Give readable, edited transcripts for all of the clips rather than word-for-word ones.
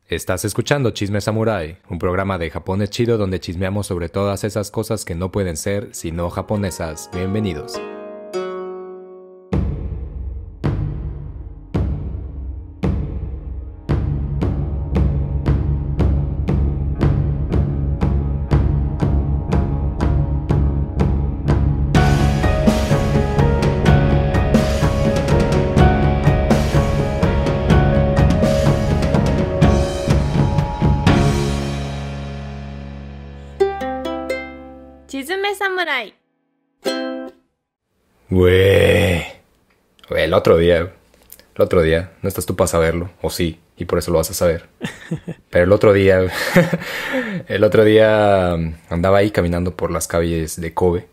Estás escuchando Chisme Samurai, un programa de Japón es chido donde chismeamos sobre todas esas cosas que no pueden ser sino japonesas. Bienvenidos. Chisme Samurai. Güey, el otro día, no estás tú para saberlo, o sí, y por eso lo vas a saber. Pero el otro día andaba ahí caminando por las calles de Kobe.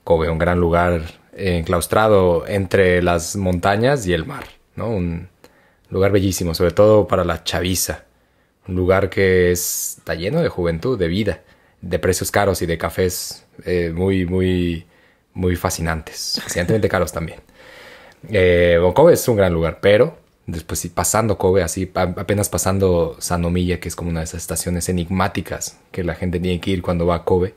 Kobe, un gran lugar enclaustrado entre las montañas y el mar, ¿no? Un lugar bellísimo, sobre todo para la chaviza. Un lugar que está lleno de juventud, de vida, de precios caros y de cafés muy fascinantes. Fascinantemente caros también. Kobe es un gran lugar, pero después sí, pasando Kobe, así apenas pasando Sanomiya, que es como una de esas estaciones enigmáticas que la gente tiene que ir cuando va a Kobe,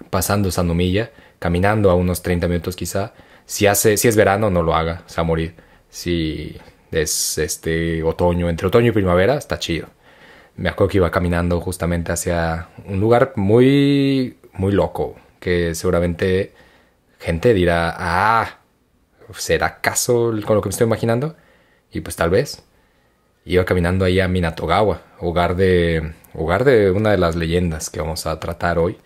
pasando Sanomiya, caminando a unos 30 minutos quizá. Si es verano, no lo haga, se va a morir. Si es otoño, entre otoño y primavera, está chido. Me acuerdo que iba caminando justamente hacia un lugar muy loco, que seguramente gente dirá, ¿será acaso con lo que me estoy imaginando? Y pues tal vez. Iba caminando ahí a Minatogawa, hogar de una de las leyendas que vamos a tratar hoy.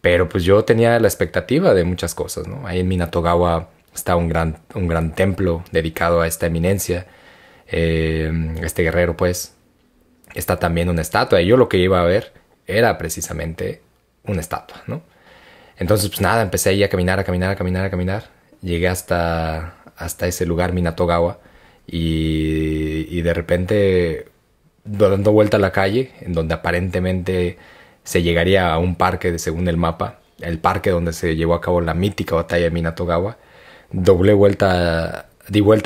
Pero pues yo tenía la expectativa de muchas cosas, ¿no? Ahí en Minatogawa está un gran templo dedicado a esta eminencia, este guerrero pues. Está también una estatua, y yo lo que iba a ver era precisamente una estatua, ¿no? Entonces, pues nada, empecé ahí a caminar. Llegué hasta ese lugar, Minatogawa, y de repente, dando vuelta a la calle, en donde aparentemente se llegaría a un parque, según el mapa, el parque donde se llevó a cabo la mítica batalla de Minatogawa, di vuelta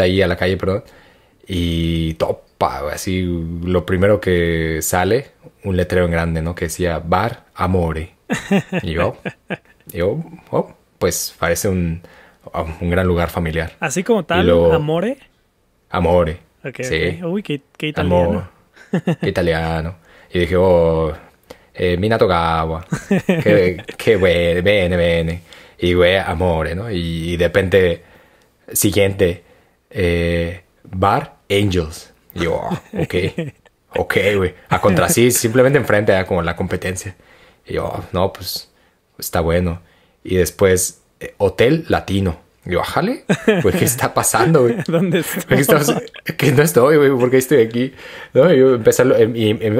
ahí a la calle, perdón, y así lo primero que sale, un letrero en grande, ¿no? Que decía Bar Amore. Y yo, pues parece un gran lugar familiar. Así como tal, Amore. Amore. Okay, sí. Okay. Uy, qué italiano. Qué italiano. Y dije, Minatogawa. Qué bueno, bene. Y güey, Amore, ¿no? Y de repente, siguiente, Bar Angels. Y yo, ok, güey. A contra sí, simplemente enfrente era como la competencia. Y yo, no, pues está bueno. Y después, Hotel Latino. Y yo, jale, güey, ¿qué está pasando, güey? ¿Dónde estoy? Que no estoy, güey, ¿por qué estoy aquí? No, yo empecé,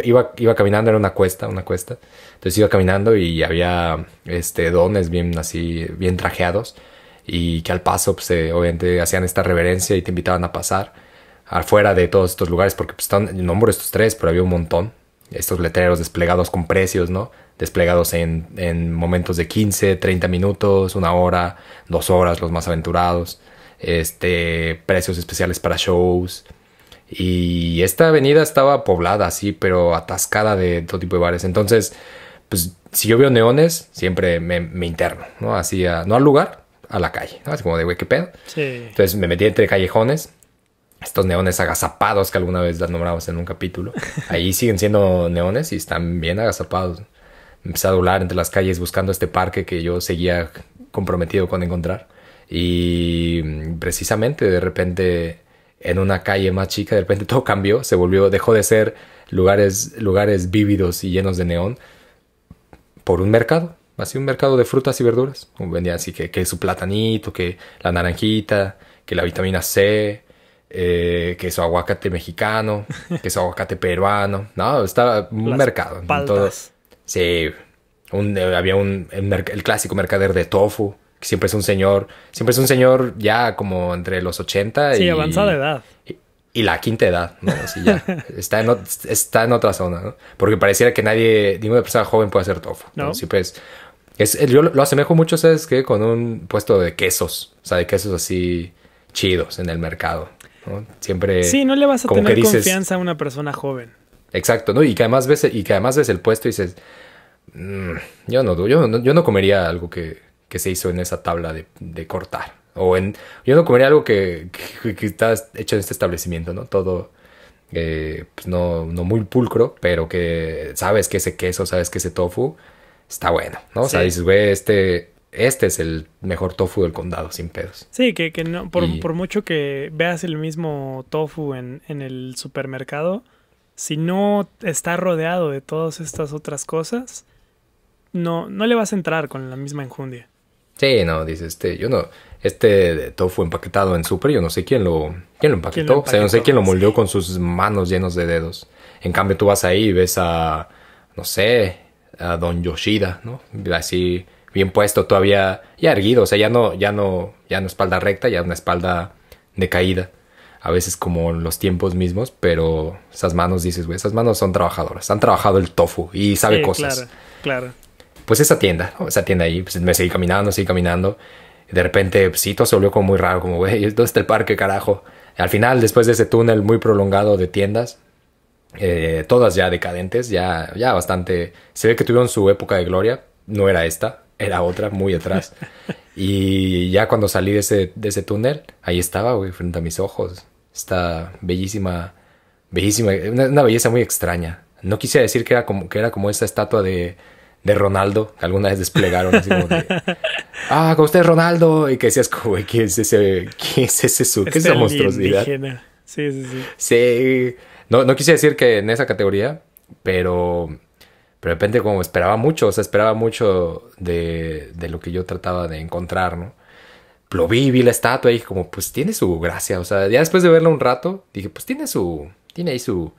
iba caminando, era una cuesta. Entonces iba caminando y había dones bien así, bien trajeados. Y que al paso, pues, obviamente hacían esta reverencia y te invitaban a pasar afuera de todos estos lugares, porque pues nombro estos tres, pero había un montón. Estos letreros desplegados con precios, ¿no? Desplegados en momentos de 15, 30 minutos, 1 hora, 2 horas, los más aventurados. Precios especiales para shows. Y esta avenida estaba poblada así, pero atascada de todo tipo de bares. Entonces, pues, si yo veo neones, siempre me interno, ¿no? Así, no al lugar, a la calle, ¿no? Así como de, güey, ¿qué pedo? Sí. Entonces me metí entre callejones. Estos neones agazapados que alguna vez las nombramos en un capítulo. Ahí siguen siendo neones y están bien agazapados. Empecé a doblar entre las calles buscando este parque que yo seguía comprometido con encontrar. Y precisamente de repente, en una calle más chica, de repente todo cambió. Dejó de ser lugares vívidos y llenos de neón por un mercado. Así un mercado de frutas y verduras. Vendía así que su platanito, que la naranjita, que la vitamina C, que su aguacate mexicano, que su aguacate peruano. No, estaba un mercado. Todo. Sí, había el clásico mercader de tofu, que siempre es un señor ya como entre los 80 sí, avanzada edad. Y la quinta edad, ¿no? Así ya está en otra zona, ¿no? Porque pareciera que ninguna persona joven puede hacer tofu. No. Siempre yo lo asemejo mucho, ¿sabes qué? Con un puesto de quesos, o sea, de quesos así chidos en el mercado, ¿no? Siempre... Sí, no le vas a como tener que dices, confianza a una persona joven. Exacto, ¿no? Y que además ves el puesto y dices, "Mm, yo no comería algo que se hizo en esa tabla de cortar. Yo no comería algo que está hecho en este establecimiento, ¿no? Todo, pues no muy pulcro, pero que sabes que ese queso, sabes que ese tofu está bueno, ¿no? O sea, Sí. dices, güey, este es el mejor tofu del condado, sin pedos. Sí, que no, Y por mucho que veas el mismo tofu en el supermercado, si no está rodeado de todas estas otras cosas, no le vas a entrar con la misma enjundia. sí, no, dices, este tofu empaquetado en súper, yo no sé quién lo ¿Quién lo empaquetó. O sea, yo no sé empaquetó? quién lo moldeó Sí. con sus manos llenos de dedos. En cambio, tú vas ahí y ves no sé, a Don Yoshida, ¿no? Así, bien puesto, todavía, ya erguido, o sea, ya no espalda recta, ya una espalda decaída. A veces como en los tiempos mismos, pero esas manos, dices, güey, esas manos son trabajadoras. Han trabajado el tofu y sabe Sí, cosas. claro, claro. Pues esa tienda, ¿no? Esa tienda ahí, pues me seguí caminando, seguí caminando. Y de repente, pues, sí, todo se volvió como muy raro, como, güey, ¿dónde está el parque, carajo? Al final, después de ese túnel muy prolongado de tiendas, todas ya decadentes, ya bastante... Se ve que tuvieron su época de gloria, no era esta, era otra, muy atrás. Y ya cuando salí de ese túnel, ahí estaba, güey, frente a mis ojos. Esta bellísima, bellísima, una belleza muy extraña. No quisiera decir que era como esa estatua de Ronaldo que alguna vez desplegaron, así como de, con usted Ronaldo, y que decías, como, güey, ¿qué es qué es esa monstruosidad? Alienígena. Sí, sí, sí. Sí, no quise decir que en esa categoría, pero de repente como esperaba mucho, o sea, esperaba mucho de lo que yo trataba de encontrar, ¿no? Lo vi la estatua y dije como, pues tiene su gracia, o sea, ya después de verla un rato, dije, pues tiene ahí su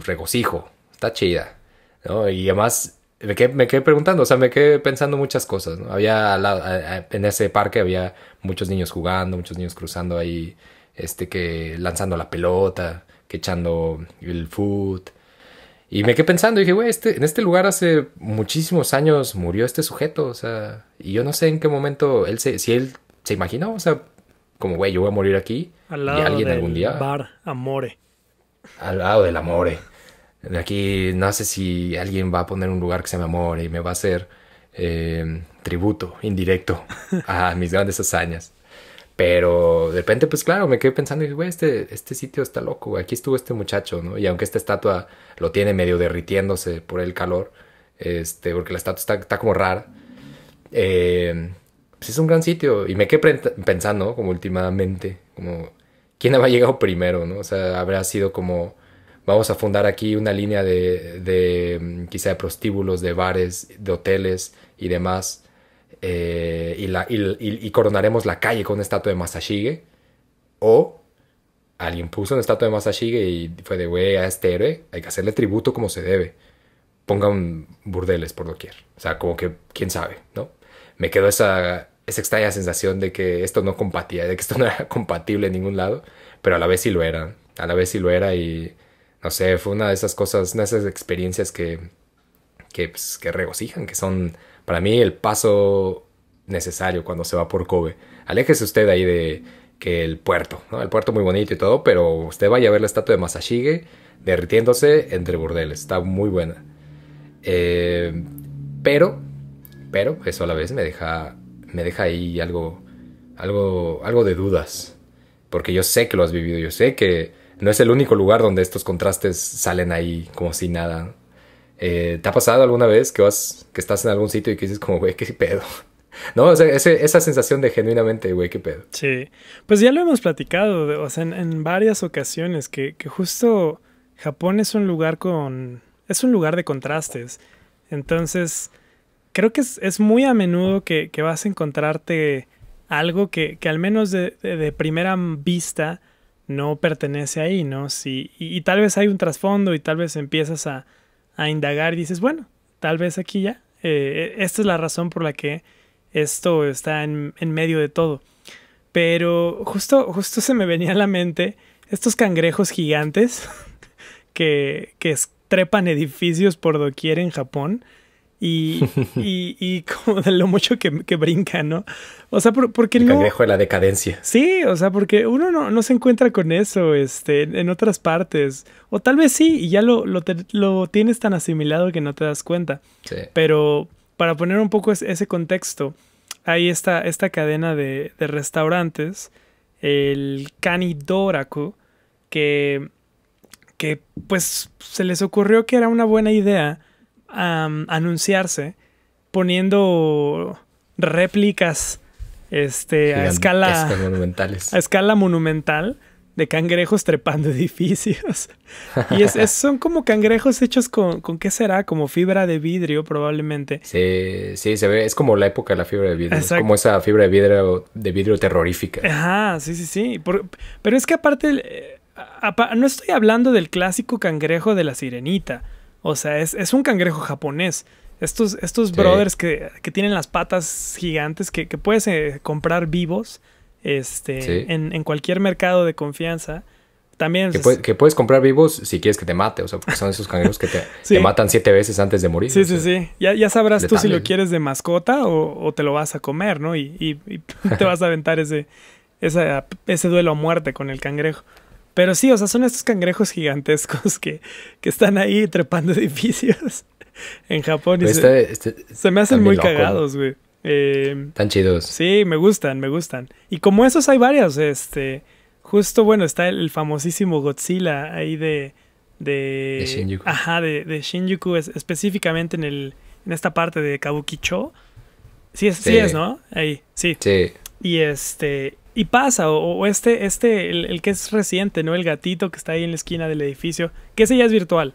regocijo, está chida, ¿no? Y además me quedé preguntando, o sea, me quedé pensando muchas cosas, ¿no? En ese parque había muchos niños jugando, muchos niños cruzando ahí, que lanzando la pelota, que echando el foot. Y me quedé pensando y dije, güey, en este lugar hace muchísimos años murió este sujeto, o sea, y yo no sé en qué momento si él se imaginó, o sea, como, güey, yo voy a morir aquí Al y lado alguien algún del día, bar Amore. al lado del Amore. Aquí no sé si alguien va a poner un lugar que se llama Amore y me va a hacer tributo indirecto a mis grandes hazañas. Pero de repente, pues claro, me quedé pensando y dije, güey, este sitio está loco, güey. Aquí estuvo este muchacho, ¿no? Y aunque esta estatua lo tiene medio derritiéndose por el calor, porque la estatua está como rara, pues es un gran sitio. Y me quedé pensando, ¿no? Como últimamente, como, ¿quién habrá llegado primero, no? O sea, habrá sido como, vamos a fundar aquí una línea quizá de prostíbulos, de bares, de hoteles y demás, y coronaremos la calle con una estatua de Masashige, o alguien puso una estatua de Masashige y fue de, güey, a este héroe hay que hacerle tributo como se debe, pongan burdeles por doquier, o sea, como que, quién sabe, ¿no? Me quedó esa extraña sensación de que esto no compatía, de que esto no era compatible en ningún lado, pero a la vez sí lo era, y no sé, fue una de esas cosas, una de esas experiencias pues, que regocijan, que son para mí el paso necesario cuando se va por Kobe. Aléjese usted ahí de que el puerto, ¿no? El puerto muy bonito y todo, pero usted vaya a ver la estatua de Masashige derritiéndose entre burdeles. Está muy buena. Eh, pero, eso a la vez me deja ahí algo de dudas. Porque yo sé que lo has vivido, yo sé que no es el único lugar donde estos contrastes salen ahí como si nada. ¿Te ha pasado alguna vez que estás en algún sitio y que dices como, güey, qué pedo? ¿No? O sea, esa sensación de genuinamente, güey, qué pedo. Sí, pues ya lo hemos platicado, o sea, en varias ocasiones, que justo Japón es un lugar es un lugar de contrastes. Entonces, creo que es muy a menudo que vas a encontrarte algo que al menos de primera vista no pertenece ahí, ¿no? Sí, y tal vez hay un trasfondo y tal vez empiezas a indagar y dices, bueno, tal vez aquí ya, esta es la razón por la que esto está en medio de todo. Pero justo se me venía a la mente estos cangrejos gigantes que trepan edificios por doquier en Japón. y como de lo mucho que brinca, ¿no? O sea, porque El no... cangrejo de la decadencia. Sí, o sea, porque uno no se encuentra con eso en otras partes. O tal vez sí, y ya lo tienes tan asimilado que no te das cuenta. Sí. Pero para poner un poco ese contexto, hay esta cadena de restaurantes, el Kanidoraku, que pues se les ocurrió que era una buena idea anunciarse poniendo réplicas monumentales. a escala monumental de cangrejos trepando edificios. Y son como cangrejos hechos con ¿qué será? Como fibra de vidrio probablemente. Sí, se ve, es como la época de la fibra de vidrio. Exacto. Es como esa fibra de vidrio terrorífica. Ajá, sí. Pero es que aparte, no estoy hablando del clásico cangrejo de la sirenita. O sea, es un cangrejo japonés. Estos brothers que tienen las patas gigantes que puedes comprar vivos en cualquier mercado de confianza. También que puedes comprar vivos si quieres que te mate, o sea, porque son esos cangrejos que te matan 7 veces antes de morir. Sí, o sea, sí. Ya sabrás letales. Tú si lo quieres de mascota o te lo vas a comer, ¿no? Y te vas a aventar ese duelo a muerte con el cangrejo. Pero sí, o sea, son estos cangrejos gigantescos que están ahí trepando edificios en Japón. Y se me hacen muy loco, cagados, güey. Tan chidos. Sí, me gustan. Y como esos hay varios, justo, bueno, está el famosísimo Godzilla ahí de Shinjuku. Ajá, de Shinjuku, específicamente en esta parte de Kabukicho. Sí es, ¿no? Ahí, sí. Sí. Y pasa, el que es reciente, ¿no? El gatito que está ahí en la esquina del edificio, que ese ya es virtual,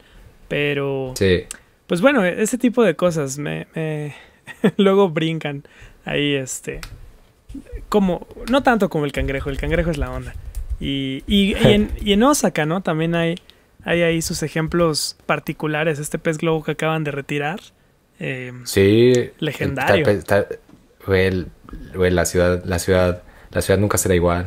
pero... Sí. Pues bueno, ese tipo de cosas luego brincan ahí, como... No tanto como el cangrejo es la onda. Y en Osaka, ¿no? También hay ahí sus ejemplos particulares, este pez globo que acaban de retirar. Sí. Legendario. La ciudad nunca será igual.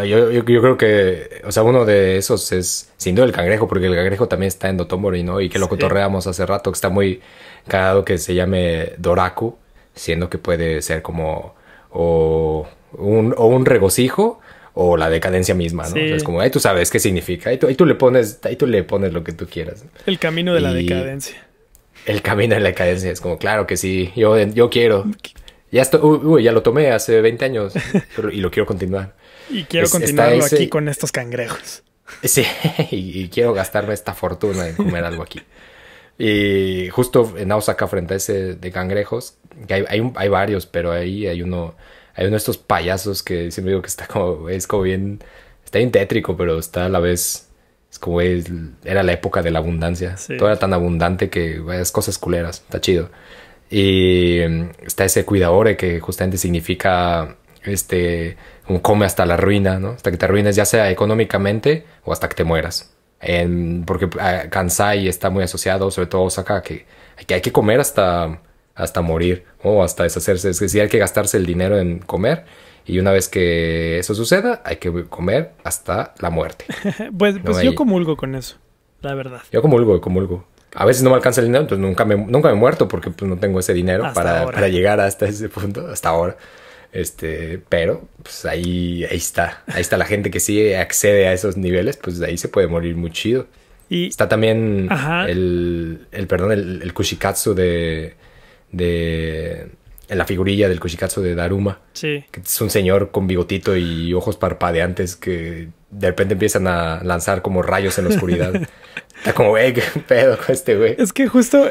Yo creo que, o sea, uno de esos es sin duda el cangrejo, porque el cangrejo también está en Dotonbori, ¿no? Y que lo cotorreamos hace rato, que está muy cagado que se llame Doraku, siendo que puede ser como o un regocijo o la decadencia misma, ¿no? Sí. O sea, es como, ahí tú sabes qué significa, ahí tú le pones lo que tú quieras. El camino de la decadencia. El camino de la decadencia es como, claro que sí, yo quiero. Ya lo tomé hace 20 años y lo quiero continuar. Y quiero continuarlo aquí con estos cangrejos. Sí, y quiero gastarme esta fortuna en comer algo aquí. Y justo en Osaka, frente a ese de cangrejos, que hay varios, pero ahí hay uno de estos payasos que siempre digo que es como bien, está bien tétrico, pero está a la vez, era la época de la abundancia. Sí. Todo era tan abundante que vayas cosas culeras, está chido. Y está ese cuidadore que justamente significa como come hasta la ruina, ¿no? Hasta que te arruines, ya sea económicamente o hasta que te mueras. Porque Kansai está muy asociado, sobre todo Osaka, que hay que comer hasta morir o hasta deshacerse. Es decir, hay que gastarse el dinero en comer. Y una vez que eso suceda, hay que comer hasta la muerte. pues yo comulgo con eso, la verdad. Yo comulgo. A veces no me alcanza el dinero, entonces nunca me he muerto porque pues, no tengo ese dinero para llegar hasta ese punto, hasta ahora. Pero pues ahí está. Ahí está la gente que sí accede a esos niveles, pues de ahí se puede morir muy chido. Y está también el kushikatsu en la figurilla del kushikatsu de Daruma. Sí. Que es un señor con bigotito y ojos parpadeantes que de repente empiezan a lanzar como rayos en la oscuridad. Está como, güey, qué pedo con este güey. Es que justo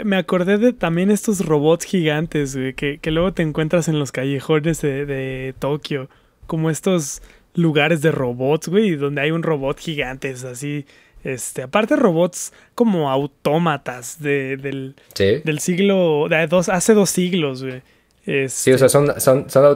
me acordé de también estos robots gigantes, güey, que luego te encuentras en los callejones de Tokio. Como estos lugares de robots, güey, donde hay un robot gigante, es así. Aparte robots como autómatas del siglo... hace 2 siglos, güey. Sí, o sea, son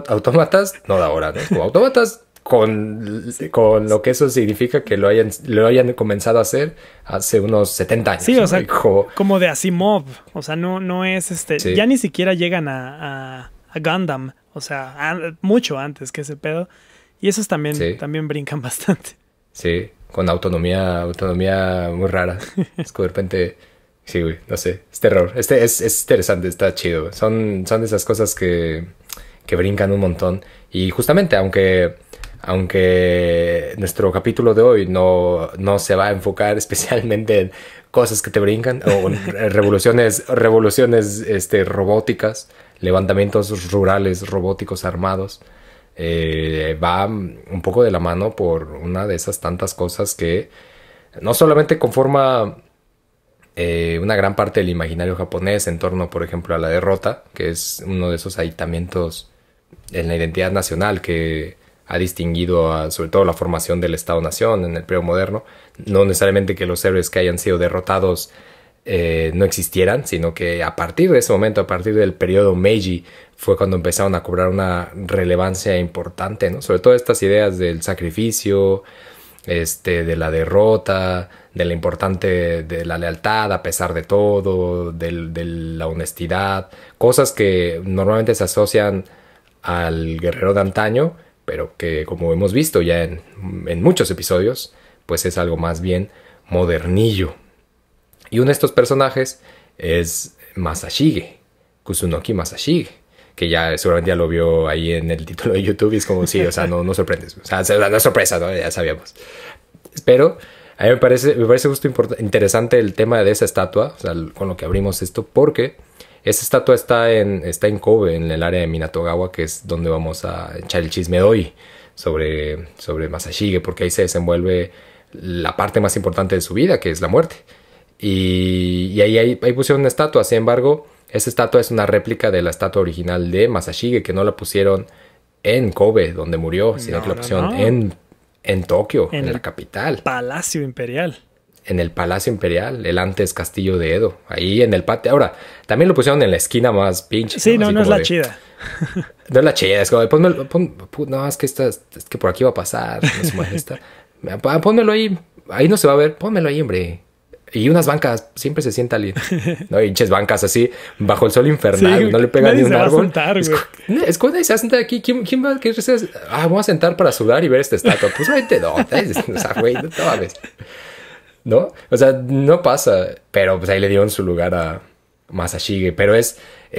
autómatas, no de ahora, ¿no? Como autómatas con lo que eso significa que lo hayan comenzado a hacer hace unos 70 años. Sí, ¿no? o sea, como de Asimov. O sea, no es Sí. Ya ni siquiera llegan a Gundam. O sea, mucho antes que ese pedo. Y esos también brincan bastante. Sí, con autonomía muy rara. Es que de repente Sí, güey, no sé, es terror. Es interesante, está chido, güey. Son de esas cosas que brincan un montón. Y justamente, aunque nuestro capítulo de hoy no se va a enfocar especialmente en cosas que te brincan, o en revoluciones robóticas, levantamientos rurales robóticos armados, va un poco de la mano por una de esas tantas cosas que no solamente conforma una gran parte del imaginario japonés en torno, por ejemplo, a la derrota, que es uno de esos aditamientos en la identidad nacional que ha distinguido sobre todo la formación del Estado-Nación en el periodo moderno. No necesariamente que los héroes que hayan sido derrotados no existieran, sino que a partir de ese momento, a partir del periodo Meiji, fue cuando empezaron a cobrar una relevancia importante, ¿no? Sobre todo estas ideas del sacrificio, de la derrota, de la importante de la lealtad a pesar de todo, de la honestidad, cosas que normalmente se asocian al guerrero de antaño, pero que como hemos visto ya en muchos episodios, pues es algo más bien modernillo. Y uno de estos personajes es Masashige, Kusunoki Masashige, que ya seguramente ya lo vio ahí en el título de YouTube y es como, sí, o sea, no sorprendes, o sea, no es sorpresa, ¿no? Ya sabíamos. Pero a mí me parece justo interesante el tema de esa estatua, o sea, con lo que abrimos esto, porque esa estatua está en Kobe, en el área de Minatogawa, que es donde vamos a echar el chisme de hoy sobre Masashige, porque ahí se desenvuelve la parte más importante de su vida, que es la muerte. Y ahí pusieron una estatua. Sin embargo, esa estatua es una réplica de la estatua original de Masashige, que no la pusieron en Kobe, donde murió, sino que la pusieron en Tokio, en la capital. Palacio Imperial. En el Palacio Imperial, el antes Castillo de Edo, ahí en el patio. Ahora, también lo pusieron en la esquina más pinche. Sí, no es la chida. No es la chida, es como, no, es que por aquí va a pasar, no se molesta. Pónmelo ahí no se va a ver, pónmelo ahí, hombre. Y unas bancas, siempre se sienta alguien. No, hinches bancas así, bajo el sol infernal, sí, no le pega ni un árbol. Sentar, es como nadie se va a sentar aquí. ¿Quién va a querer? Voy a sentar para sudar y ver esta estatua. Pues obviamente no, o sea, güey, no te mames. ¿No? O sea, no pasa. Pero pues ahí le dieron su lugar a Masashige. Pero es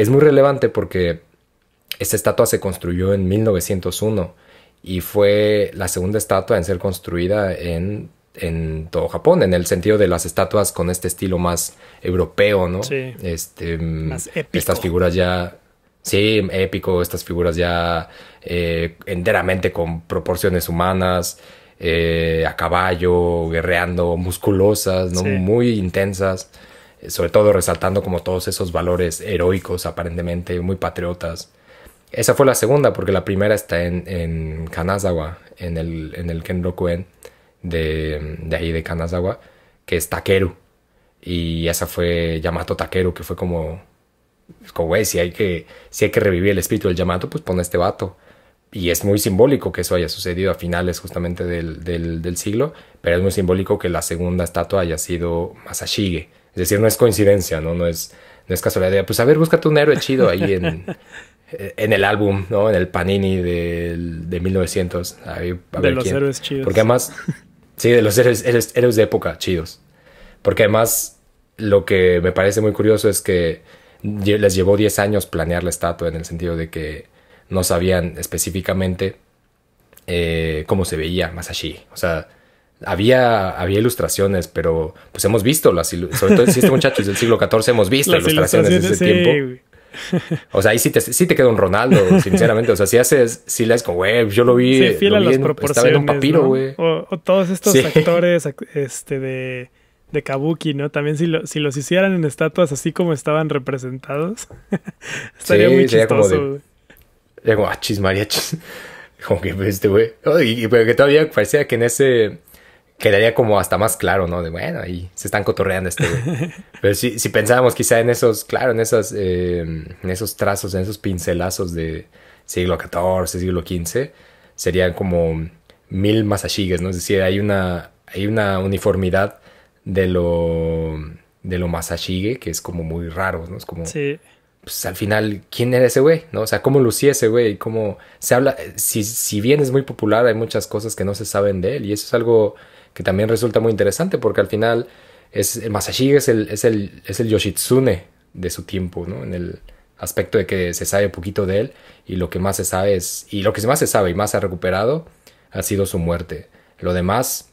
muy relevante porque esta estatua se construyó en 1901 y fue la segunda estatua en ser construida en todo Japón, en el sentido de las estatuas con este estilo más europeo, ¿no? Sí. Más épico. Estas figuras ya... Sí, épico, estas figuras ya enteramente con proporciones humanas, a caballo, guerreando, musculosas, ¿no? Sí. Muy intensas, sobre todo resaltando como todos esos valores heroicos, aparentemente, muy patriotas. Esa fue la segunda, porque la primera está en Kanazawa, en el Kenroku-en de ahí de Kanazawa, que es Takeru. Y esa fue Yamato Takeru, que fue como güey, si hay que revivir el espíritu del Yamato, pues pon este vato. Y es muy simbólico que eso haya sucedido a finales justamente del siglo, pero es muy simbólico que la segunda estatua haya sido Masashige. Es decir, no es coincidencia, no es casualidad. Pues a ver, búscate un héroe chido ahí en el álbum, ¿no? En el Panini de 1900. A ver de los quién. Héroes chidos. Porque además, sí, de los héroes de época chidos. Porque además, lo que me parece muy curioso es que les llevó 10 años planear la estatua, en el sentido de que no sabían específicamente cómo se veía Masashige. O sea, había ilustraciones, pero pues hemos visto sobre todo si este muchacho es del siglo XIV, hemos visto ilustraciones de ese tiempo. O sea, ahí sí te queda un Ronaldo, sinceramente. O sea, si lees como, güey, yo lo vi. Sí, fiel a las proporciones, estaba en un papiro, güey. ¿no? O todos estos actores de Kabuki, ¿no? También si los hicieran en estatuas así como estaban representados, estaría muy chistoso, güey. Como, chismariachis. Como que güey. Y pero que todavía parecía que en ese quedaría como hasta más claro, ¿no? De bueno, ahí se están cotorreando güey. Pero si pensábamos quizá en esos, claro, en esos trazos, en esos pincelazos de siglo XIV, siglo XV, serían como 1000 Masashiges, ¿no? Es decir, hay una uniformidad de lo Masashige que es como muy raro, ¿no? Es como... Sí. Pues al final, ¿quién era ese güey? ¿No? O sea, ¿cómo lucía ese güey? ¿Cómo se habla? Si bien es muy popular, hay muchas cosas que no se saben de él. Y eso es algo que también resulta muy interesante, porque al final el Masashige es el Yoshitsune de su tiempo, ¿no? En el aspecto de que se sabe poquito de él y lo que más se sabe y lo que más se sabe y más se ha recuperado ha sido su muerte. Lo demás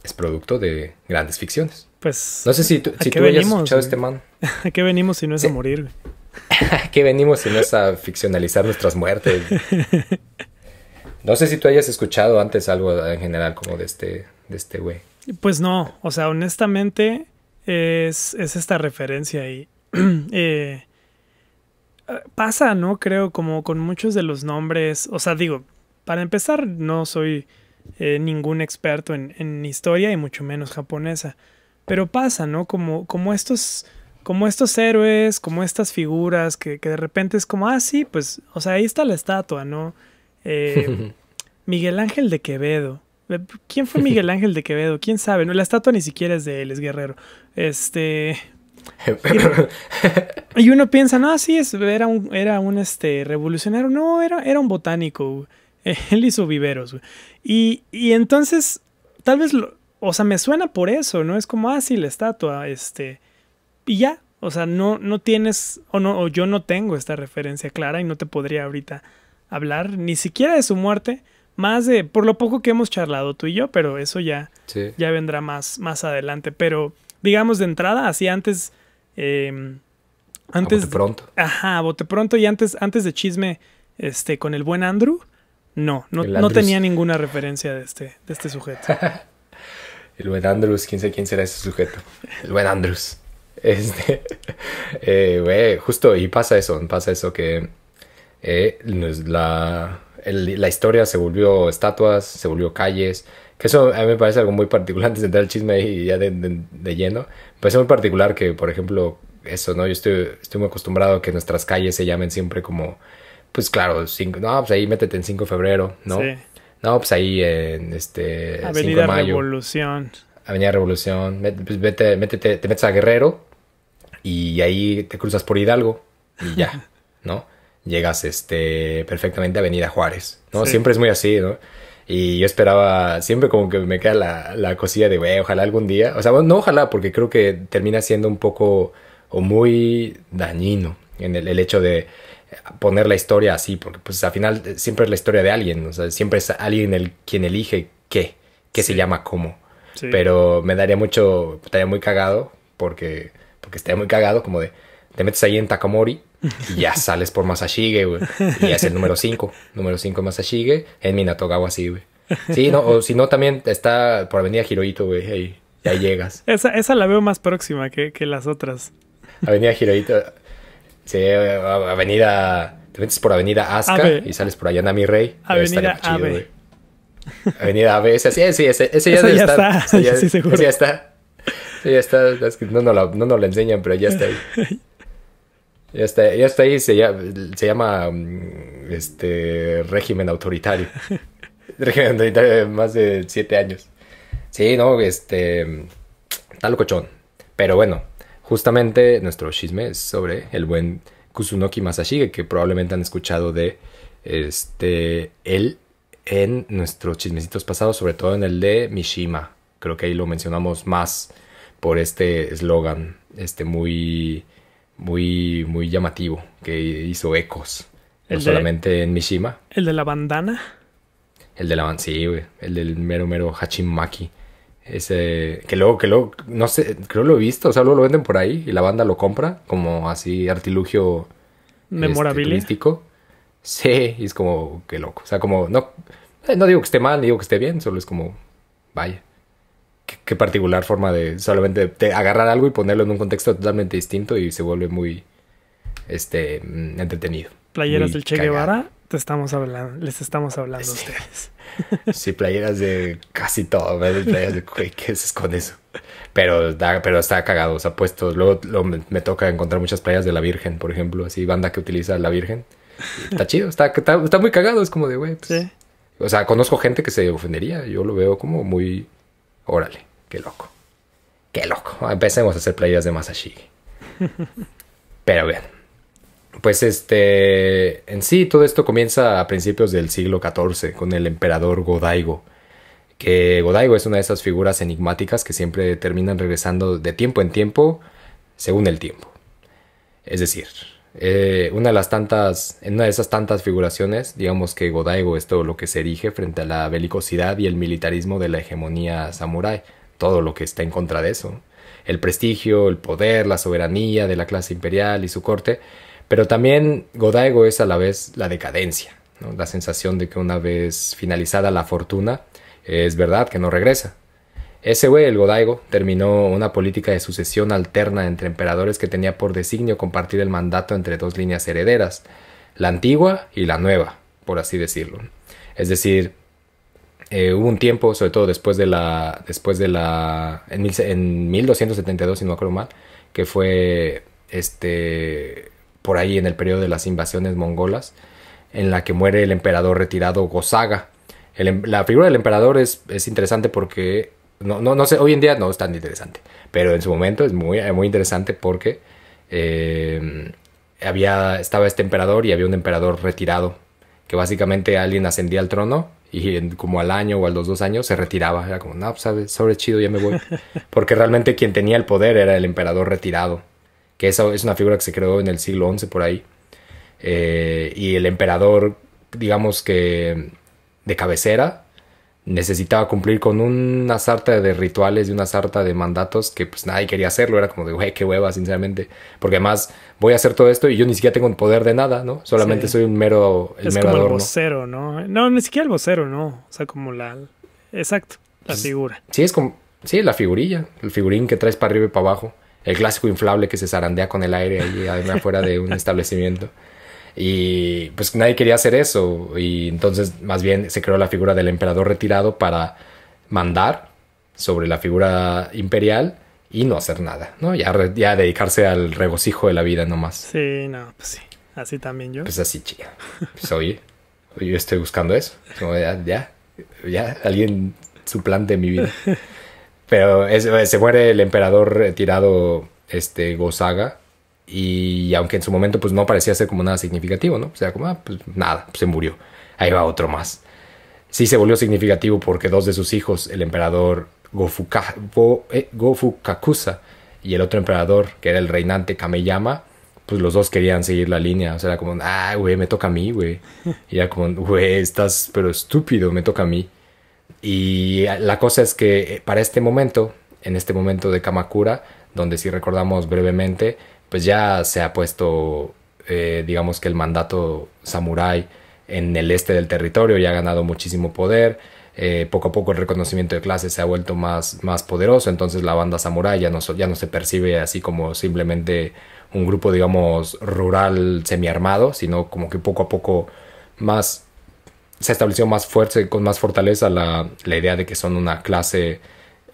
es producto de grandes ficciones. Pues, no sé si tú hayas escuchado este man. ¿A qué venimos si no es a morir, güey? ¿A qué venimos si no es a ficcionalizar nuestras muertes? No sé si tú hayas escuchado antes algo en general como de este güey. Pues no, o sea, honestamente es esta referencia y pasa, ¿no? Creo como con muchos de los nombres, o sea, digo, para empezar no soy ningún experto en historia y mucho menos japonesa, pero pasa, ¿no? Como estos héroes, como estas figuras que de repente es como, ah, sí, pues, o sea, ahí está la estatua, ¿no? Miguel Ángel de Quevedo. ¿Quién fue Miguel Ángel de Quevedo? ¿Quién sabe? No, la estatua ni siquiera es de él, es guerrero. Y uno piensa, no, sí, era un revolucionario. No, era un botánico. Él hizo viveros. Y entonces, tal vez, o sea, me suena por eso, ¿no? Es como, ah, sí, la estatua, y ya. O sea, no tienes, o yo no tengo esta referencia clara y no te podría ahorita hablar ni siquiera de su muerte, más de, por lo poco que hemos charlado tú y yo, pero eso ya vendrá más adelante. Pero, digamos, de entrada, así antes a bote pronto. Ajá, a bote pronto y antes de chisme, con el buen Andrew, no tenía ninguna referencia de este sujeto. El buen Andrews, quién será ese sujeto. El buen Andrews. Güey, justo, y pasa eso que la historia se volvió estatuas, se volvió calles, que eso a mí me parece algo muy particular antes de entrar al chisme y ya de lleno. Me parece muy particular que, por ejemplo, eso, ¿no? Yo estoy muy acostumbrado a que nuestras calles se llamen siempre como, pues claro, pues ahí métete en 5 de febrero, ¿no? Sí. No, pues ahí en 5 de mayo. Avenida Revolución. Pues te metes a Guerrero y ahí te cruzas por Hidalgo y ya, ¿no? Llegas perfectamente a Avenida Juárez, ¿no? Sí. Siempre es muy así, ¿no? Y yo esperaba, siempre como que me queda la cosilla de, güey, ojalá algún día, o sea, bueno, no ojalá, porque creo que termina siendo un poco o muy dañino en el hecho de poner la historia así, porque pues al final siempre es la historia de alguien, o sea, siempre es alguien quien elige qué se llama cómo. Sí. Pero estaría muy cagado, porque estaría muy cagado como de, te metes ahí en Takamori y ya sales por Masashige, güey. Y es el número 5 Masashige en Minato-gawa, sí, güey. Sí, no, o si no, también está por Avenida Hirohito, güey, y ahí llegas. Esa la veo más próxima que las otras. Avenida Hirohito, sí, te metes por Avenida Asuka y sales por Ayanami Rey. Avenida Abe. Avenida Abe, ese ya está. Sí, seguro. Ese ya está. Sí, ya está. Es que no nos lo enseñan, pero ya está ahí. Ya está ahí, se llama régimen autoritario. Régimen autoritario de más de 7 años. Sí, no, está locochón. Pero bueno, justamente nuestro chisme es sobre el buen Kusunoki Masashige, que probablemente han escuchado de él en nuestros chismecitos pasados, sobre todo en el de Mishima. Creo que ahí lo mencionamos más por este eslogan, muy, muy, muy llamativo, que hizo ecos. No solamente en Mishima. ¿El de la bandana? Sí, güey. El del mero Hachimaki. Ese, que luego, no sé, creo lo he visto, o sea, luego lo venden por ahí y la banda lo compra como así artilugio memorabilia turístico. Sí, y es como, qué loco. O sea, como, no digo que esté mal, ni digo que esté bien, solo es como, vaya. Qué particular forma de solamente agarrar algo y ponerlo en un contexto totalmente distinto y se vuelve muy entretenido. Playeras del Che Guevara, les estamos hablando a ustedes. Sí, playeras de casi todo, playeras de ¿qué es con eso? Pero está cagado, o sea, puestos. Luego me toca encontrar muchas playas de la Virgen, por ejemplo, así, banda que utiliza la Virgen. Está chido, está muy cagado, es como de, güey, pues, sí. O sea, conozco gente que se ofendería, yo lo veo como muy, órale, qué loco. Empecemos a hacer playeras de Masashige. Pero bien, pues en sí todo esto comienza a principios del siglo XIV con el emperador Go-Daigo, que Go-Daigo es una de esas figuras enigmáticas que siempre terminan regresando de tiempo en tiempo según el tiempo. Es decir, en una de esas tantas figuraciones, digamos que Go-Daigo es todo lo que se erige frente a la belicosidad y el militarismo de la hegemonía samurái, todo lo que está en contra de eso. El prestigio, el poder, la soberanía de la clase imperial y su corte, pero también Go-Daigo es a la vez la decadencia, ¿no? La sensación de que una vez finalizada la fortuna, es verdad que no regresa. Ese güey, el Go-Daigo, terminó una política de sucesión alterna entre emperadores que tenía por designio compartir el mandato entre dos líneas herederas, la antigua y la nueva, por así decirlo. Es decir, hubo un tiempo, sobre todo en 1272, si no me acuerdo mal, que fue por ahí en el periodo de las invasiones mongolas, en la que muere el emperador retirado Go-Saga. La figura del emperador es interesante porque no sé, hoy en día no es tan interesante, pero en su momento es muy, muy interesante porque estaba este emperador y había un emperador retirado, que básicamente alguien ascendía al trono y como al año o a los 2 años se retiraba. Era como, no, pues sabes, sobre chido, ya me voy. Porque realmente quien tenía el poder era el emperador retirado, que eso es una figura que se creó en el siglo XI por ahí. Y el emperador, digamos que de cabecera, necesitaba cumplir con una sarta de rituales y una sarta de mandatos que pues nadie quería hacerlo. Era como de, güey, qué hueva, sinceramente. Porque además voy a hacer todo esto y yo ni siquiera tengo el poder de nada, ¿no? Solamente soy el mero como adorno. El vocero, ¿no? No, ni siquiera el vocero, ¿no? O sea, como exacto, la figura. Sí, es como... Sí, la figurilla. El figurín que traes para arriba y para abajo. El clásico inflable que se zarandea con el aire ahí afuera de un establecimiento. Y pues nadie quería hacer eso, y entonces más bien se creó la figura del emperador retirado para mandar sobre la figura imperial y no hacer nada, ¿no? Ya dedicarse al regocijo de la vida nomás. Sí, no, pues sí, así también yo. Pues así, chica. Pues oye, yo estoy buscando eso. Como ya, alguien suplante mi vida. Pero se muere el emperador retirado, Go-Saga. Y aunque en su momento pues no parecía ser como nada significativo, ¿no? O sea, como, pues nada, pues se murió. Ahí va otro más. Sí se volvió significativo porque 2 de sus hijos, el emperador Go-Fukakusa y el otro emperador, que era el reinante Kameyama, pues los dos querían seguir la línea. O sea, era como, güey, me toca a mí, güey. Y era como, güey, estás pero estúpido, me toca a mí. Y la cosa es que para en este momento de Kamakura, donde si recordamos brevemente, pues ya se ha puesto, digamos que el mandato samurái en el este del territorio ya ha ganado muchísimo poder. Poco a poco el reconocimiento de clase se ha vuelto más poderoso, entonces la banda samurái ya no se percibe así como simplemente un grupo, digamos, rural semiarmado, sino como que poco a poco se estableció más fuerte, con más fortaleza la idea de que son una clase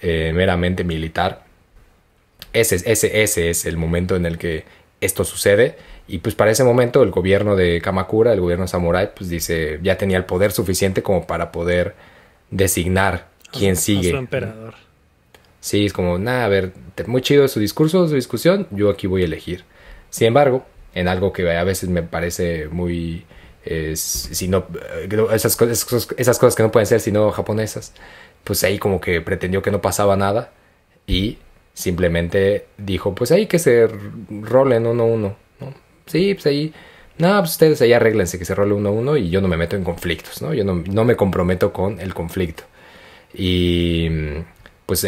meramente militar. Ese es el momento en el que esto sucede. Y pues para ese momento el gobierno de Kamakura, el gobierno samurái, pues dice, ya tenía el poder suficiente como para poder designar quién sigue. A su emperador. Sí, es como, a ver, muy chido su discurso, su discusión, yo aquí voy a elegir. Sin embargo, en algo que a veces me parece muy... esas cosas que no pueden ser sino japonesas, pues ahí como que pretendió que no pasaba nada y simplemente dijo, pues ahí que se rolen 1-1, ¿no? Sí, pues ahí, pues ustedes ahí arréglense que se role 1-1 y yo no me meto en conflictos, ¿no? Yo no me comprometo con el conflicto. Y pues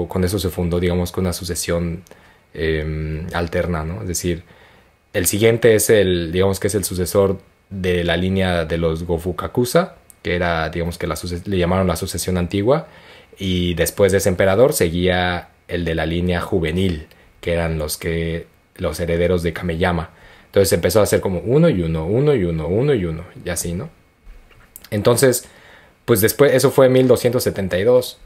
con eso se fundó, digamos, con una sucesión alterna, ¿no? Es decir, el siguiente digamos que es el sucesor de la línea de los Go-Fukakusa, que era, digamos que le llamaron la sucesión antigua, y después de ese emperador seguía el de la línea juvenil, que eran los herederos de Kameyama. Entonces empezó a hacer como 1 y 1, 1 y 1, 1 y 1, y así, ¿no? Entonces, pues después, eso fue en 1272.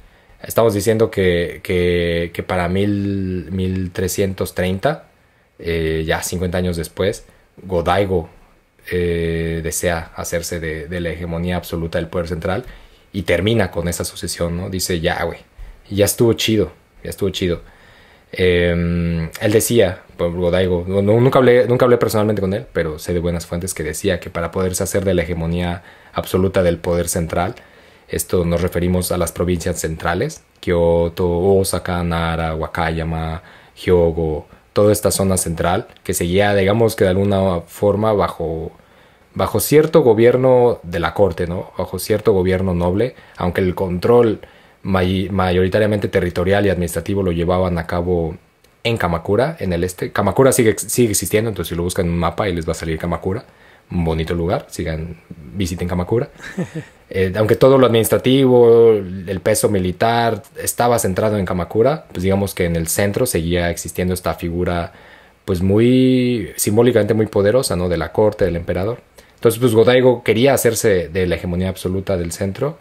Estamos diciendo que para 1330, ya 50 años después, Go-Daigo desea hacerse de la hegemonía absoluta del poder central y termina con esa sucesión, ¿no? Dice, ya, güey, ya estuvo chido. Él decía, Go-Daigo, nunca hablé personalmente con él, pero sé de buenas fuentes que decía que para poderse hacer de la hegemonía absoluta del poder central, Esto nos referimos a las provincias centrales, Kyoto, Osaka, Nara, Wakayama, Hyogo, toda esta zona central que seguía, digamos que de alguna forma bajo cierto gobierno de la corte, ¿no? Bajo cierto gobierno noble, aunque el control mayoritariamente territorial y administrativo lo llevaban a cabo en Kamakura, en el este. Kamakura sigue existiendo, entonces si lo buscan en un mapa ahí les va a salir Kamakura. Un bonito lugar, visiten Kamakura. Aunque todo lo administrativo, el peso militar estaba centrado en Kamakura, pues digamos que en el centro seguía existiendo esta figura pues muy simbólicamente muy poderosa, ¿no? De la corte, del emperador. Entonces pues Go-Daigo quería hacerse de la hegemonía absoluta del centro,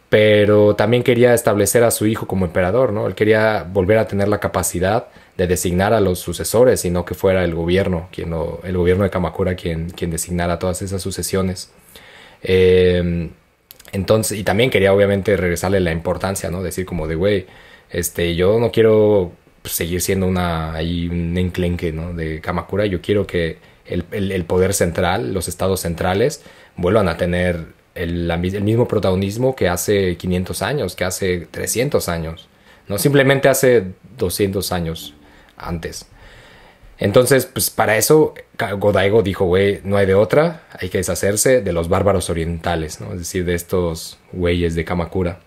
pero también quería establecer a su hijo como emperador, ¿no? Él quería volver a tener la capacidad de designar a los sucesores y no que fuera el gobierno, el gobierno de Kamakura quien designara todas esas sucesiones. Entonces, y también quería obviamente regresarle la importancia, ¿no? Decir como de, güey, yo no quiero pues, seguir siendo un enclenque, ¿no? De Kamakura. Yo quiero que el poder central, los estados centrales, vuelvan a tener el mismo protagonismo que hace 500 años, que hace 300 años, no simplemente hace 200 años antes. Entonces, pues para eso Go-Daigo dijo, güey, no hay de otra, hay que deshacerse de los bárbaros orientales, ¿no? Es decir, de estos güeyes de Kamakura.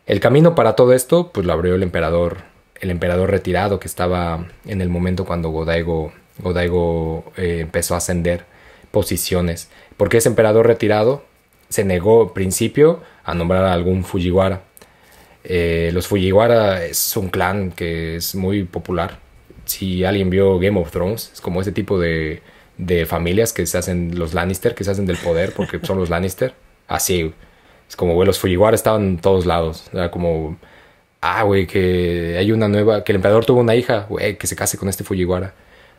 El camino para todo esto, pues lo abrió el emperador retirado que estaba en el momento cuando Go-Daigo empezó a ascender posiciones. Porque ese emperador retirado se negó al principio a nombrar a algún Fujiwara. Los Fujiwara es un clan que es muy popular. Si alguien vio Game of Thrones, es como ese tipo de familias que se hacen los Lannister, que se hacen del poder porque son los Lannister. Así, es como, güey, los Fujiwara estaban en todos lados. Era como, güey, que hay una nueva, que el emperador tuvo una hija, güey, que se case con este Fujiwara.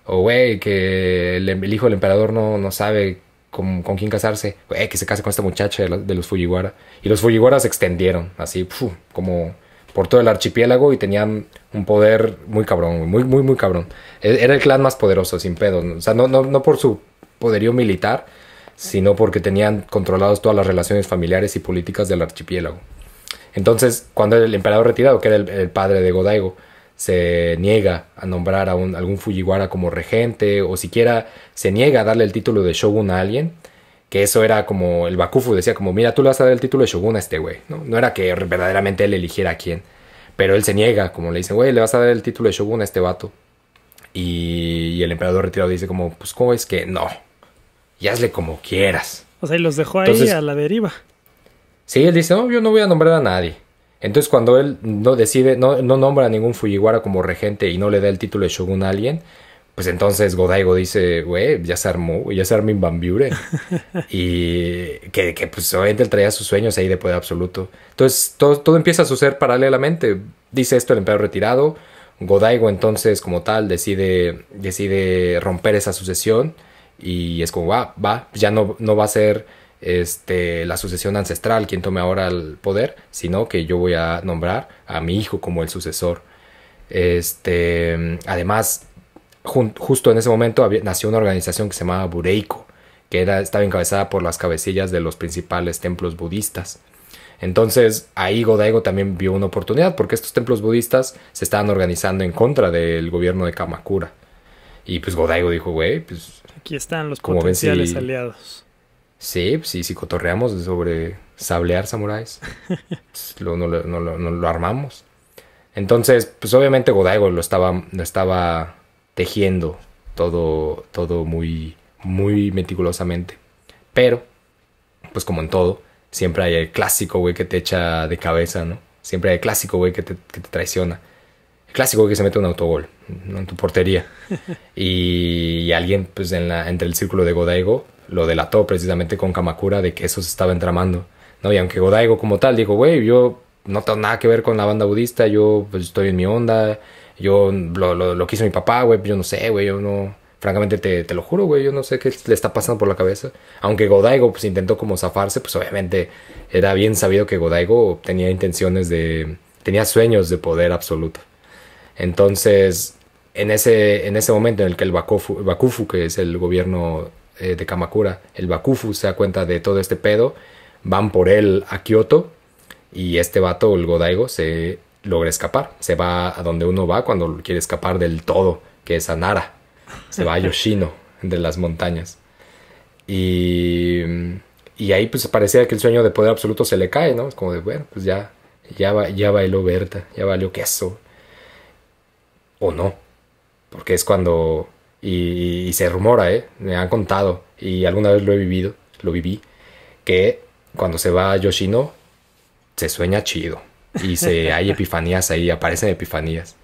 O, güey, que el hijo del emperador no sabe con quién casarse. Güey, que se case con esta muchacha de los Fujiwara. Y los Fujiwara se extendieron, así, como por todo el archipiélago y tenían un poder muy cabrón, muy, muy, muy cabrón. Era el clan más poderoso, sin pedo. O sea, no por su poderío militar, sino porque tenían controlados todas las relaciones familiares y políticas del archipiélago. Entonces, cuando el emperador retirado, que era el padre de Go-Daigo, se niega a nombrar a algún Fujiwara como regente, o siquiera se niega a darle el título de shogun a alguien, que eso era como el Bakufu decía como, mira, tú le vas a dar el título de shogun a este güey, ¿no? No era que verdaderamente él eligiera a quién, pero él se niega, como le dicen, güey, le vas a dar el título de shogun a este vato. Y el emperador retirado dice como, pues, ¿cómo es que no? Y hazle como quieras. O sea, y los dejó ahí a la deriva. Sí, él dice, no, yo no voy a nombrar a nadie. Entonces cuando él no nombra a ningún Fujiwara como regente y no le da el título de shogun a alguien, pues entonces Go-Daigo dice, güey, ya se armó Inbambiure. Y que pues obviamente él traía sus sueños ahí de poder absoluto. Entonces todo empieza a suceder paralelamente. Dice esto el emperador retirado. Go-Daigo entonces como tal decide romper esa sucesión. Y es como, ya no va a ser la sucesión ancestral quien tome ahora el poder, sino que yo voy a nombrar a mi hijo como el sucesor. Además, justo en ese momento nació una organización que se llamaba Bureiko, que estaba encabezada por las cabecillas de los principales templos budistas. Entonces ahí Go-Daigo también vio una oportunidad, porque estos templos budistas se estaban organizando en contra del gobierno de Kamakura. Y pues Go-Daigo dijo, güey, pues aquí están los potenciales aliados. Sí, si cotorreamos sobre sablear samuráis, pues, lo armamos. Entonces, pues obviamente Go-Daigo lo estaba tejiendo todo muy, muy meticulosamente. Pero, pues como en todo, siempre hay el clásico güey que te echa de cabeza, ¿no? Siempre hay el clásico güey que te traiciona. El clásico güey que se mete un autogol, ¿no? En tu portería. Y alguien, pues entre el círculo de Go-Daigo, lo delató precisamente con Kamakura de que eso se estaba entramando, ¿no? Y aunque Go-Daigo como tal dijo, güey, yo no tengo nada que ver con la banda budista, yo pues estoy en mi onda, yo lo que hizo mi papá, güey, yo no sé, güey, yo no, francamente te lo juro, güey, yo no sé qué le está pasando por la cabeza. Aunque Go-Daigo pues intentó como zafarse, pues obviamente era bien sabido que Go-Daigo tenía tenía sueños de poder absoluto. Entonces, en ese momento en el que el Bakufu, que es el gobierno de Kamakura, el Bakufu se da cuenta de todo este pedo, van por él a Kioto y este vato, el Godaigo, se logra escapar. Se va a donde uno va cuando quiere escapar del todo, que es a Nara. Se va a Yoshino, de las montañas. Y ahí pues parecía que el sueño de poder absoluto se le cae, ¿no? Es como de, bueno, pues ya bailó Berta, ya valió queso. O no, porque es cuando... Y se rumora, me han contado, y alguna vez lo viví, que cuando se va a Yoshino, se sueña chido. Y hay epifanías ahí, aparecen epifanías.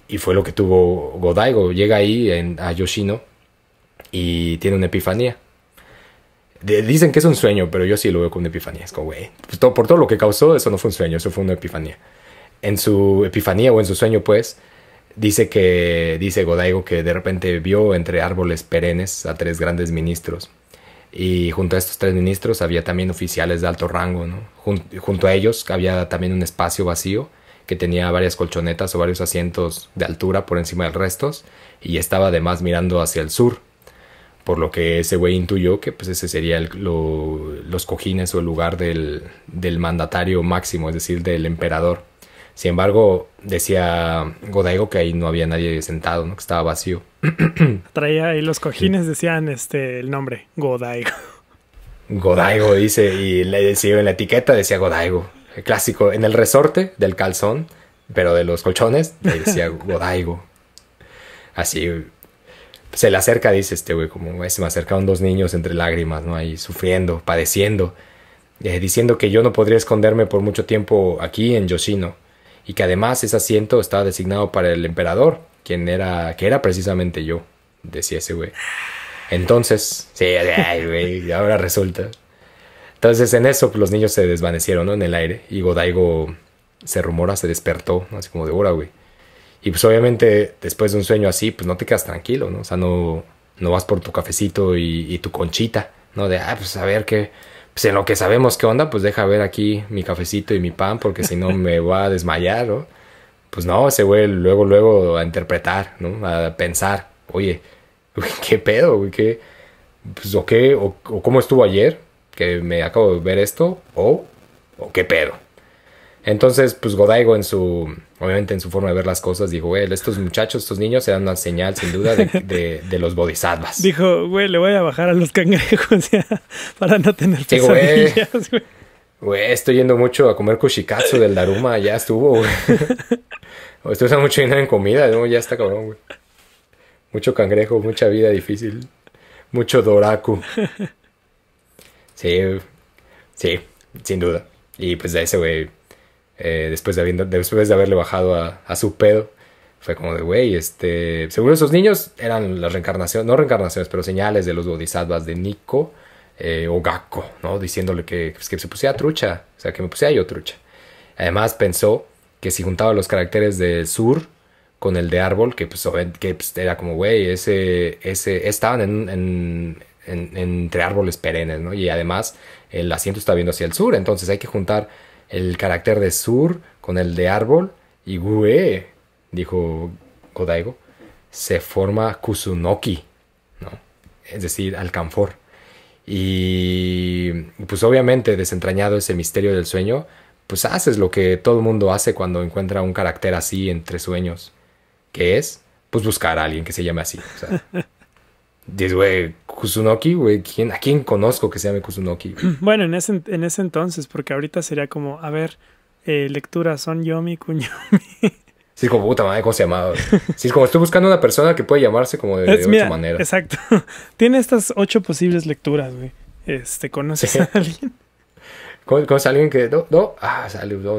Y fue lo que tuvo Godaigo. Llega ahí a Yoshino y tiene una epifanía. Dicen que es un sueño, pero yo sí lo veo como una epifanía. Es como, güey, pues por todo lo que causó, eso no fue un sueño, eso fue una epifanía. En su epifanía o en su sueño, pues, dice Godaigo que de repente vio entre árboles perennes a 3 grandes ministros. Y junto a estos 3 ministros había también oficiales de alto rango, ¿no? Junto a ellos había también un espacio vacío que tenía varias colchonetas o varios asientos de altura por encima del resto y estaba además mirando hacia el sur. Por lo que ese güey intuyó que pues ese sería los cojines o el lugar del mandatario máximo, es decir, del emperador. Sin embargo, decía Godaigo que ahí no había nadie sentado, ¿no? Que estaba vacío. Traía ahí los cojines, decían el nombre, Godaigo. Godaigo dice, y le decía en la etiqueta decía Godaigo. El clásico, en el resorte del calzón, pero de los colchones, le decía Godaigo. Así, se le acerca, dice este güey, como se me acercaron 2 niños entre lágrimas, ¿no? Ahí sufriendo, padeciendo, diciendo que yo no podría esconderme por mucho tiempo aquí en Yoshino. Y que además ese asiento estaba designado para el emperador, que era precisamente yo, decía ese güey. Entonces, sí, ay, güey, ahora resulta. Entonces en eso pues, los niños se desvanecieron, ¿no? En el aire y Godaigo se rumora, se despertó, ¿no? Así como de hora, güey. Y pues obviamente después de un sueño así, pues no te quedas tranquilo, ¿no? O sea, no vas por tu cafecito y tu conchita, ¿no? De, pues a ver qué... Pues en lo que sabemos qué onda, pues deja ver aquí mi cafecito y mi pan, porque si no me voy a desmayar, ¿no? Pues no, ese güey luego a interpretar, ¿no? A pensar, oye, ¿qué pedo, güey? ¿Qué? Pues, o cómo estuvo ayer, que me acabo de ver esto, o qué pedo. Entonces, pues Godaigo obviamente en su forma de ver las cosas, dijo, güey, estos muchachos, estos niños eran una señal sin duda de los bodhisattvas. Dijo, güey, le voy a bajar a los cangrejos ya, para no tener pesadillas, güey. Güey, estoy yendo mucho a comer kushikatsu del Daruma, ya estuvo, güey. Estoy usando mucho dinero en comida, ¿no? Ya está cabrón, güey. Mucho cangrejo, mucha vida difícil. Mucho doraku. Sí, sin duda. Y pues de ese, güey, después de haberle bajado a su pedo, fue como de, güey, seguro esos niños eran las reencarnaciones, no reencarnaciones, pero señales de los bodhisattvas de Nikko o Gakko, ¿no? Diciéndole que se pusiera trucha, o sea, que me pusiera yo trucha. Además pensó que si juntaba los caracteres del sur con el de árbol, que pues era como, güey, estaban entre árboles perennes, ¿no? Y además el asiento está viendo hacia el sur, entonces hay que juntar el carácter de sur con el de árbol y, güey, dijo Godaigo, se forma Kusunoki, ¿no? Es decir, alcanfor. Y pues obviamente desentrañado ese misterio del sueño, pues haces lo que todo el mundo hace cuando encuentra un carácter así entre sueños, que es, pues buscar a alguien que se llame así, o sea... Dices, güey, Kusunoki, güey, ¿a quién conozco que se llame Kusunoki? Bueno, en ese entonces, porque ahorita sería como, a ver, lectura, son Yomi, Kunyomi. Sí, como puta madre, ¿cómo se llamaba? Sí, es como estoy buscando una persona que puede llamarse como de 8 maneras. Exacto. Tiene estas 8 posibles lecturas, güey. ¿Conoces a alguien? ¿Conoces a alguien que no? No,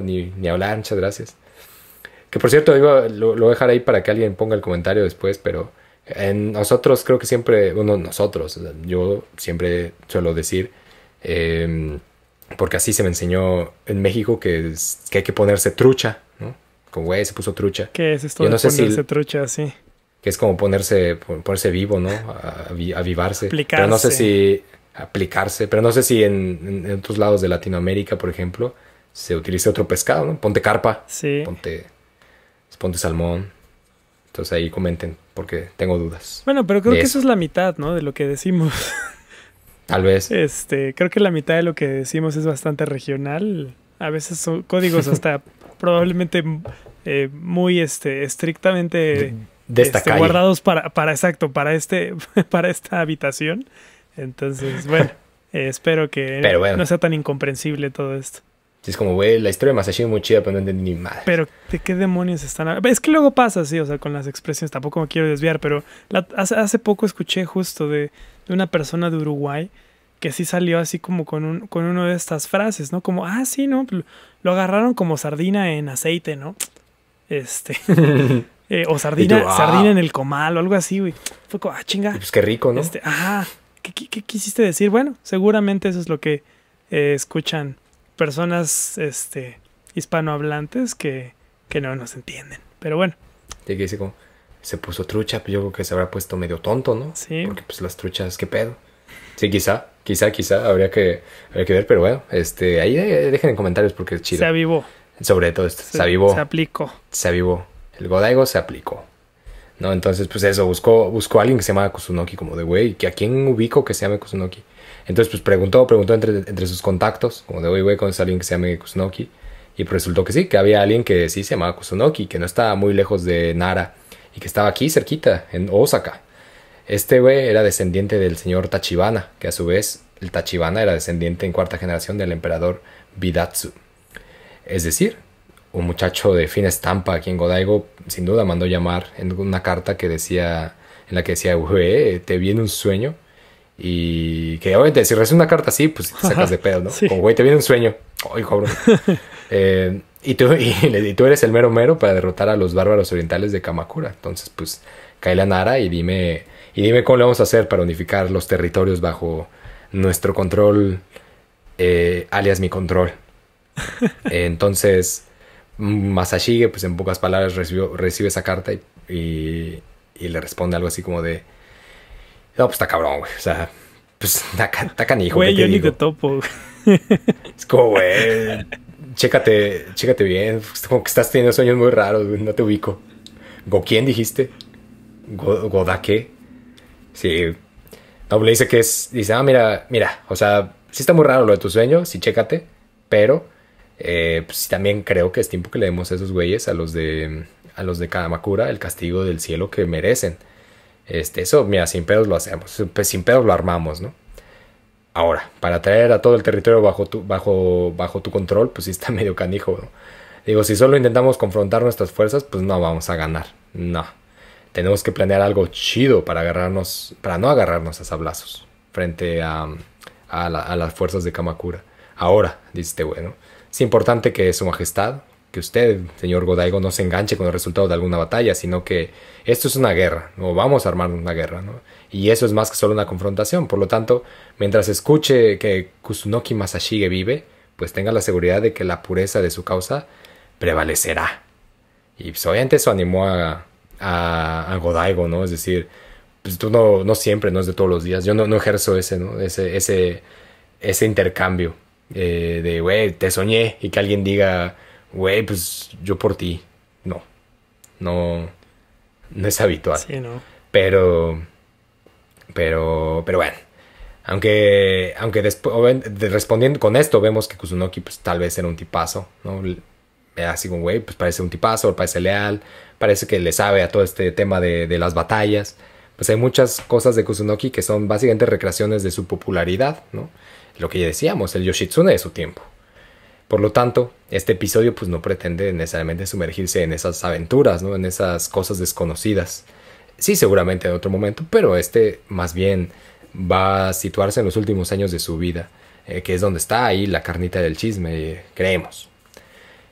ni hablar, muchas gracias. Que por cierto, lo voy a dejar ahí para que alguien ponga el comentario después, pero... nosotros creo que siempre, yo siempre suelo decir, porque así se me enseñó en México que hay que ponerse trucha, ¿no? Como güey, se puso trucha. ¿Qué es esto de ponerse trucha, sí? Que es como ponerse vivo, ¿no? Avivarse. Aplicarse. Pero no sé si aplicarse, pero no sé si en otros lados de Latinoamérica, por ejemplo, se utiliza otro pescado, ¿no? Ponte carpa, sí. Ponte salmón. Entonces ahí comenten, porque tengo dudas. Bueno, pero creo que eso es la mitad, ¿no? De lo que decimos. Tal vez. Creo que la mitad de lo que decimos es bastante regional. A veces son códigos hasta probablemente muy estrictamente De esta calle. guardados para exacto, para para esta habitación. Entonces, bueno, espero que Bueno. no sea tan incomprensible todo esto. Es como, güey, la historia de Masashi es muy chida, pero no entendí ni madre. Pero, ¿de qué demonios están hablando? Es que luego pasa así, o sea, con las expresiones, tampoco me quiero desviar, pero hace poco escuché justo de una persona de Uruguay que sí salió así como con uno de estas frases, ¿no? Como, sí, ¿no? Lo agarraron como sardina en aceite, ¿no? O sardina en el comal o algo así, güey. Fue como, chinga. Pues qué rico, ¿no? ¿Qué quisiste decir? Bueno, seguramente eso es lo que escuchan personas hispanohablantes que no nos entienden. Pero bueno. Y que dice como, se puso trucha, pues yo creo que se habrá puesto medio tonto, ¿no? Sí. Porque pues las truchas, ¿qué pedo? Sí, quizá, habría que ver, pero bueno, ahí dejen en comentarios porque es chido. Se avivó. Sobre todo esto, se avivó. Se aplicó. Se avivó. El Godaigo se aplicó. ¿No? Entonces, pues eso, buscó a alguien que se llama Kusunoki, como de, güey, ¿a quién ubico que se llame Kusunoki? Entonces, pues preguntó entre sus contactos, como de, güey, ¿conoces a alguien que se llame Kusunoki? Y pues resultó que sí, que había alguien que sí se llamaba Kusunoki, que no estaba muy lejos de Nara, y que estaba aquí cerquita, en Osaka. Este güey era descendiente del señor Tachibana, que a su vez, el Tachibana era descendiente en cuarta generación del emperador Bidatsu. Es decir, un muchacho de fina estampa a quien Godaigo sin duda mandó llamar en una carta en la que decía, güey, te viene un sueño. Y que obviamente si recibes una carta así, pues te sacas de pedo, ¿no? Sí. Como, güey, te viene un sueño. Ay, cabrón. Y tú eres el mero mero para derrotar a los bárbaros orientales de Kamakura. Entonces, pues, cáele a Nara y dime cómo le vamos a hacer para unificar los territorios bajo nuestro control, alias mi control. Entonces, Masashige, pues en pocas palabras, recibe esa carta y le responde algo así como de, no, pues está cabrón, güey. O sea, pues está canijo. Güey, yo ni te te topo. Es como, güey, chécate bien. Es como que estás teniendo sueños muy raros, güey. No te ubico. ¿Quién dijiste? ¿Godake? Sí. No, le dice que es... Dice, mira. O sea, sí está muy raro lo de tu sueño. Sí, chécate. Pero, pues también creo que es tiempo que le demos a esos güeyes, a los de Kamakura, el castigo del cielo que merecen. Eso, mira, sin pedos lo hacemos. Pues sin pedos lo armamos, ¿no? Ahora, para traer a todo el territorio bajo tu control, pues sí está medio canijo, ¿no? Digo, si solo intentamos confrontar nuestras fuerzas, pues no vamos a ganar. No. Tenemos que planear algo chido para no agarrarnos a sablazos frente a las fuerzas de Kamakura. Ahora, dice este güey, ¿no? Es importante que su majestad, que usted, señor Godaigo, no se enganche con el resultado de alguna batalla, sino que esto es una guerra, no vamos a armar una guerra, ¿no? Y eso es más que solo una confrontación. Por lo tanto, mientras escuche que Kusunoki Masashige vive, pues tenga la seguridad de que la pureza de su causa prevalecerá. Y pues, obviamente eso animó a Godaigo, ¿no? Es decir, pues tú no siempre, no es de todos los días. Yo no ejerzo ese intercambio de, güey, te soñé, y que alguien diga, güey, pues yo por ti. No es habitual. Sí, no. Pero bueno, aunque después, respondiendo con esto, vemos que Kusunoki pues tal vez era un tipazo, ¿no? Así como, güey, pues parece un tipazo, parece leal, parece que le sabe a todo este tema de las batallas. Pues hay muchas cosas de Kusunoki que son básicamente recreaciones de su popularidad, ¿no? Lo que ya decíamos, el Yoshitsune de su tiempo. Por lo tanto, este episodio pues no pretende necesariamente sumergirse en esas aventuras, ¿no? En esas cosas desconocidas. Sí, seguramente en otro momento, pero más bien va a situarse en los últimos años de su vida, que es donde está ahí la carnita del chisme, creemos.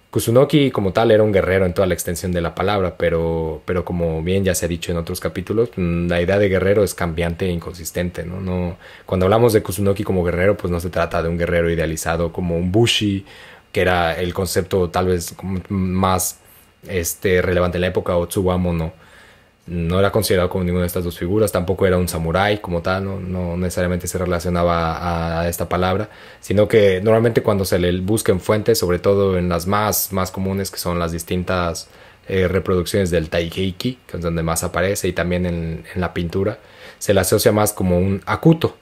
Kusunoki como tal era un guerrero en toda la extensión de la palabra, pero como bien ya se ha dicho en otros capítulos, la idea de guerrero es cambiante e inconsistente, ¿no? Cuando hablamos de Kusunoki como guerrero, pues no se trata de un guerrero idealizado como un Bushi, que era el concepto tal vez más relevante en la época, o Tsuwamo no era considerado como ninguna de estas dos figuras, tampoco era un samurái como tal, no necesariamente se relacionaba a esta palabra, sino que normalmente cuando se le busca en fuentes, sobre todo en las más comunes, que son las distintas reproducciones del Taikeiki, que es donde más aparece, y también en la pintura, se le asocia más como un akuto,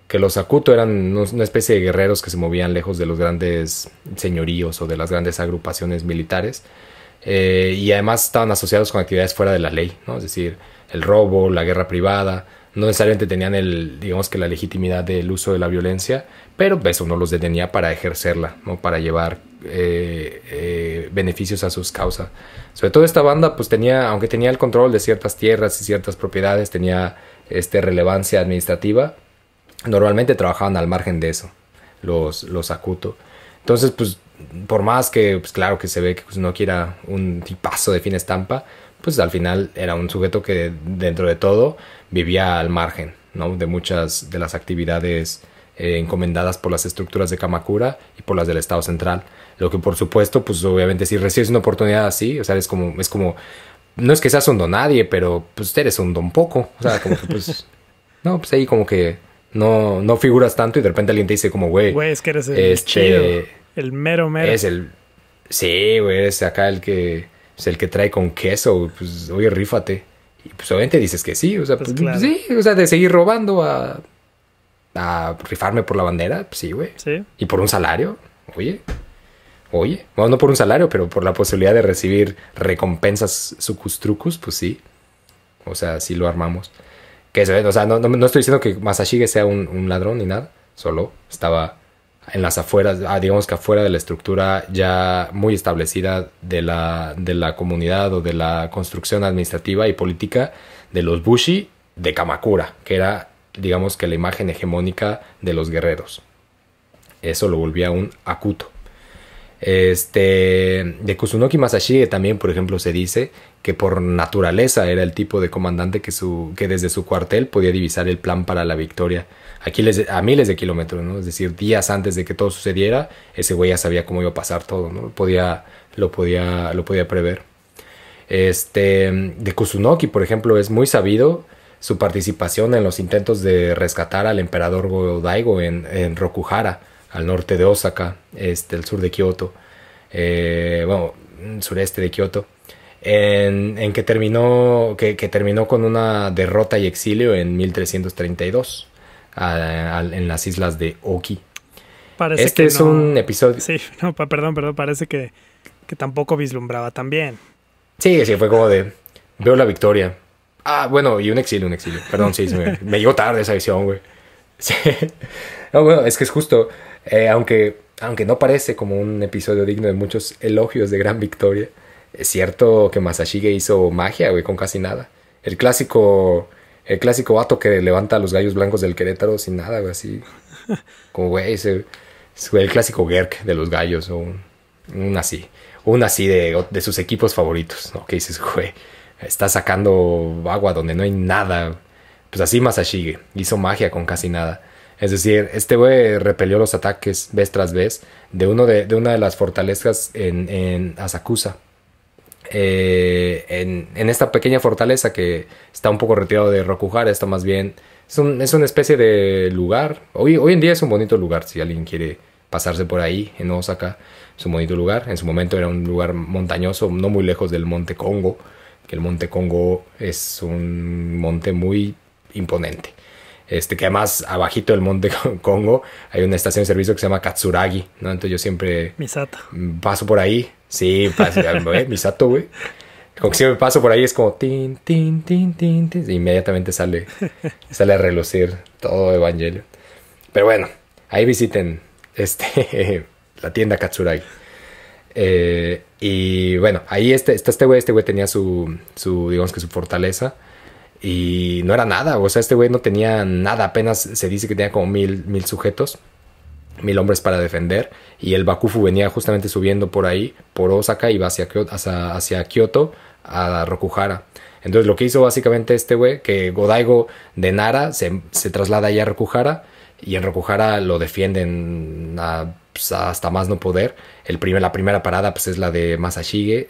que los Akuto eran una especie de guerreros que se movían lejos de los grandes señoríos o de las grandes agrupaciones militares, y además estaban asociados con actividades fuera de la ley, ¿no? Es decir, el robo, la guerra privada. No necesariamente tenían digamos que la legitimidad del uso de la violencia, pero eso no los detenía para ejercerla, ¿no? Para llevar beneficios a sus causas. Sobre todo esta banda, pues aunque tenía el control de ciertas tierras y ciertas propiedades, tenía relevancia administrativa. Normalmente trabajaban al margen de eso, los Akuto. Entonces, pues, por más que, pues claro que se ve que pues, no quiera un tipazo de fin estampa, pues al final era un sujeto que dentro de todo vivía al margen, ¿no? De muchas de las actividades encomendadas por las estructuras de Kamakura y por las del Estado Central. Lo que por supuesto, pues obviamente si recibes una oportunidad así, o sea, es como, no es que seas un don nadie, pero pues eres un don poco. O sea, como que pues, no, pues ahí como que no figuras tanto y de repente alguien te dice como, güey, es que eres el chido, el mero. Sí, güey, eres acá el que trae con queso, pues oye, rífate. Y pues obviamente dices que sí, o sea, pues claro. Sí, o sea, de seguir robando a rifarme por la bandera, pues sí, güey. Sí. Y por un salario, oye, bueno, no por un salario, pero por la posibilidad de recibir recompensas sucustrucus, pues sí. O sea, sí lo armamos. Que o sea, no estoy diciendo que Masashige sea un ladrón ni nada, solo estaba en las afueras, digamos que afuera de la estructura ya muy establecida de la comunidad o de la construcción administrativa y política de los Bushi de Kamakura, que era, digamos que la imagen hegemónica de los guerreros. Eso lo volvía un Akuto. De Kusunoki Masashige también, por ejemplo, se dice que por naturaleza era el tipo de comandante que desde su cuartel podía divisar el plan para la victoria a miles de kilómetros, ¿no? Es decir, días antes de que todo sucediera, ese güey ya sabía cómo iba a pasar todo, ¿no? Lo podía prever. De Kusunoki, por ejemplo, es muy sabido su participación en los intentos de rescatar al emperador Go-Daigo en Rokuhara, al norte de Osaka, al sur de Kioto, sureste de Kioto, en que terminó con una derrota y exilio en 1332 en las islas de Oki. Parece que es un episodio. Sí, no, perdón, parece que tampoco vislumbraba tan bien. Sí, fue como de veo la victoria. Bueno, y un exilio. Perdón, sí, me llegó tarde esa visión, güey. Sí. No, bueno, es que es justo. Aunque no parece como un episodio digno de muchos elogios de gran victoria, es cierto que Masashige hizo magia, güey, con casi nada. El clásico vato que levanta a los gallos blancos del Querétaro sin nada, güey, así. Como, güey, el clásico Gerk de los gallos, o un así de sus equipos favoritos, ¿no? Que dices, güey, está sacando agua donde no hay nada. Pues así Masashige hizo magia con casi nada. Es decir, este güey repelió los ataques vez tras vez de una de las fortalezas en Asakusa. En esta pequeña fortaleza que está un poco retirado de Rokuhara, está más bien es una especie de lugar. Hoy en día es un bonito lugar si alguien quiere pasarse por ahí en Osaka. Es un bonito lugar. En su momento era un lugar montañoso, no muy lejos del Monte Kongo, que el Monte Kongo es un monte muy imponente. Que además abajito del Monte Kongo hay una estación de servicio que se llama Katsuragi, ¿no? Entonces yo siempre Misato. Paso por ahí. Sí, Misato, güey. Como que siempre paso por ahí es como tin, tin, tin, tin, tin, y inmediatamente sale a relucir todo Evangelion. Pero bueno, ahí visiten la tienda Katsuragi. Y bueno, ahí está este güey tenía su digamos que su fortaleza. Y no era nada, o sea, este güey no tenía nada, apenas se dice que tenía como 1000 sujetos, 1000 hombres para defender, y el Bakufu venía justamente subiendo por ahí, por Osaka, y iba hacia Kioto, a Rokuhara. Entonces lo que hizo básicamente este güey, que Go-Daigo de Nara se traslada allá a Rokuhara, y en Rokuhara lo defienden hasta más no poder. La primera parada pues es la de Masashige,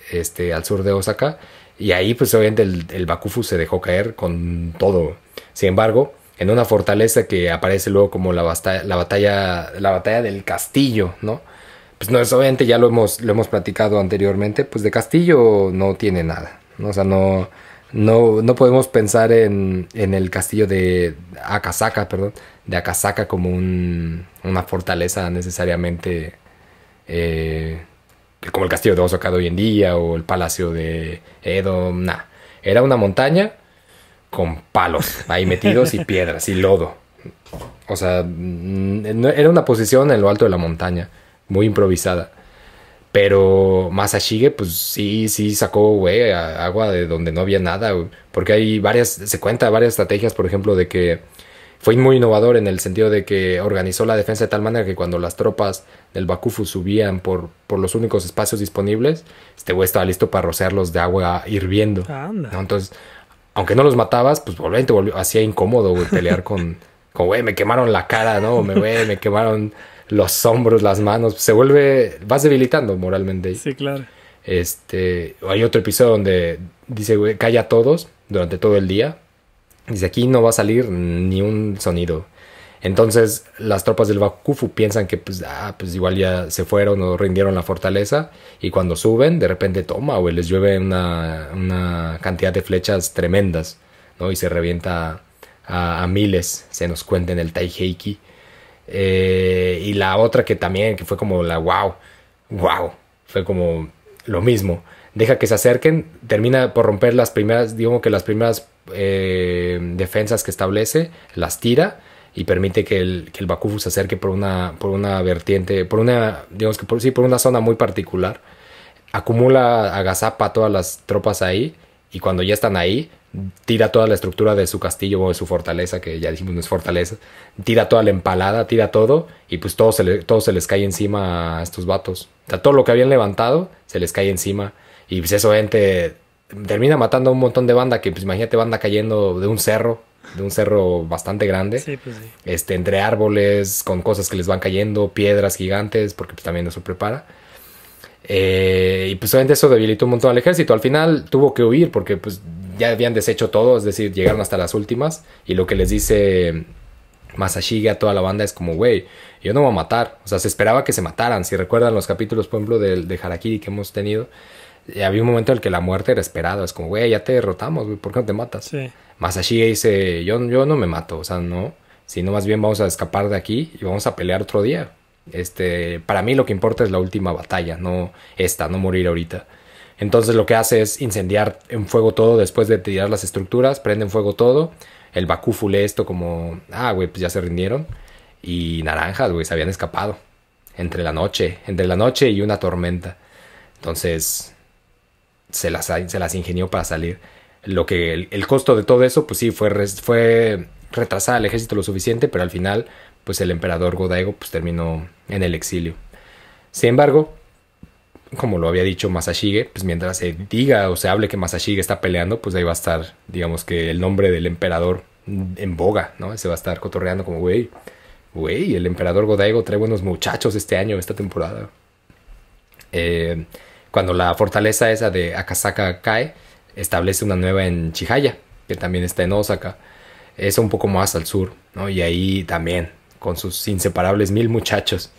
al sur de Osaka. Y ahí, pues, obviamente, el Bakufu se dejó caer con todo. Sin embargo, en una fortaleza que aparece luego como la batalla del castillo, ¿no? Pues, no, obviamente, ya lo hemos platicado anteriormente, pues, de castillo no tiene nada, ¿no? O sea, no No podemos pensar en el castillo de Akasaka, perdón, de Akasaka como una fortaleza necesariamente como el castillo de Osaka de hoy en día o el palacio de Edo, nah. Era una montaña con palos ahí metidos y piedras y lodo. O sea, era una posición en lo alto de la montaña, muy improvisada. Pero Masashige, pues sí sacó, güey, agua de donde no había nada, güey. Porque se cuenta varias estrategias, por ejemplo, de que fue muy innovador en el sentido de que organizó la defensa de tal manera que cuando las tropas del Bakufu subían por los únicos espacios disponibles, este güey estaba listo para rociarlos de agua hirviendo. Anda. ¿No? Entonces, aunque no los matabas, pues hacía incómodo, güey, pelear güey, me quemaron la cara, ¿no? Güey, me quemaron los hombros, las manos. Vas debilitando moralmente. Sí, claro. Hay otro episodio donde dice, güey, calla a todos durante todo el día. Dice, aquí no va a salir ni un sonido. Entonces, las tropas del Bakufu piensan que, pues igual ya se fueron o rindieron la fortaleza. Y cuando suben, de repente güey, les llueve una cantidad de flechas tremendas, ¿no? Y se revienta a miles, se nos cuenta en el Taiheiki. Y la otra que fue como la wow, fue como lo mismo. Deja que se acerquen, termina por romper las primeras defensas que establece, las tira y permite que el Bakufu se acerque por una vertiente, por una zona muy particular. Acumula, agazapa a todas las tropas ahí y cuando ya están ahí, tira toda la estructura de su castillo o de su fortaleza, que ya dijimos no es fortaleza, tira toda la empalada, tira todo y pues todo se les cae encima a estos vatos. O sea, todo lo que habían levantado se les cae encima y pues eso termina matando a un montón de banda que pues imagínate banda cayendo de un cerro bastante grande. Sí, pues sí. Entre árboles, con cosas que les van cayendo, piedras gigantes, porque pues también eso prepara. Y pues obviamente eso debilitó un montón al ejército. Al final tuvo que huir porque pues ya habían deshecho todo, es decir, llegaron hasta las últimas. Y lo que les dice Masashige a toda la banda es como, güey, yo no voy a matar. O sea, se esperaba que se mataran. Si recuerdan los capítulos, por ejemplo, de Harakiri que hemos tenido, había un momento en el que la muerte era esperada. Es como, güey, ya te derrotamos, güey, ¿por qué no te matas? Sí. Masashige dice, yo no me mato, o sea, no. Sino más bien vamos a escapar de aquí y vamos a pelear otro día. Para mí lo que importa es la última batalla, no morir ahorita. Entonces lo que hace es incendiar en fuego todo después de tirar las estructuras, prende en fuego todo. El Bakufu lee esto como, güey, pues ya se rindieron. Y naranjas, güey, se habían escapado. Entre la noche y una tormenta. Entonces se las ingenió para salir. Lo que el costo de todo eso, pues sí, fue retrasar al ejército lo suficiente, pero al final pues el emperador Go-Daigo pues terminó en el exilio. Sin embargo, como lo había dicho Masashige, pues mientras se diga o se hable que Masashige está peleando, pues ahí va a estar, digamos que el nombre del emperador en boga, ¿no? Se va a estar cotorreando como, güey, el emperador Go-Daigo trae buenos muchachos esta temporada. Cuando la fortaleza esa de Akasaka cae, establece una nueva en Chihaya, que también está en Osaka. Es un poco más al sur, ¿no? Y ahí también con sus inseparables 1000 muchachos.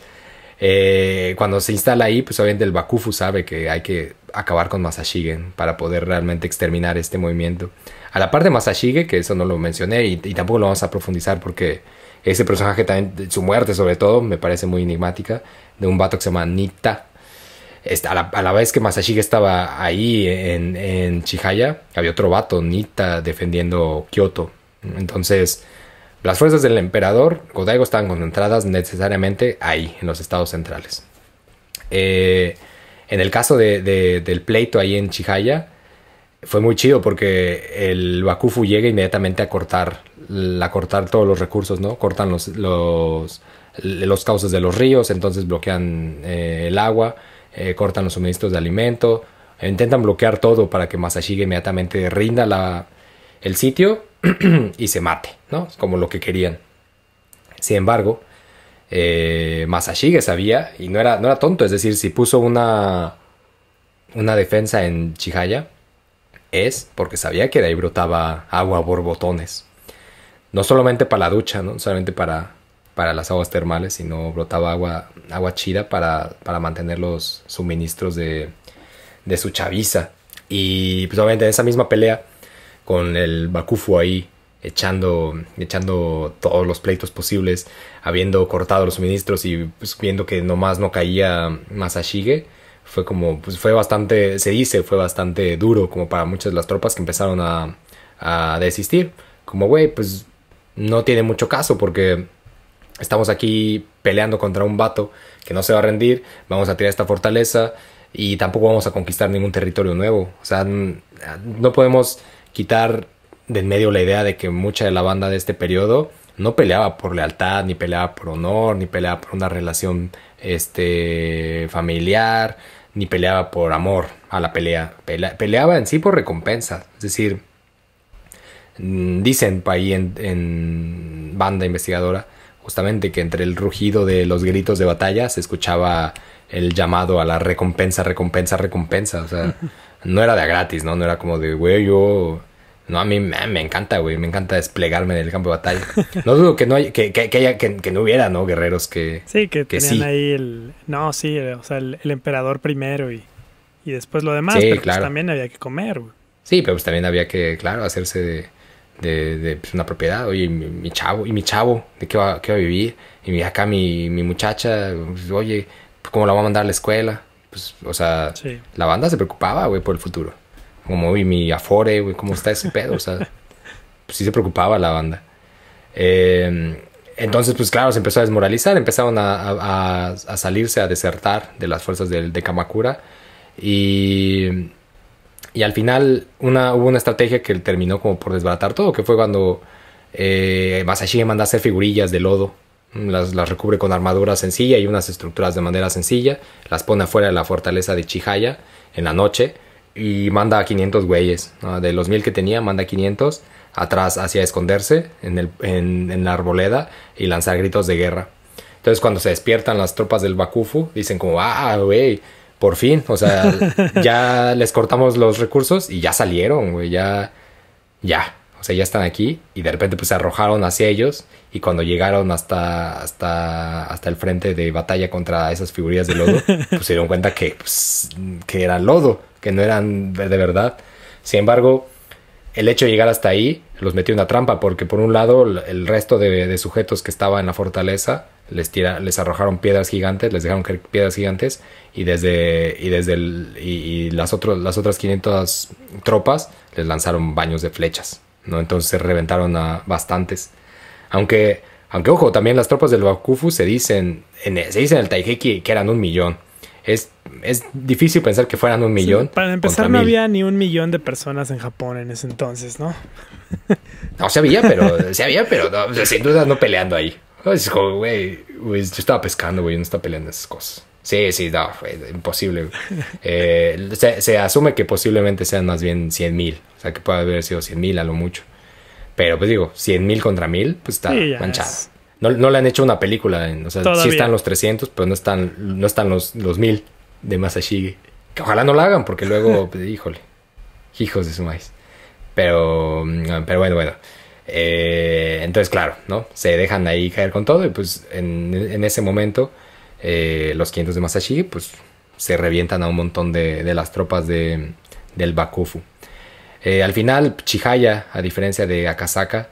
Cuando se instala ahí, pues obviamente el Bakufu sabe que hay que acabar con Masashige para poder realmente exterminar este movimiento. A la par de Masashige, que eso no lo mencioné y tampoco lo vamos a profundizar porque ese personaje también, su muerte sobre todo, me parece muy enigmática, de un vato que se llama Nita. A la vez que Masashige estaba ahí en Chihaya, había otro vato, Nita, defendiendo Kyoto. Entonces, las fuerzas del emperador Go-Daigo estaban concentradas necesariamente ahí, en los estados centrales. En el caso del pleito ahí en Chihaya, fue muy chido porque el Bakufu llega inmediatamente a cortar todos los recursos, ¿no? Cortan los cauces de los ríos, entonces bloquean el agua, cortan los suministros de alimento, intentan bloquear todo para que Masashige inmediatamente rinda el sitio y se mate, ¿no? Como lo que querían. Sin embargo, Masashige sabía, y no era tonto, es decir, si puso una defensa en Chihaya, es porque sabía que de ahí brotaba agua a borbotones. No solamente para la ducha, no solamente para las aguas termales, sino brotaba agua chida para mantener los suministros de su chaviza. Y pues obviamente en esa misma pelea, con el Bakufu ahí echando todos los pleitos posibles, habiendo cortado los suministros y pues, viendo que nomás no caía Masashige. Fue como, pues fue bastante, se dice, fue bastante duro como para muchas de las tropas que empezaron a desistir. Como, güey, pues no tiene mucho caso porque estamos aquí peleando contra un vato que no se va a rendir, vamos a tirar esta fortaleza y tampoco vamos a conquistar ningún territorio nuevo. O sea, no podemos quitar de en medio la idea de que mucha de la banda de este periodo no peleaba por lealtad, ni peleaba por honor, ni peleaba por una relación familiar, ni peleaba por amor a la pelea. Peleaba en sí por recompensa. Es decir, dicen ahí en banda investigadora justamente que entre el rugido de los gritos de batalla se escuchaba el llamado a la recompensa, recompensa, recompensa. O sea, no era de a gratis, ¿no? No era como de, güey, yo... No, a mí me encanta, güey. Me encanta desplegarme en el campo de batalla. No dudo que no haya, que no hubiera, ¿no? Guerreros que... Sí, que tenían sí. ahí el... No, sí, o sea, el emperador primero y después lo demás. Sí, pero claro. pues también había que comer, güey. Sí, pero pues también había que, claro, hacerse de pues, una propiedad. Oye, mi chavo, ¿de qué va a vivir? Y acá mi muchacha, pues, oye, ¿cómo la va a mandar a la escuela? Pues, o sea, Sí. la banda se preocupaba, güey, por el futuro. Como, y mi Afore, güey, ¿cómo está ese pedo? O sea, pues sí se preocupaba la banda. Entonces, pues claro, se empezó a desmoralizar, empezaron a salirse, a desertar de las fuerzas de Kamakura. Y al final hubo una estrategia que terminó como por desbaratar todo, que fue cuando Masashige manda a hacer figurillas de lodo. Las recubre con armadura sencilla y unas estructuras de madera sencilla. Las pone afuera de la fortaleza de Chihaya en la noche. Y manda a 500 güeyes, ¿no? De los 1000 que tenía, manda a 500 atrás hacia esconderse en la arboleda y lanzar gritos de guerra. Entonces cuando se despiertan las tropas del Bakufu, dicen como, güey, por fin, o sea, ya les cortamos los recursos y ya salieron, güey, ya, o sea, ya están aquí. Y de repente pues se arrojaron hacia ellos y cuando llegaron hasta el frente de batalla contra esas figurillas de lodo, pues se dieron cuenta que era lodo, que no eran de verdad. Sin embargo, el hecho de llegar hasta ahí los metió en una trampa, porque por un lado el resto de sujetos que estaban en la fortaleza les arrojaron piedras gigantes, les dejaron caer piedras gigantes y las otras 500 tropas les lanzaron baños de flechas, ¿no? Entonces se reventaron a bastantes. Aunque ojo, también las tropas del Bakufu se dice en el Taiheki que eran 1,000,000. Es difícil pensar que fueran 1,000,000. Sí, para empezar, no había ni 1,000,000 de personas en Japón en ese entonces, ¿no? No, se había, pero no, o sea, sin duda no peleando ahí. Es como, güey, yo estaba pescando, güey, no estaba peleando esas cosas. Sí, no, imposible. Se asume que posiblemente sean más bien 100,000. O sea, que puede haber sido 100,000 a lo mucho. Pero pues digo, 100,000 contra 1,000, pues está manchado. No le han hecho una película. O sea, sí están los 300, pero no están los 1,000 de Masashige. Que ojalá no la hagan, porque luego, pues, híjole, hijos de su maíz. Pero bueno. Entonces, claro, ¿no? Se dejan ahí caer con todo y pues en ese momento los 500 de Masashige pues se revientan a un montón de las tropas del Bakufu. Al final, Chihaya, a diferencia de Akasaka,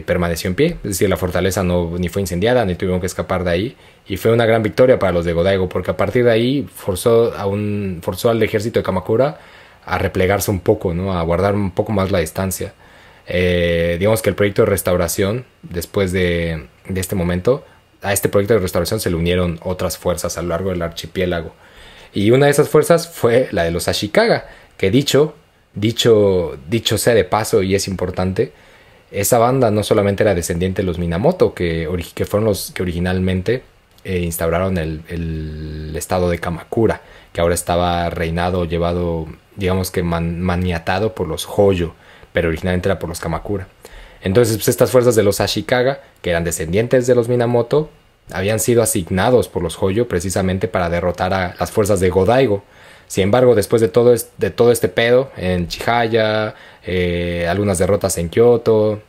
permaneció en pie, es decir, la fortaleza ni fue incendiada ni tuvieron que escapar de ahí, y fue una gran victoria para los de Godaigo, porque a partir de ahí forzó al ejército de Kamakura a replegarse un poco, ¿no? A guardar un poco más la distancia. Digamos que el proyecto de restauración, después de este momento, a este proyecto de restauración se le unieron otras fuerzas a lo largo del archipiélago, y una de esas fuerzas fue la de los Ashikaga, que dicho sea de paso, y es importante, esa banda no solamente era descendiente de los Minamoto, que fueron los que originalmente instauraron el estado de Kamakura, que ahora estaba llevado, digamos que maniatado por los Hoyo, pero originalmente era por los Kamakura. Entonces, pues, estas fuerzas de los Ashikaga, que eran descendientes de los Minamoto, habían sido asignados por los Hoyo precisamente para derrotar a las fuerzas de Godaigo. Sin embargo, después de todo este pedo en Chihaya, algunas derrotas en Kyoto,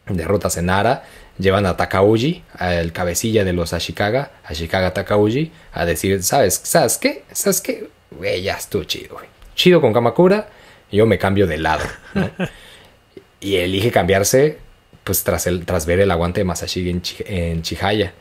derrotas en Nara, llevan a Takauji, al cabecilla de los Ashikaga Takauji, a decir, ¿sabes qué? Güey, ya estuvo chido, güey. Chido con Kamakura, yo me cambio de lado, ¿no? Y elige cambiarse, pues tras ver el aguante de Masashige en Chihaya.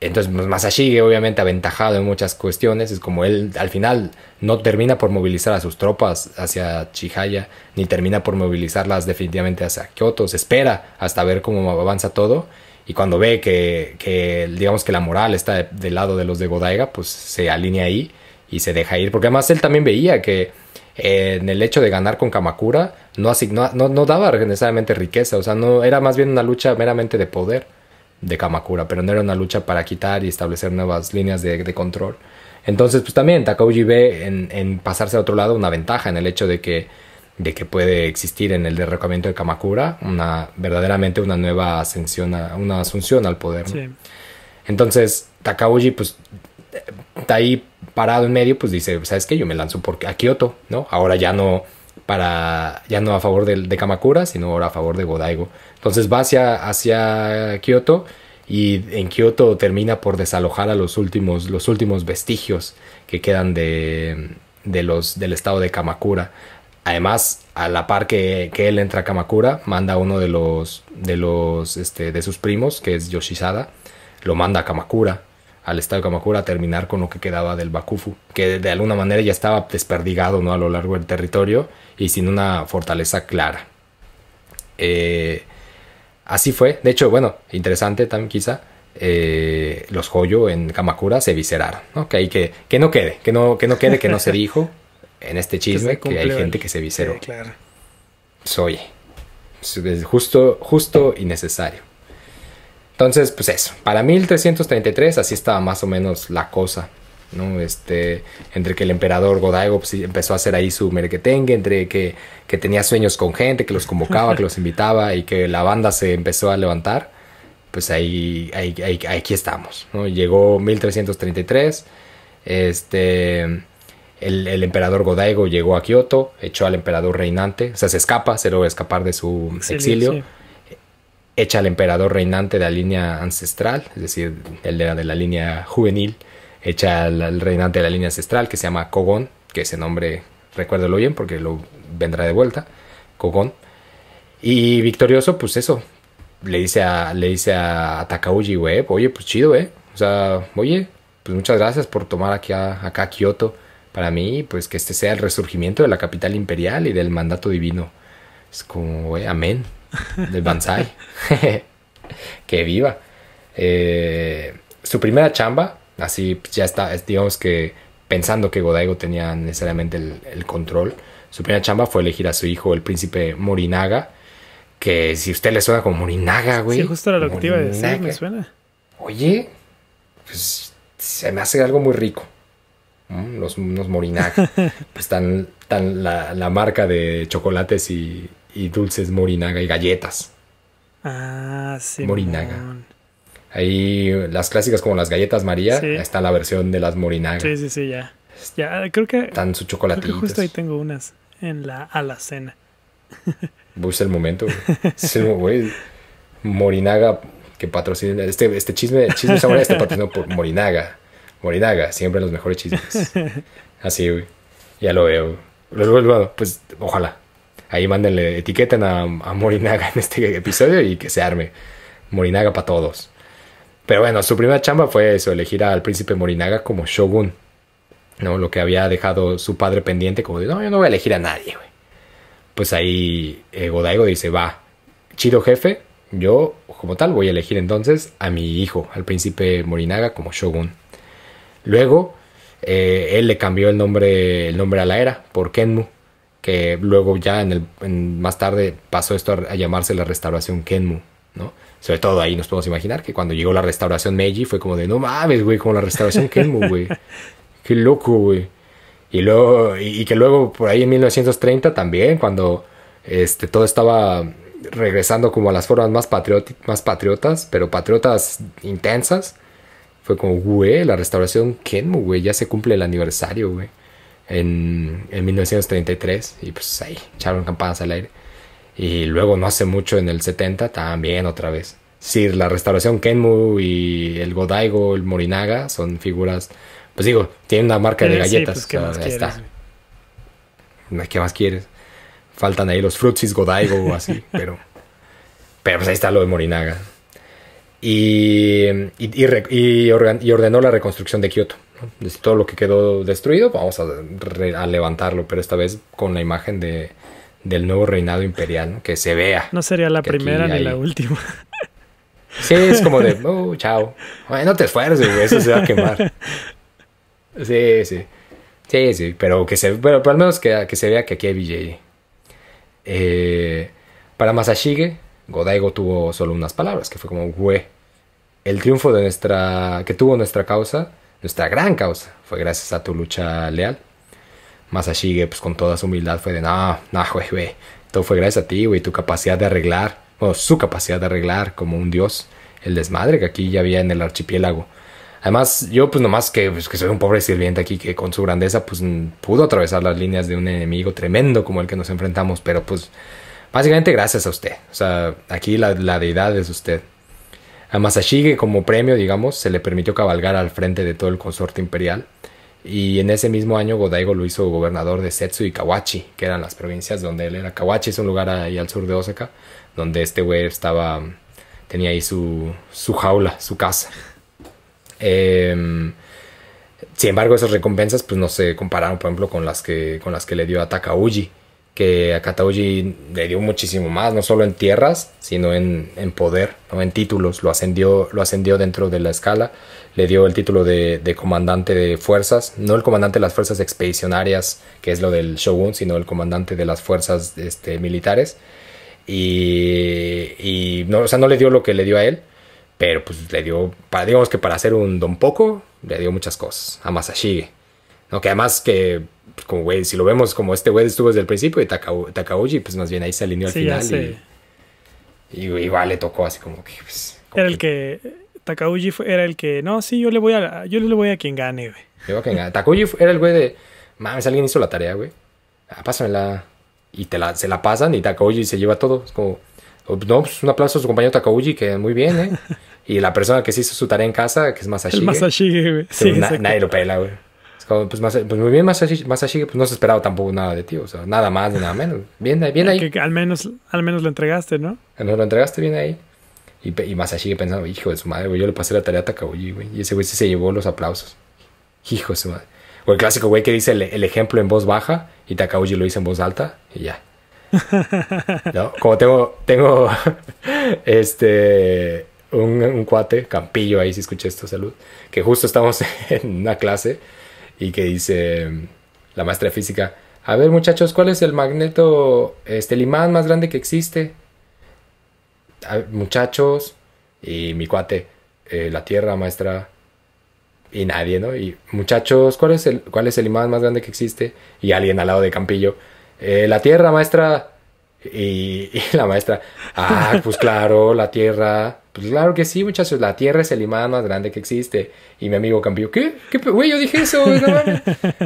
Entonces, pues, Masashige, obviamente aventajado en muchas cuestiones, es como él al final no termina por movilizar a sus tropas hacia Chihaya, ni termina por movilizarlas definitivamente hacia Kyoto. Se espera hasta ver cómo avanza todo, y cuando ve que digamos que la moral está del lado de los de Godaiga, pues se alinea ahí y se deja ir, porque además él también veía que en el hecho de ganar con Kamakura no daba necesariamente riqueza, o sea, no era más bien una lucha meramente de poder de Kamakura, pero no era una lucha para quitar y establecer nuevas líneas de control. Entonces, pues también Takauji ve en pasarse a otro lado una ventaja en el hecho de que puede existir en el derrocamiento de Kamakura verdaderamente una nueva ascensión, una asunción al poder, ¿no? Sí. Entonces, Takauji, pues, está ahí parado en medio, pues dice, ¿sabes qué? Yo me lanzo a Kyoto, ¿no? Ahora ya no a favor de Kamakura, sino ahora a favor de Godaigo. Entonces va hacia Kyoto, y en Kyoto termina por desalojar a los últimos vestigios que quedan del estado de Kamakura. Además, a la par que él entra a Kamakura, manda a uno de sus primos, que es Yoshisada, lo manda a Kamakura, al estado de Kamakura, a terminar con lo que quedaba del Bakufu, que de alguna manera ya estaba desperdigado, ¿no?, a lo largo del territorio y sin una fortaleza clara. Así fue. De hecho, bueno, interesante también quizá, los Hoyo en Kamakura se visceraron, ¿no? Que no quede, que no se dijo en este chisme que hay gente que se visceró. Sí, claro. Soy justo y necesario. Entonces, pues eso, para 1333 así estaba más o menos la cosa, ¿no? Entre que el emperador Godaigo, pues, empezó a hacer ahí su merequetengue, entre que tenía sueños con gente, que los convocaba, que los invitaba, y que la banda se empezó a levantar, pues aquí estamos, ¿no? Llegó 1333, el emperador Godaigo llegó a Kioto, echó al emperador reinante, o sea, se logra escapar de su exilio. Sí. Echa al emperador reinante de la línea ancestral, es decir, él era de la línea juvenil, echa al reinante de la línea ancestral, que se llama Kogon, que ese nombre, recuérdalo bien, porque lo vendrá de vuelta, Kogon. Y victorioso, pues eso, le dice a Takauji, güey, oye, pues chido, o sea, oye, pues muchas gracias por tomar acá Kioto para mí, pues que este sea el resurgimiento de la capital imperial y del mandato divino. Es como, güey, amén. Del Banzai. Que viva. Su primera chamba, así ya está, digamos que pensando que Godaigo tenía necesariamente el control, su primera chamba fue elegir a su hijo, el príncipe Morinaga, que si usted le suena como Morinaga, güey. Sí, justo era lo que te iba a decir, me suena. Oye, pues se me hace algo muy rico. Unos Morinaga. Pues están la marca de chocolates y dulces Morinaga y galletas. Ah, sí. Morinaga. Ahí las clásicas como las galletas María, sí. Está la versión de las Morinaga. Sí, ya. Ya, creo que están sus chocolatitos. Creo que justo ahí tengo unas en la alacena. Es el momento, güey. Morinaga que patrocina este chisme samurai está patrocinado por Morinaga. Morinaga, siempre los mejores chismes. Así, güey. Ya lo veo. Bueno, pues ojalá. Ahí mándenle, etiqueten a Morinaga en este episodio y que se arme. Morinaga para todos. Pero bueno, su primera chamba fue eso, elegir al príncipe Morinaga como shogun, ¿no? Lo que había dejado su padre pendiente, como de, no, yo no voy a elegir a nadie, güey. Pues ahí Godaigo dice, va, chido jefe, yo como tal voy a elegir entonces a mi hijo, al príncipe Morinaga como shogun. Luego, él le cambió el nombre a la era por Kenmu, que luego ya más tarde pasó esto a llamarse la restauración Kenmu, ¿no? Sobre todo ahí nos podemos imaginar que cuando llegó la restauración Meiji fue como de, no mames, güey, como la restauración Kenmu, güey. Qué loco, güey. Y luego, y que luego por ahí en 1930 también, cuando todo estaba regresando como a las formas más patriotas, pero patriotas intensas, fue como, güey, la restauración Kenmu, güey, ya se cumple el aniversario, güey. En 1933, y pues ahí echaron campanas al aire. Y luego no hace mucho, en el 70 también otra vez. Sí, la restauración Kenmu y el Godaigo, el Morinaga son figuras, pues digo, tienen una marca de galletas. Sí, pues, ¿qué más quieres? ¿Qué más quieres? Faltan ahí los Frutsis Godaigo o así, pero pues ahí está lo de Morinaga. Y ordenó la reconstrucción de Kioto, ¿no? Desde todo lo que quedó destruido, vamos a levantarlo, pero esta vez con la imagen del nuevo reinado imperial, ¿no? Que se vea. No sería la primera ni la última. Sí, es como de, chao. Ay, no te esfuerces, güey, eso se va a quemar. Sí, sí. Sí, sí, pero al menos que se vea que aquí hay BJ. Para Masashige, Godaigo tuvo solo unas palabras, que fue como, güey, el triunfo que tuvo nuestra causa, nuestra gran causa, fue gracias a tu lucha leal. Masashige, pues con toda su humildad, fue de, no, güey, todo fue gracias a ti, güey, tu capacidad de arreglar, su capacidad de arreglar como un dios, el desmadre que aquí ya había en el archipiélago. Además, yo pues nomás que soy un pobre sirviente aquí que con su grandeza pues pudo atravesar las líneas de un enemigo tremendo como el que nos enfrentamos, pero pues básicamente gracias a usted. O sea, aquí la deidad es usted. A Masashige como premio, digamos, se le permitió cabalgar al frente de todo el consorte imperial. Y en ese mismo año Godaigo lo hizo gobernador de Setsu y Kawachi, que eran las provincias donde él era. Kawachi es un lugar ahí al sur de Osaka, donde este güey tenía ahí su jaula, su casa. Sin embargo, esas recompensas pues no se compararon, por ejemplo, con las que le dio a Takauji, que a Takauji le dio muchísimo más, no solo en tierras, sino en poder, ¿no? En títulos. Lo ascendió dentro de la escala, le dio el título de comandante de fuerzas, no el comandante de las fuerzas expedicionarias, que es lo del shogun, sino el comandante de las fuerzas militares. Y no, o sea, no le dio lo que le dio a él, pero pues le dio, digamos que para hacer un don poco, le dio muchas cosas a Masashige, ¿no? Que además que, pues, como güey, si lo vemos como este güey estuvo desde el principio, y Takauji, pues más bien ahí se alineó al final. Y igual le tocó así como que, pues... Como era el que... Takauji era el que... No, sí, yo le voy a quien gane, güey. Takauji era el güey de... Mames, alguien hizo la tarea, güey. Pásamela. Y se la pasan y Takauji se lleva todo. Es como... No, pues un aplauso a su compañero Takauji, que muy bien, ¿eh? Y la persona que se hizo su tarea en casa, que es Masashige. El Masashige, güey. Sí, nadie lo pela, güey. Es como, pues muy bien, Masashige, pues no se esperaba tampoco nada de ti, o sea, nada más ni nada menos. Bien ahí. Que al menos lo entregaste, ¿no? No lo entregaste bien ahí. Y Masashige pensando, hijo de su madre, güey, yo le pasé la tarea a Takauji, güey. Y ese güey sí se llevó los aplausos. Hijo de su madre. O el clásico güey que dice el ejemplo en voz baja y Takauji lo dice en voz alta y ya. ¿No? Como tengo un cuate, Campillo, ahí si escuché esto, salud, que justo estamos en una clase y que dice la maestra de física, a ver muchachos, ¿cuál es el magneto, el imán más grande que existe? Muchachos, y mi cuate, la Tierra, maestra, y nadie, ¿no? Y muchachos, ¿cuál es el imán más grande que existe? Y alguien al lado de Campillo, la Tierra, maestra. Y la maestra, pues claro, la Tierra. Pues claro que sí, muchachos, la Tierra es el imán más grande que existe. Y mi amigo Campillo, ¿qué? Güey, yo dije eso, güey, no mames.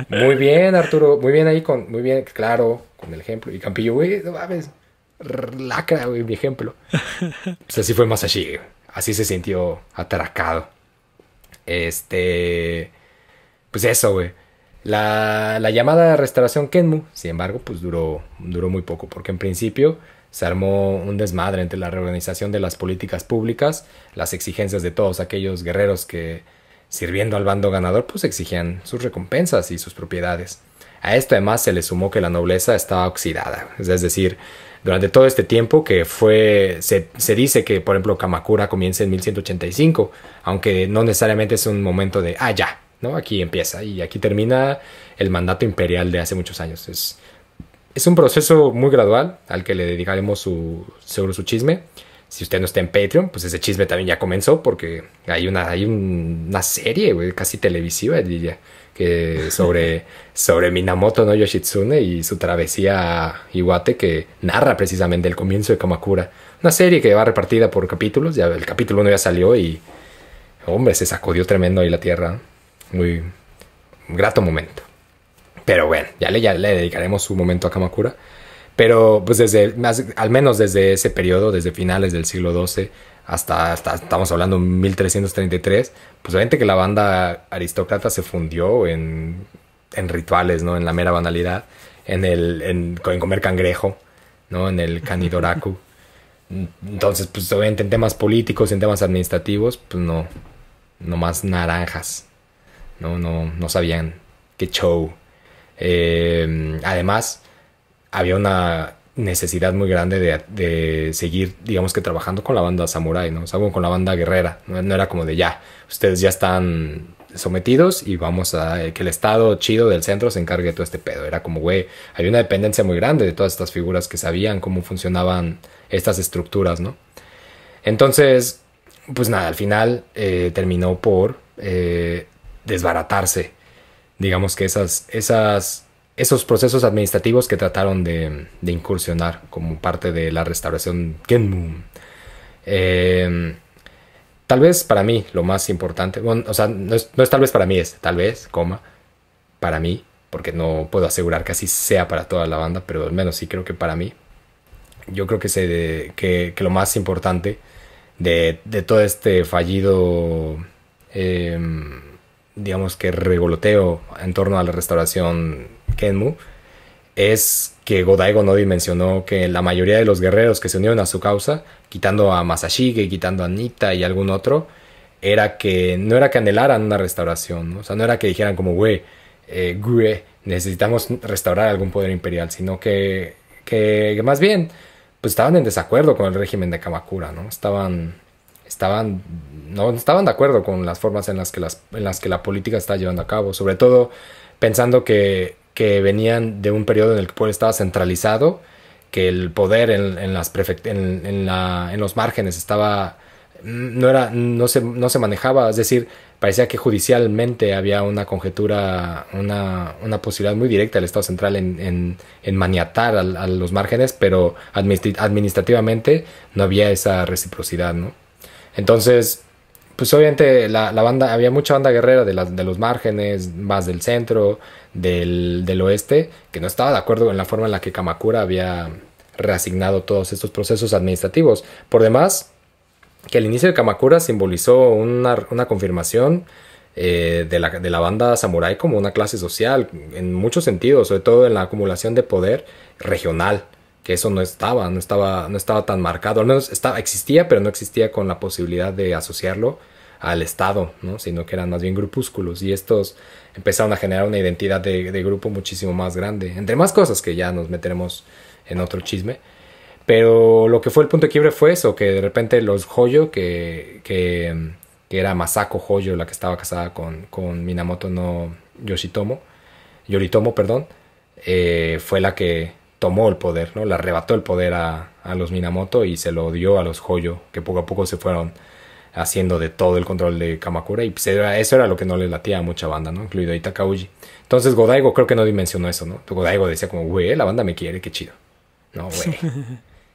Muy bien, Arturo, muy bien ahí, muy bien, claro, con el ejemplo. Y Campillo, güey, no mames, lacra, güey, mi ejemplo. Pues así fue Masashige, así se sintió atracado. Pues eso, güey. La llamada restauración Kenmu, sin embargo, pues duró muy poco, porque en principio se armó un desmadre entre la reorganización de las políticas públicas, las exigencias de todos aquellos guerreros que, sirviendo al bando ganador, pues exigían sus recompensas y sus propiedades. A esto además se le sumó que la nobleza estaba oxidada, es decir, durante todo este tiempo que se dice que, por ejemplo, Kamakura comienza en 1185, aunque no necesariamente es un momento de, ya, ¿no? Aquí empieza y aquí termina el mandato imperial de hace muchos años. Es un proceso muy gradual al que le dedicaremos seguro su chisme. Si usted no está en Patreon, pues ese chisme también ya comenzó porque hay una serie, güey, casi televisiva, diría, que sobre Minamoto no Yoshitsune y su travesía a Iwate, que narra precisamente el comienzo de Kamakura. Una serie que va repartida por capítulos. Ya el capítulo 1 ya salió y, hombre, se sacudió tremendo ahí la tierra. Muy grato momento. Pero bueno, ya le dedicaremos su momento a Kamakura. Pero pues al menos desde ese periodo, desde finales del siglo XII hasta estamos hablando 1333, pues obviamente que la banda aristócrata se fundió en rituales, ¿no? En la mera banalidad. en comer cangrejo, ¿no? En el Kanidoraku. Entonces, pues obviamente en temas políticos, en temas administrativos, pues no más naranjas. No sabían qué show. Además, había una necesidad muy grande de seguir, digamos que trabajando con la banda samurái, ¿no? O sea, con la banda guerrera. No era como de ya, ustedes ya están sometidos y vamos a que el estado chido del centro se encargue de todo este pedo. Era como, güey, hay una dependencia muy grande de todas estas figuras que sabían cómo funcionaban estas estructuras, ¿no? Entonces, pues nada, al final terminó por desbaratarse, digamos que esos procesos administrativos que trataron de incursionar como parte de la restauración Genmu. Tal vez para mí lo más importante, bueno, o sea, no es tal vez para mí, es tal vez, para mí, porque no puedo asegurar que así sea para toda la banda, pero al menos sí creo que para mí, yo creo que lo más importante de todo este fallido, digamos que revoloteo en torno a la restauración Kenmu, es que Godaigo no dimensionó que la mayoría de los guerreros que se unieron a su causa, quitando a Masashige, quitando a Nita y algún otro, no era que anhelaran una restauración, ¿no? O sea, no era que dijeran como, güey, necesitamos restaurar algún poder imperial, sino que más bien, pues estaban en desacuerdo con el régimen de Kamakura, ¿no? No estaban de acuerdo con las formas en las que la política está llevando a cabo, sobre todo pensando que venían de un periodo en el que el poder estaba centralizado, que el poder en los márgenes estaba no se manejaba, es decir, parecía que judicialmente había una conjetura, una posibilidad muy directa del Estado central en maniatar a los márgenes, pero administrativamente no había esa reciprocidad, ¿no? Entonces, pues obviamente la banda, había mucha banda guerrera de los márgenes, más del centro, del oeste, que no estaba de acuerdo en la forma en la que Kamakura había reasignado todos estos procesos administrativos. Por demás, que el inicio de Kamakura simbolizó una confirmación de la banda samurái como una clase social, en muchos sentidos, sobre todo en la acumulación de poder regional, que eso no estaba tan marcado, al menos existía, pero no existía con la posibilidad de asociarlo al Estado, ¿no? Sino que eran más bien grupúsculos, y estos empezaron a generar una identidad de grupo muchísimo más grande, entre más cosas que ya nos meteremos en otro chisme. Pero lo que fue el punto de quiebre fue eso, que de repente los Hoyo, que era Masako Hoyo, la que estaba casada con Minamoto no Yoritomo, perdón, fue la que tomó el poder, ¿no? Le arrebató el poder a los Minamoto y se lo dio a los Hoyo, que poco a poco se fueron haciendo de todo el control de Kamakura, y pues eso era lo que no le latía a mucha banda, ¿no? Incluido Itakauji. Entonces Godaigo creo que no dimensionó eso, ¿no? Godaigo decía como, güey, la banda me quiere, qué chido. No, güey.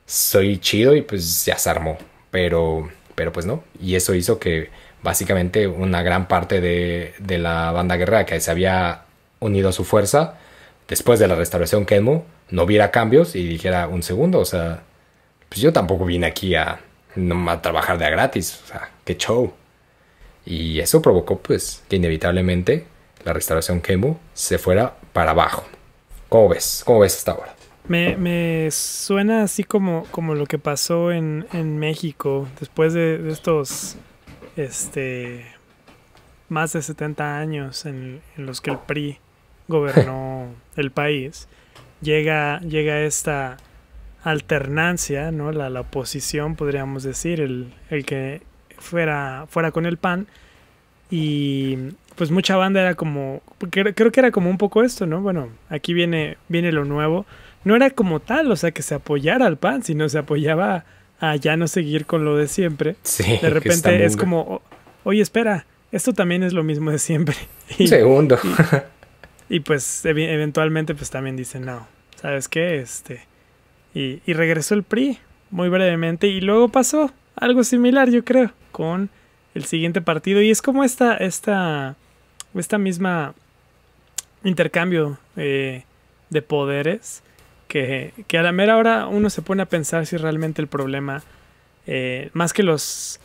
Soy chido y pues ya se armó. Pero pues no. Y eso hizo que básicamente una gran parte de la banda guerrera que se había unido a su fuerza después de la restauración Kenmu no viera cambios y dijera, un segundo, o sea, pues yo tampoco vine aquí a trabajar de a gratis, o sea, qué show. Y eso provocó pues que inevitablemente la restauración Kenmu se fuera para abajo. ¿Cómo ves? ¿Cómo ves hasta ahora? Me suena así como lo que pasó en México después de estos más de 70 años en los que el PRI gobernó el país. Llega esta alternancia, ¿no? La oposición, podríamos decir, el que fuera con el PAN, y pues mucha banda era como, creo que era como un poco esto, ¿no? Bueno, aquí viene lo nuevo. No era como tal, o sea, que se apoyara al PAN, sino se apoyaba a ya no seguir con lo de siempre. Sí, de repente es como, oye, espera, esto también es lo mismo de siempre. Segundo. Y pues eventualmente pues también dicen, no, ¿sabes qué? Y regresó el PRI muy brevemente, y luego pasó algo similar, yo creo, con el siguiente partido, y es como esta misma intercambio de poderes que a la mera hora uno se pone a pensar si realmente el problema, más que los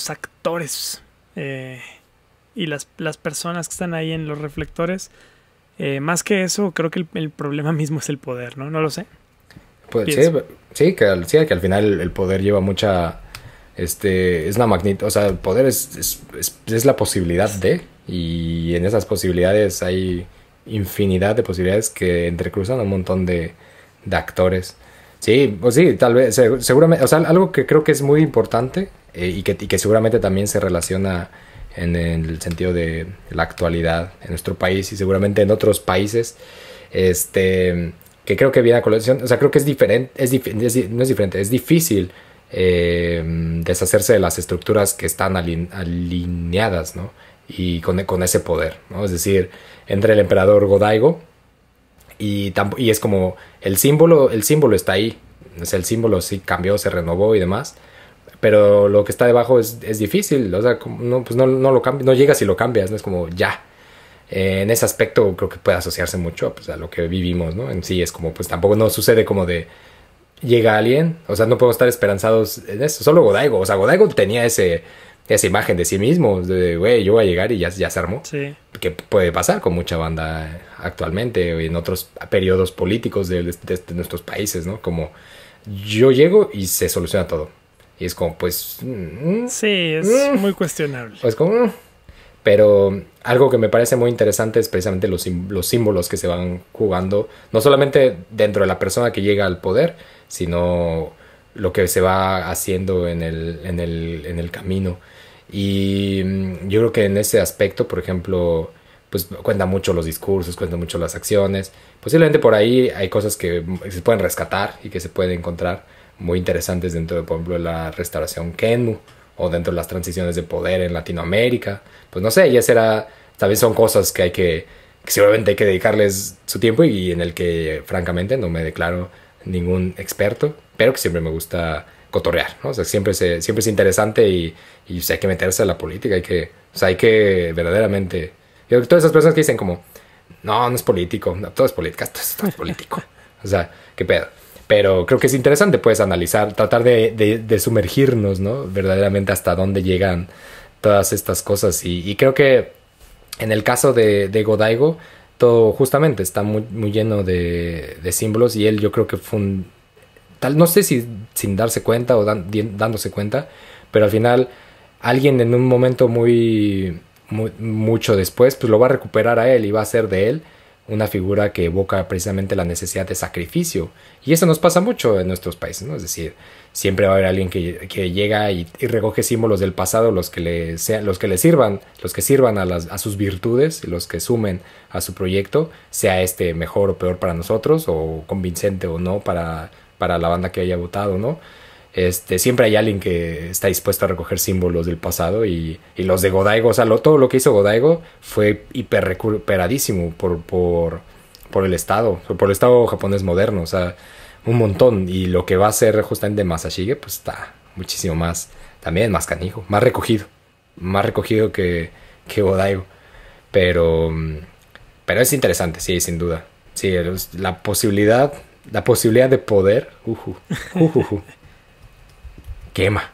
actores y las personas que están ahí en los reflectores, Más que eso, creo que el problema mismo es el poder, ¿no? No lo sé. Pues, sí, sí, que al final el poder lleva mucha... es la magnitud, o sea, el poder es la posibilidad de, y en esas posibilidades hay infinidad de posibilidades que entrecruzan a un montón de actores. Sí, pues sí, tal vez, seguramente, o sea, algo que creo que es muy importante y que seguramente también se relaciona en el sentido de la actualidad en nuestro país y seguramente en otros países, que creo que viene a colación, o sea, creo que es diferente, no es diferente, es difícil deshacerse de las estructuras que están alineadas, ¿no? Y con ese poder, ¿no? Es decir, entre el emperador Go-Daigo y es como el símbolo está ahí, o sea, el símbolo sí cambió, se renovó y demás, pero lo que está debajo es difícil, o sea, no, pues no lo cambias, no llegas y lo cambias, no es como ya. En ese aspecto creo que puede asociarse mucho pues, a lo que vivimos, ¿no? En sí es como, pues tampoco no sucede como de llega alguien, o sea, no podemos estar esperanzados en eso, solo Go-Daigo, o sea, Go-Daigo tenía esa imagen de sí mismo, de, güey, yo voy a llegar y ya se armó. Sí. Que puede pasar con mucha banda actualmente o en otros periodos políticos de nuestros países, ¿no? Como yo llego y se soluciona todo. Y es como, pues... sí, es muy cuestionable. Pues como... Pero algo que me parece muy interesante es precisamente los símbolos que se van jugando, no solamente dentro de la persona que llega al poder, sino lo que se va haciendo en el camino. Y yo creo que en ese aspecto, por ejemplo, pues cuenta mucho los discursos, cuenta mucho las acciones. Posiblemente por ahí hay cosas que se pueden rescatar y que se pueden encontrar muy interesantes dentro de, por ejemplo, la restauración Kenmu o dentro de las transiciones de poder en Latinoamérica. Pues no sé, ya será, tal vez son cosas que seguramente hay que dedicarles su tiempo y en el que francamente no me declaro ningún experto, pero que siempre me gusta cotorrear, ¿no? O sea, siempre es interesante y o sea, hay que meterse a la política, hay que verdaderamente... Yo, todas esas personas que dicen como, no es político, no, todo es política, todo es político. O sea, qué pedo. Pero creo que es interesante, pues, analizar, tratar de sumergirnos, ¿no? Verdaderamente hasta dónde llegan todas estas cosas. Y creo que en el caso de Go-Daigo, todo justamente está muy, muy lleno de símbolos y él yo creo que fue no sé si sin darse cuenta o dándose cuenta, pero al final alguien en un momento mucho después, pues lo va a recuperar a él y va a hacer de él una figura que evoca precisamente la necesidad de sacrificio. Y eso nos pasa mucho en nuestros países, ¿no? Es decir, siempre va a haber alguien que llega y recoge símbolos del pasado, los que sirvan a sus virtudes, los que sumen a su proyecto, sea mejor o peor para nosotros, o convincente o no para la banda que haya votado, ¿no? Siempre hay alguien que está dispuesto a recoger símbolos del pasado y los de Go-Daigo, o sea, todo lo que hizo Go-Daigo fue hiper recuperadísimo por el Estado japonés moderno, o sea, un montón. Y lo que va a hacer justamente Masashige, pues está muchísimo más, también más canijo, más recogido que Go-Daigo. Pero es interesante, sí, sin duda. Sí, la posibilidad de poder, quema.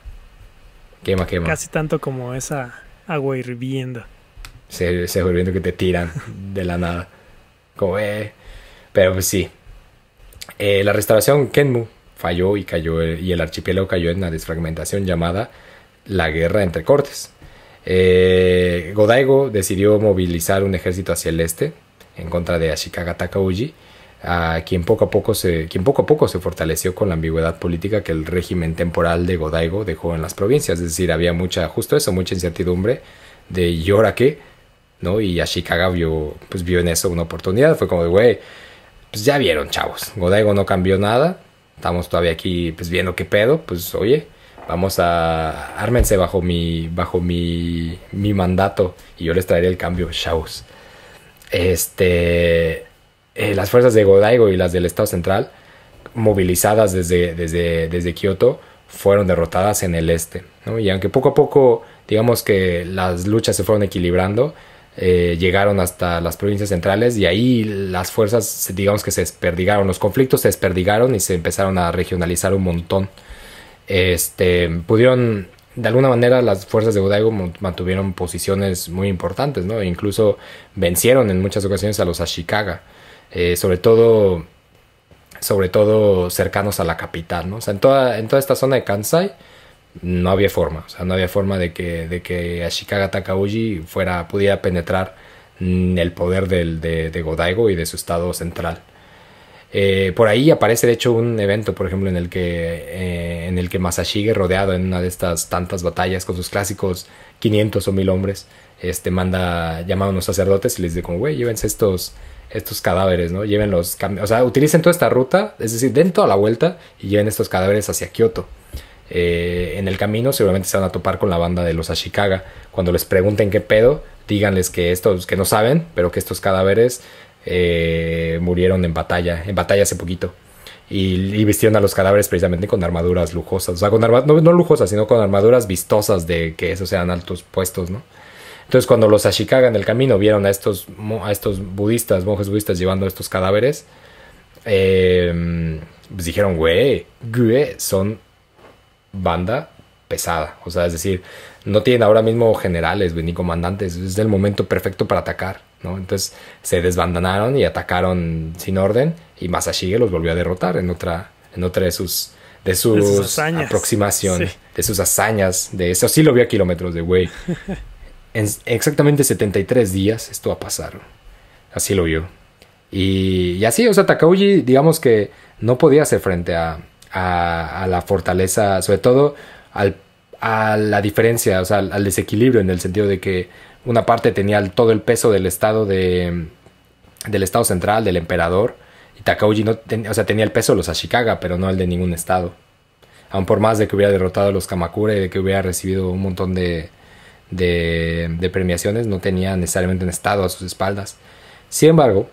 Casi tanto como esa agua hirviendo. Se volviendo que te tiran de la nada. Como, Pero pues sí. La restauración Kenmu falló y cayó, y el archipiélago cayó en una desfragmentación llamada la Guerra entre Cortes. Go-Daigo decidió movilizar un ejército hacia el este en contra de Ashikaga Takauji, quien poco a poco se fortaleció con la ambigüedad política que el régimen temporal de Go-Daigo dejó en las provincias. Es decir, había mucha incertidumbre de ¿y ahora qué? ¿No? Y Ashikaga vio en eso una oportunidad. Fue como de, güey, pues ya vieron, chavos, Go-Daigo no cambió nada, estamos todavía aquí pues viendo qué pedo, pues oye, ármense bajo mi mandato y yo les traeré el cambio, chavos. Las fuerzas de Go-Daigo y las del Estado Central, movilizadas desde Kioto, fueron derrotadas en el este, ¿no? Y aunque poco a poco, digamos que las luchas se fueron equilibrando, llegaron hasta las provincias centrales y ahí las fuerzas, digamos que se desperdigaron, los conflictos se desperdigaron y se empezaron a regionalizar un montón. Pudieron de alguna manera las fuerzas de Go-Daigo mantuvieron posiciones muy importantes, ¿no? E incluso vencieron en muchas ocasiones a los Ashikaga, sobre todo cercanos a la capital, ¿no? O sea, en toda esta zona de Kansai no había forma, o sea, no había forma de que Ashikaga Takauji pudiera penetrar el poder de Go-Daigo y de su estado central. Por ahí aparece de hecho un evento, por ejemplo, en el que Masashige, rodeado en una de estas tantas batallas con sus clásicos 500 o 1000 hombres, llama a unos sacerdotes y les dice como, güey, llévense estos cadáveres, ¿no? O sea, utilicen toda esta ruta, es decir, den toda la vuelta y lleven estos cadáveres hacia Kioto. En el camino seguramente se van a topar con la banda de los Ashikaga. Cuando les pregunten qué pedo, díganles que no saben, pero que estos cadáveres murieron en batalla hace poquito. Y vistieron a los cadáveres precisamente con armaduras lujosas. O sea, no lujosas, sino con armaduras vistosas de que esos sean altos puestos, ¿no? Entonces, cuando los Ashikaga en el camino vieron a estos monjes budistas llevando estos cadáveres, pues dijeron, güey, son banda pesada. O sea, es decir, no tienen ahora mismo generales ni comandantes. Es el momento perfecto para atacar, ¿no? Entonces se desbandanaron y atacaron sin orden, y Masashige los volvió a derrotar en otra de sus aproximaciones, sí. De sus hazañas. De eso sí lo vio a kilómetros de güey. En exactamente 73 días esto va a pasar. Así lo vio. Y así, o sea, Takauji, digamos que no podía hacer frente a la fortaleza, sobre todo a la diferencia, o sea, al desequilibrio, en el sentido de que una parte tenía todo el peso del estado del estado central, del emperador, y Takauji tenía el peso de los Ashikaga, pero no el de ningún estado. Aun por más de que hubiera derrotado a los Kamakura y de que hubiera recibido un montón de premiaciones, no tenía necesariamente un estado a sus espaldas. Sin embargo,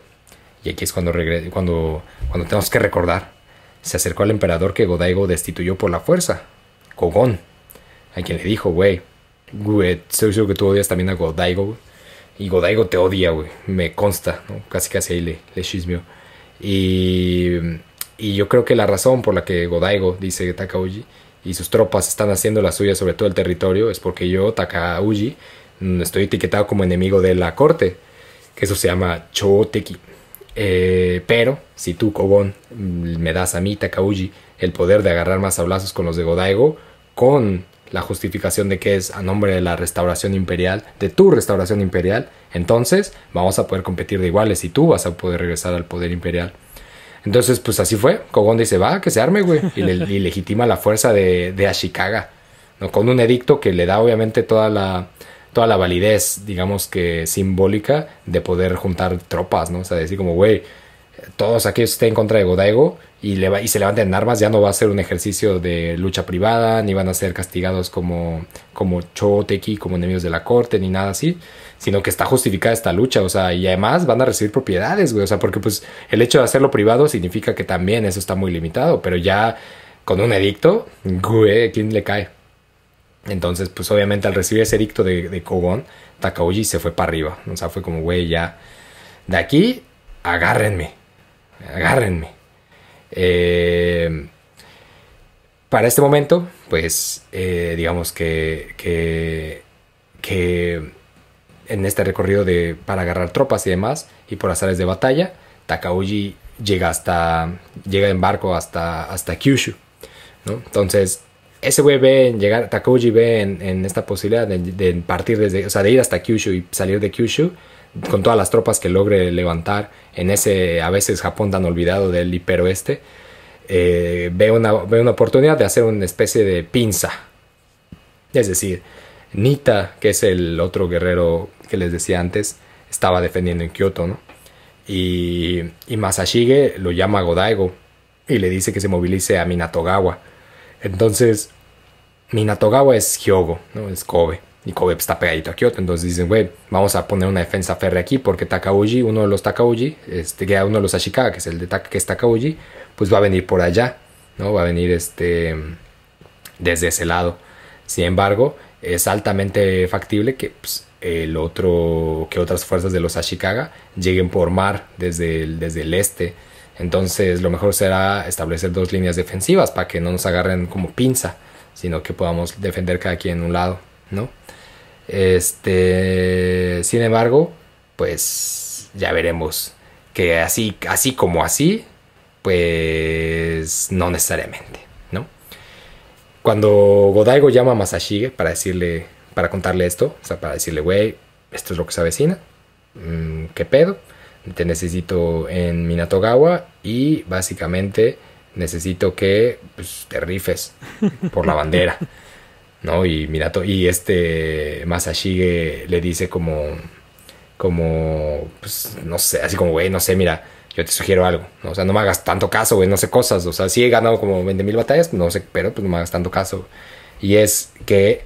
y aquí es cuando tenemos que recordar, se acercó al emperador que Go-Daigo destituyó por la fuerza, Kogon, a quien le dijo, güey, estoy seguro que tú odias también a Go-Daigo, y Go-Daigo te odia, güey, me consta, ¿no? Casi ahí le chismeó. Y yo creo que la razón por la que Go-Daigo, dice Takauji, y sus tropas están haciendo la suya sobre todo el territorio, es porque yo, Takauji, estoy etiquetado como enemigo de la corte, que eso se llama Chōteki. Pero si tú, Kogon, me das a mí, Takauji, el poder de agarrar más sablazos con los de Go-Daigo, con la justificación de que es a nombre de la restauración imperial, de tu restauración imperial, entonces vamos a poder competir de iguales y tú vas a poder regresar al poder imperial. Entonces, pues así fue. Kogon dice, va, que se arme, güey. Y legitima la fuerza de Ashikaga, ¿no? Con un edicto que le da obviamente toda la validez, digamos que simbólica, de poder juntar tropas, ¿no? O sea, decir como, güey, todos aquellos que estén en contra de Go-Daigo y se levanten en armas, ya no va a ser un ejercicio de lucha privada, ni van a ser castigados como Chōteki, como enemigos de la corte, ni nada así, sino que está justificada esta lucha, o sea, y además van a recibir propiedades, güey, o sea, porque pues el hecho de hacerlo privado significa que también eso está muy limitado, pero ya con un edicto, güey, ¿quién le cae? Entonces, pues obviamente al recibir ese edicto de Kogon, Takauji se fue para arriba, o sea, fue como, güey, ya, de aquí, agárrenme. Para este momento, pues, digamos que en este recorrido para agarrar tropas y demás, y por azares de batalla, Takauji llega en barco hasta Kyushu, ¿no? Entonces, ese güey Takauji ve en esta posibilidad de partir de ir hasta Kyushu y salir de Kyushu con todas las tropas que logre levantar en ese a veces Japón tan olvidado del hiperoeste. Ve una oportunidad de hacer una especie de pinza, es decir, Nita, que es el otro guerrero que les decía antes, estaba defendiendo en Kioto, ¿no? Y Masashige lo llama a Go-Daigo y le dice que se movilice a Minatogawa. Entonces Minatogawa es Hyogo, ¿no? Es Kobe, y Kobe está pegadito a Kioto. Entonces dicen, güey, vamos a poner una defensa férrea aquí, porque Takauji, uno de los Takauji, uno de los Ashikaga, que es Takauji, pues va a venir por allá, ¿no? Va a venir desde ese lado. Sin embargo, es altamente factible que otras fuerzas de los Ashikaga lleguen por mar desde el este. Entonces lo mejor será establecer dos líneas defensivas para que no nos agarren como pinza, sino que podamos defender cada quien en un lado, ¿no? Sin embargo, pues ya veremos que así como así, pues no necesariamente, ¿no? Cuando Godaigo llama a Masashige para contarle esto, o sea, para decirle, güey, esto es lo que se avecina, ¿qué pedo? Te necesito en Minatogawa y básicamente necesito que pues, te rifes por la bandera, ¿no? Y Masashige le dice pues, no sé, así como, güey, no sé, mira, yo te sugiero algo, ¿no? O sea, no me hagas tanto caso, güey, no sé cosas, o sea, sí he ganado como 20,000 batallas, no sé, pero pues no me hagas tanto caso. Y es que,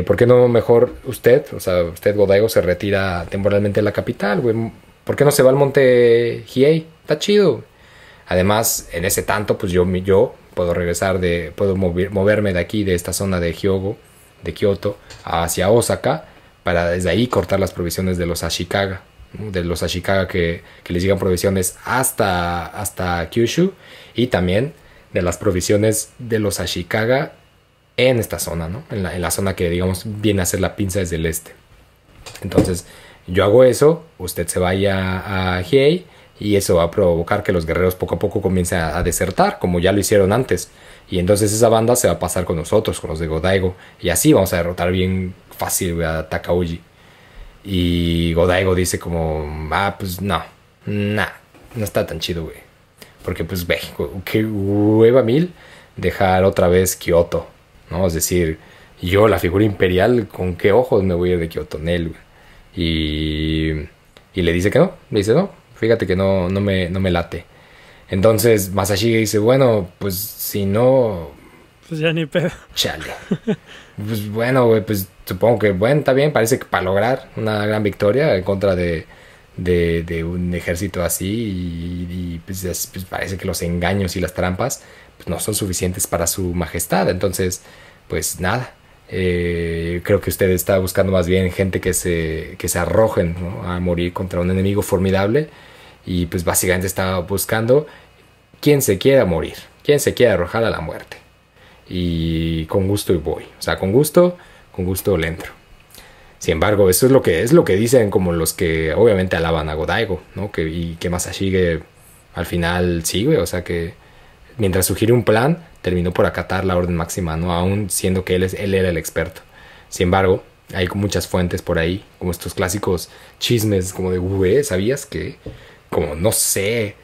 ¿por qué no mejor usted, o sea, usted Godaigo se retira temporalmente de la capital, güey? ¿Por qué no se va al monte Hiei? Está chido. Además, en ese tanto, pues yo puedo puedo moverme de aquí, de esta zona de Hyogo, de Kioto, hacia Osaka, para desde ahí cortar las provisiones de los Ashikaga, ¿no? De los Ashikaga que les llegan provisiones hasta Kyushu, y también de las provisiones de los Ashikaga en esta zona, ¿no? En la zona que, digamos, viene a ser la pinza desde el este. Entonces, yo hago eso, usted se vaya a Hiei, y eso va a provocar que los guerreros poco a poco comiencen a desertar, como ya lo hicieron antes. Y entonces esa banda se va a pasar con nosotros, con los de Godaigo. Y así vamos a derrotar bien fácil a Takauji. Y Godaigo dice como, pues no está tan chido, güey. Porque pues ve, que hueva mil dejar otra vez Kioto, ¿no? Es decir, yo, la figura imperial, ¿con qué ojos me voy a ir de Kioto, Nel, güey? Y le dice que no, le dice no, fíjate que no me late. Entonces Masashige dice, bueno, pues si no, pues ya ni pedo. Chale. Pues bueno, güey, pues supongo que, bueno, está bien, parece que para lograr una gran victoria en contra de un ejército así y pues parece que los engaños y las trampas pues, no son suficientes para su majestad. Entonces, pues nada. Creo que usted está buscando más bien gente que se arrojen, ¿no? A morir contra un enemigo formidable, y pues básicamente está buscando quien se quiera morir, quien se quiera arrojar a la muerte, y con gusto y voy, o sea, con gusto le entro. Sin embargo, eso es lo que dicen como los que obviamente alaban a Godaigo, ¿no? Y que Masashige al final sí, güey, o sea que mientras sugiere un plan, terminó por acatar la orden máxima, ¿no? Aún siendo que él era el experto. Sin embargo, hay muchas fuentes por ahí, como estos clásicos chismes como de, ¿sabías que? Como, no sé,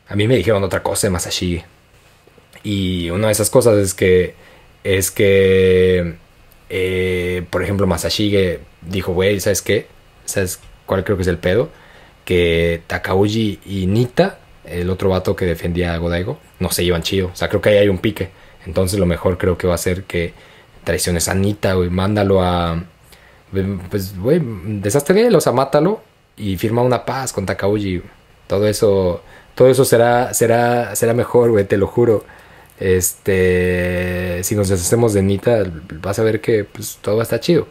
a mí me dijeron otra cosa de Masashige. Y una de esas cosas es que por ejemplo, Masashige dijo, güey, ¿sabes qué? ¿Sabes cuál creo que es el pedo? Que Takauji y Nita, el otro vato que defendía a Godaigo, no se llevan chido. O sea, creo que ahí hay un pique. Entonces lo mejor creo que va a ser que traiciones a Nita, güey, mándalo a... Pues, güey, deshazte de él, o sea, mátalo y firma una paz con Takauji. Todo eso será mejor, güey, te lo juro. Si nos deshacemos de Nita, vas a ver que pues, todo va a estar chido.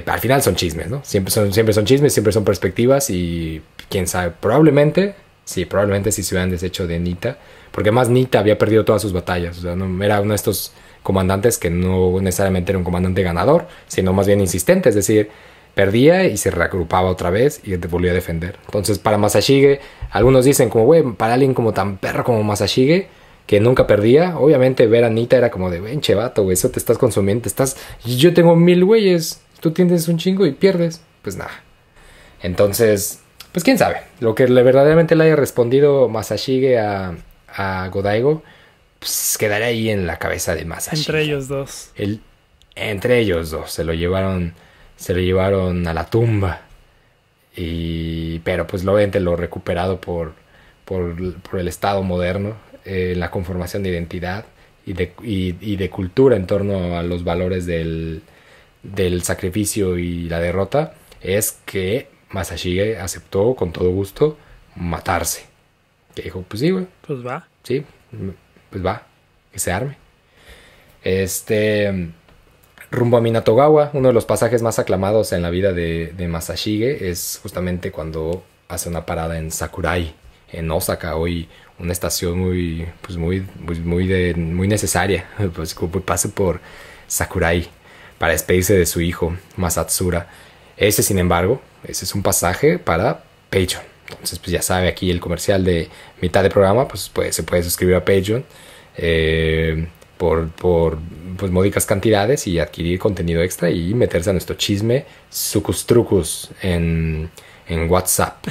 Al final son chismes, ¿no? Siempre son chismes, siempre son perspectivas, y quién sabe, probablemente sí se hubieran deshecho de Nita, porque además Nita había perdido todas sus batallas. O sea, no, era uno de estos comandantes que no necesariamente era un comandante ganador, sino más bien insistente, es decir, perdía y se reagrupaba otra vez y te volvía a defender. Entonces, para Masashige, algunos dicen como, güey, para alguien como tan perro como Masashige, que nunca perdía, obviamente ver a Nita era como de, ven, chevato, güey, eso te estás consumiendo, yo tengo 1000 güeyes, tú tienes un chingo y pierdes, pues nada. Entonces, pues quién sabe, lo que verdaderamente le haya respondido Masashige a Godaigo, pues quedaría ahí en la cabeza de Masashige. Entre ellos dos. Entre ellos dos, se lo llevaron a la tumba, pero pues obviamente lo recuperado por el Estado moderno, la conformación de identidad y de cultura en torno a los valores del sacrificio y la derrota, es que Masashige aceptó con todo gusto matarse. Que dijo, pues sí, güey. Pues va. Sí, pues va, que se arme. Rumbo a Minatogawa, uno de los pasajes más aclamados en la vida de Masashige es justamente cuando hace una parada en Sakurai, en Osaka, hoy una estación muy necesaria, pues como pase por Sakurai para despedirse de su hijo Masatsura. Ese, sin embargo, ese es un pasaje para Patreon. Entonces, pues ya sabe, aquí el comercial de mitad de programa, pues se puede suscribir a Patreon por pues, módicas cantidades y adquirir contenido extra y meterse a nuestro chisme sucus trucus en WhatsApp,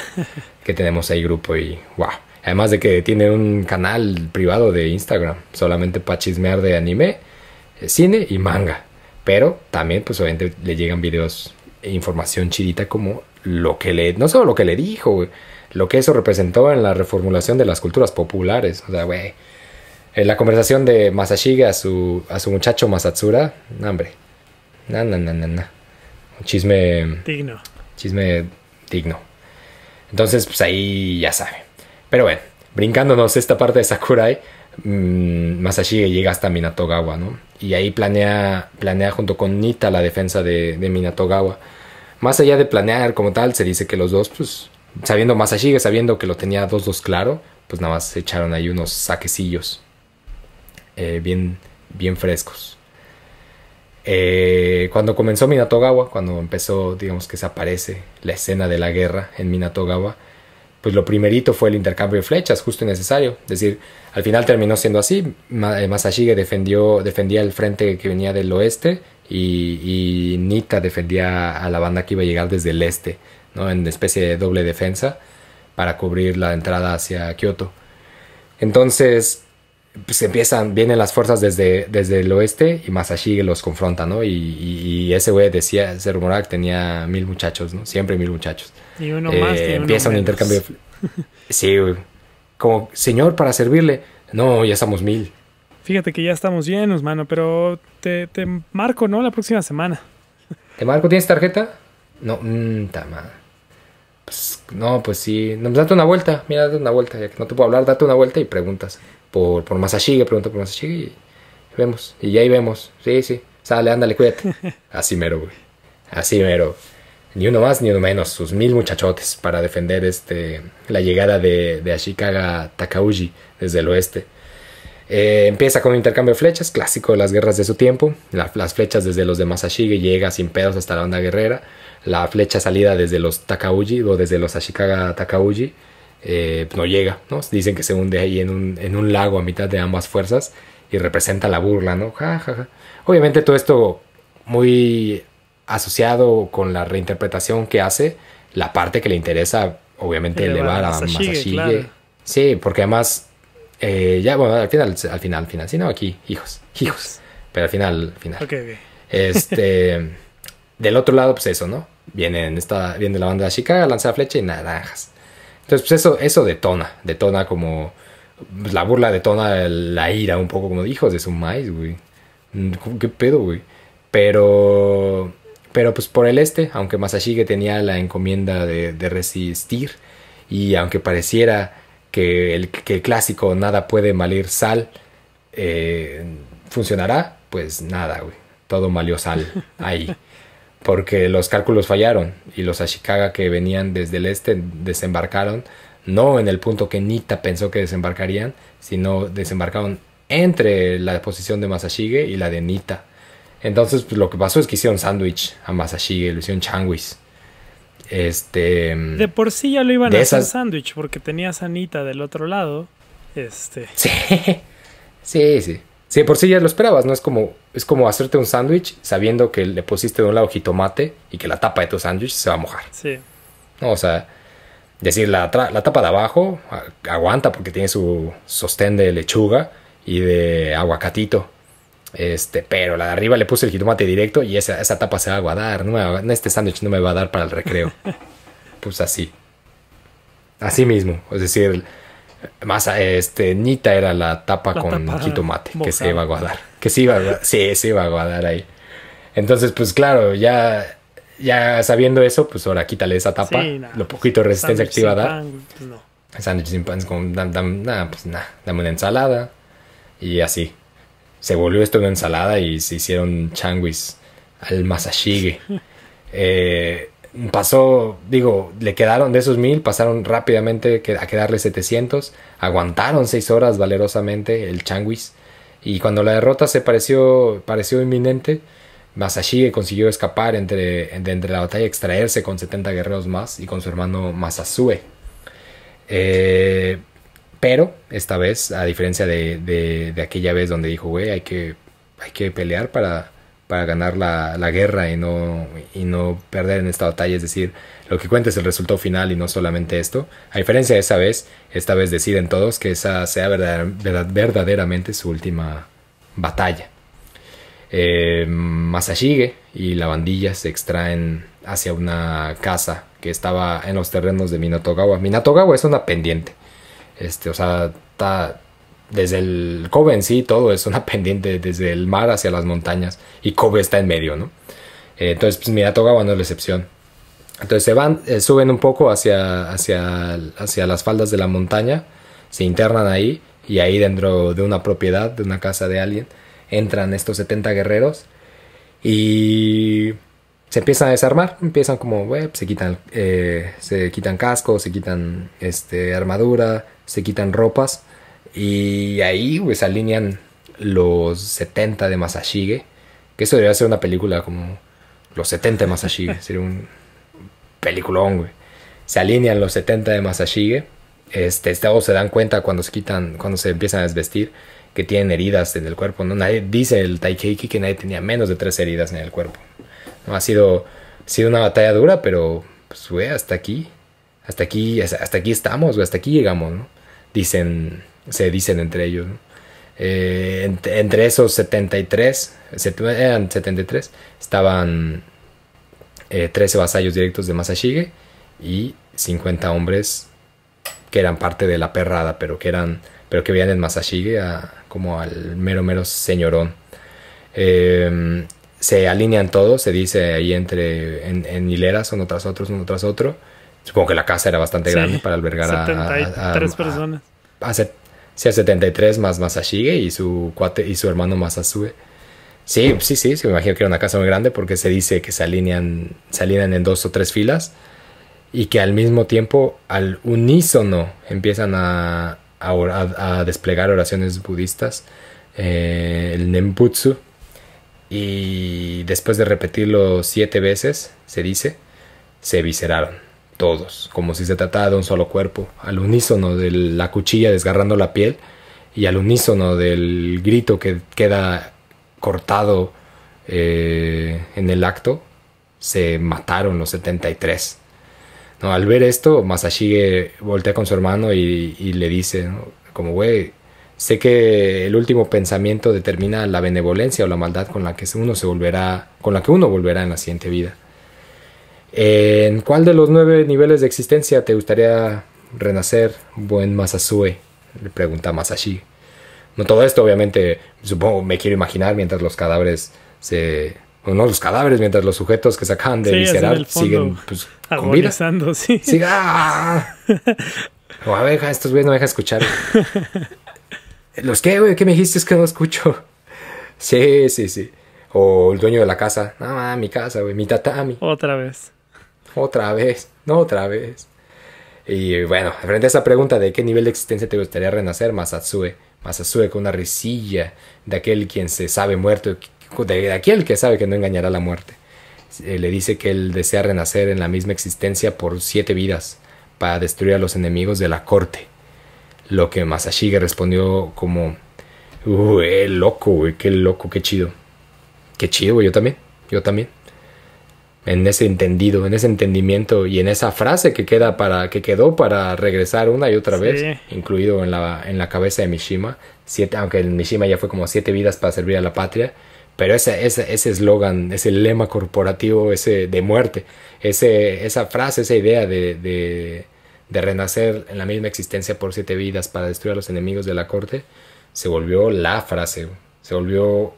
que tenemos ahí grupo y wow. Además de que tiene un canal privado de Instagram solamente para chismear de anime, cine y manga. Pero también pues obviamente le llegan videos e información chidita como no solo lo que le dijo, güey, lo que eso representó en la reformulación de las culturas populares. O sea, güey, en la conversación de Masashige a su muchacho Masatsura, no, hombre, no. Un chisme digno. Entonces, pues ahí ya sabe. Pero bueno, brincándonos esta parte de Sakurai, Masashige llega hasta Minatogawa, ¿no? Y ahí planea junto con Nita la defensa de Minatogawa. Más allá de planear como tal, se dice que los dos, pues, Masashige sabiendo que lo tenía 2-2 claro, pues nada más se echaron ahí unos saquecillos bien frescos. Cuando comenzó Minatogawa, cuando empezó, digamos que se aparece la escena de la guerra en Minatogawa, pues lo primerito fue el intercambio de flechas, justo y necesario. Es decir, al final terminó siendo así. Masashige defendía el frente que venía del oeste y Nita defendía a la banda que iba a llegar desde el este, ¿no? En especie de doble defensa para cubrir la entrada hacia Kioto. Entonces, pues vienen las fuerzas desde el oeste y Masashige los confronta, ¿no? Y ese güey se rumoraba que tenía 1000 muchachos, ¿no? Siempre 1000 muchachos. Y uno más, y empieza uno un menos. intercambio. Sí, güey. Como, señor, para servirle. No, ya estamos 1000. Fíjate que ya estamos llenos, mano, pero te marco, ¿no? La próxima semana. ¿Te marco? ¿Tienes tarjeta? No, madre. Pues, no, pues sí. No, pues date una vuelta. Mira, date una vuelta. Ya que no te puedo hablar, date una vuelta y preguntas. Por Masashige, pregunta por Masashige y vemos. Y ahí vemos. Sí. Sale, ándale, cuídate. Así mero, güey. Así mero. Ni uno más ni uno menos. Sus 1000 muchachotes para defender la llegada de Ashikaga Takauji desde el oeste. Empieza con un intercambio de flechas, clásico de las guerras de su tiempo. Las flechas desde los de Masashige llega sin pedos hasta la onda guerrera. La flecha salida desde los Takauji o desde los Ashikaga Takauji no llega, ¿no? Dicen que se hunde ahí en un lago a mitad de ambas fuerzas y representa la burla, ¿no? Ja. Obviamente todo esto muy asociado con la reinterpretación que hace la parte que le interesa, obviamente elevar a Masashige. Claro. Sí, porque además ya, bueno, al final, sí, no, aquí, hijos, pero al final. Okay. Del otro lado, pues eso, ¿no? Viene la banda de Ashikaga, lanza la flecha y naranjas. Entonces, pues eso detona como, pues, la burla detona la ira un poco, como hijos de su maíz, güey. ¿Qué pedo, güey? Pero pues por el este, aunque Masashige tenía la encomienda de resistir, y aunque pareciera que el clásico nada puede malir sal funcionará, pues nada, güey. Todo malió sal ahí. Porque los cálculos fallaron y los Ashikaga que venían desde el este desembarcaron no en el punto que Nita pensó que desembarcarían, sino desembarcaron entre la posición de Masashige y la de Nita. Entonces, pues, lo que pasó es que hicieron sándwich a Masashige, lo hicieron changuis. De por sí ya lo iban a hacer sándwich porque tenías a Nita del otro lado. Sí. Sí, por sí ya lo esperabas, ¿no? Es como hacerte un sándwich sabiendo que le pusiste de un lado jitomate y que la tapa de tu sándwich se va a mojar. Sí. No, o sea, decir, la tapa de abajo aguanta porque tiene su sostén de lechuga y de aguacatito. Pero la de arriba le puse el jitomate directo y esa tapa se va a aguadar. Este sándwich no me va a dar para el recreo. Pues así. Así mismo. Es decir, más Nita era la tapa con jitomate que se iba a aguadar. Se iba a aguadar ahí. Entonces, pues claro, ya sabiendo eso, pues ahora quítale esa tapa. Sí, lo poquito de resistencia que te iba a dar. Pues no. Sándwich sin pan, dame una ensalada. Y así. Se volvió esto una ensalada y se hicieron changuis al Masashige. pasó, digo, le quedaron de esos 1000, pasaron rápidamente a quedarle 700, aguantaron 6 horas valerosamente el Changuis, y cuando la derrota pareció inminente, Masashige consiguió escapar entre la batalla, extraerse con 70 guerreros más y con su hermano Masasue. Pero esta vez, a diferencia de aquella vez donde dijo, güey, hay que pelear para ganar la guerra y no perder en esta batalla, es decir, lo que cuenta es el resultado final y no solamente esto. A diferencia de esta vez deciden todos que esa sea verdaderamente su última batalla. Masashige y la bandilla se extraen hacia una casa que estaba en los terrenos de Minato-gawa. Minato-gawa es una pendiente, o sea, está desde el Kobe en sí, todo es una pendiente desde el mar hacia las montañas, y Kobe está en medio, ¿no? Entonces, pues Minato-gawa no es la excepción. Entonces se van, suben un poco hacia las faldas de la montaña, se internan ahí, y ahí dentro de una propiedad, de una casa de alguien, entran estos 70 guerreros y se empiezan a desarmar. Empiezan como, se quitan cascos, se quitan armadura, se quitan ropas, y ahí pues alinean los 70 de Masashige, que eso debería ser una película como los 70 de Masashige, sería un peliculón, güey. Se alinean los 70 de Masashige, o se dan cuenta cuando se empiezan a desvestir, que tienen heridas en el cuerpo, ¿no? Dice el Taikeiki que nadie tenía menos de 3 heridas en el cuerpo, ¿no? Ha sido una batalla dura, pero pues, güey, hasta aquí estamos, güey, hasta aquí llegamos, ¿no? Se dicen entre ellos, ¿no? Entre esos 73 estaban 13 vasallos directos de Masashige y 50 hombres que eran parte de la perrada, pero que veían en Masashige como al mero señorón. Se alinean todos, se dice ahí en hileras, uno tras otro. Supongo que la casa era bastante grande para albergar 73 personas. A 73 más Masashige y su cuate y su hermano Masasue. Sí, me imagino que era una casa muy grande, porque se dice que se alinean en 2 o 3 filas, y que al mismo tiempo, al unísono, empiezan a desplegar oraciones budistas, el Nembutsu, y después de repetirlo 7 veces, se evisceraron todos, como si se tratara de un solo cuerpo, al unísono de la cuchilla desgarrando la piel, y al unísono del grito que queda cortado en el acto. Se mataron los 73. No, al ver esto, Masashige voltea con su hermano y le dice, ¿no? Como, güey, sé que el último pensamiento determina la benevolencia o la maldad con la que uno volverá en la siguiente vida. ¿En cuál de los 9 niveles de existencia te gustaría renacer, buen Masasue?, le pregunta Masashige. No, todo esto obviamente, supongo, me quiero imaginar mientras los cadáveres mientras los sujetos que se acaban de viscerar siguen pues, con vida. Sí. ¡Siga! O a ver, estos güeyes no me dejan escuchar. ¿Los qué, güey? ¿Qué me dijiste? Es que no escucho. Sí. O el dueño de la casa. No, mi casa, güey, mi tatami. Otra vez. Y bueno, frente a esa pregunta de qué nivel de existencia te gustaría renacer, Masasue con una risilla de aquel quien se sabe muerto, de aquel que sabe que no engañará la muerte, le dice que él desea renacer en la misma existencia por 7 vidas para destruir a los enemigos de la corte. Lo que Masashige respondió como, loco, güey, qué loco, qué chido, güey, yo también. En ese entendimiento y en esa frase que quedó para regresar una y otra vez, incluido en la cabeza de Mishima, aunque el Mishima ya fue como 7 vidas para servir a la patria, pero ese eslogan, ese lema corporativo, ese de muerte, esa frase, esa idea de renacer en la misma existencia por 7 vidas para destruir a los enemigos de la corte, se volvió la frase, se volvió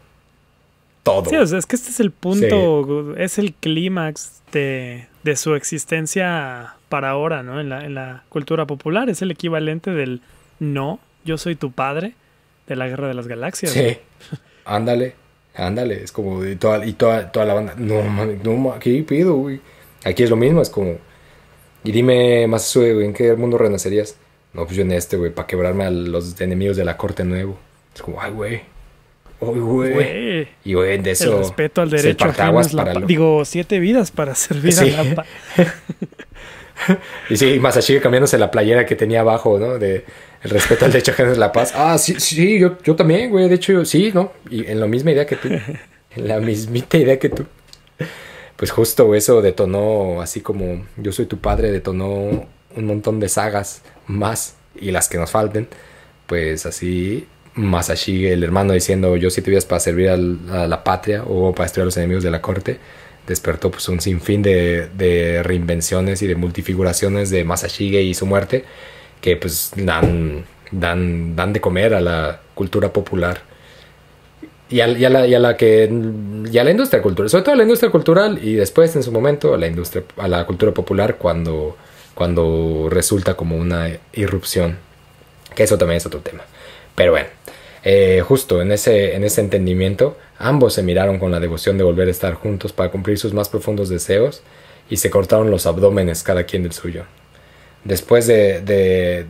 todo. Sí, o sea, es que este es el punto, es el clímax de su existencia para ahora, ¿no? En la cultura popular es el equivalente del no, yo soy tu padre, de la Guerra de las Galaxias. Sí, ándale, es como toda la banda, no, ¿qué pido, güey? Aquí es lo mismo, es como... Y dime, Masasue, güey, ¿en qué mundo renacerías? No, pues yo en este, güey, para quebrarme a los enemigos de la corte nuevo. Es como, ay, güey. Uy, güey. Güey, Y, güey, de eso... el respeto al es el derecho ajeno parteaguas es la para lo... Digo, 7 vidas para servir Sí. a la paz. Y sí, Masashige cambiándose la playera que tenía abajo, ¿no? De el respeto al derecho ajeno es la paz. Ah, sí, sí, yo también, güey. De hecho, sí, ¿no? Y en la misma idea que tú. En la mismita idea que tú. Pues justo eso detonó, así como Yo soy tu padre, detonó un montón de sagas más. Y las que nos falten. Pues así, Masashige, el hermano, diciendo yo 7 vidas para servir a la patria o para destruir a los enemigos de la corte. Despertó pues un sinfín de reinvenciones y de multifiguraciones de Masashige y su muerte que pues dan de comer a la cultura popular y a la industria cultural, sobre todo a la industria cultural y después en su momento a la cultura popular cuando resulta como una irrupción, que eso también es otro tema. Pero bueno, justo en ese entendimiento, ambos se miraron con la devoción de volver a estar juntos para cumplir sus más profundos deseos y se cortaron los abdómenes cada quien del suyo. Después de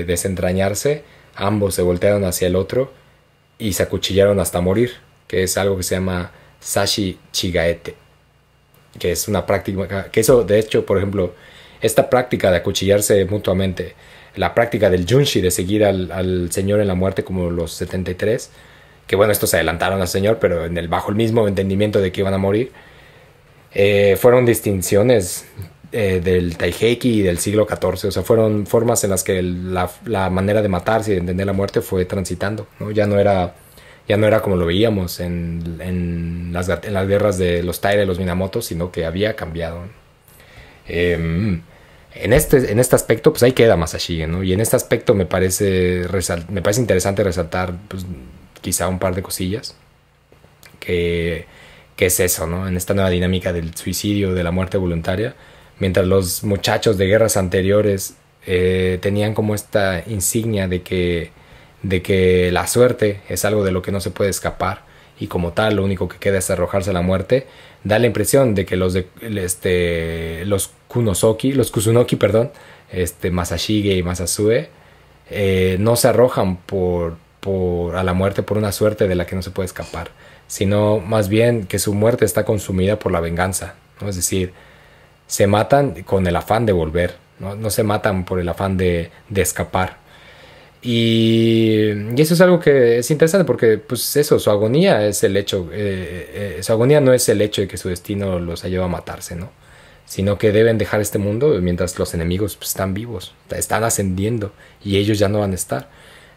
desentrañarse, ambos se voltearon hacia el otro y se acuchillaron hasta morir, que es algo que se llama Sashi Chigaete, que es una práctica, que eso de hecho, por ejemplo, esta práctica de acuchillarse mutuamente, la práctica del Junshi, de seguir al señor en la muerte como los 73, que bueno, estos se adelantaron al señor, pero bajo el mismo entendimiento de que iban a morir, fueron distinciones del Taiheki y del siglo XIV, o sea, fueron formas en las que la manera de matarse y de entender la muerte fue transitando, ¿no? Ya no era como lo veíamos en las guerras de los Taira y los Minamoto, sino que había cambiado. En este aspecto, pues ahí queda Masashige, ¿no? Y en este aspecto me parece interesante resaltar, pues, quizá un par de cosillas, que es eso, ¿no? En esta nueva dinámica del suicidio, de la muerte voluntaria, mientras los muchachos de guerras anteriores tenían como esta insignia de que la suerte es algo de lo que no se puede escapar y como tal lo único que queda es arrojarse a la muerte, da la impresión de que los Kusunoki, perdón, Masashige y Masasue, no se arrojan a la muerte por una suerte de la que no se puede escapar, sino más bien que su muerte está consumida por la venganza, ¿no? Es decir, se matan con el afán de volver, no se matan por el afán de escapar. Y eso es algo que es interesante porque, pues eso, su agonía es el hecho, su agonía no es el hecho de que su destino los ha llevado a matarse, ¿no? Sino que deben dejar este mundo mientras los enemigos pues, están vivos, están ascendiendo y ellos ya no van a estar.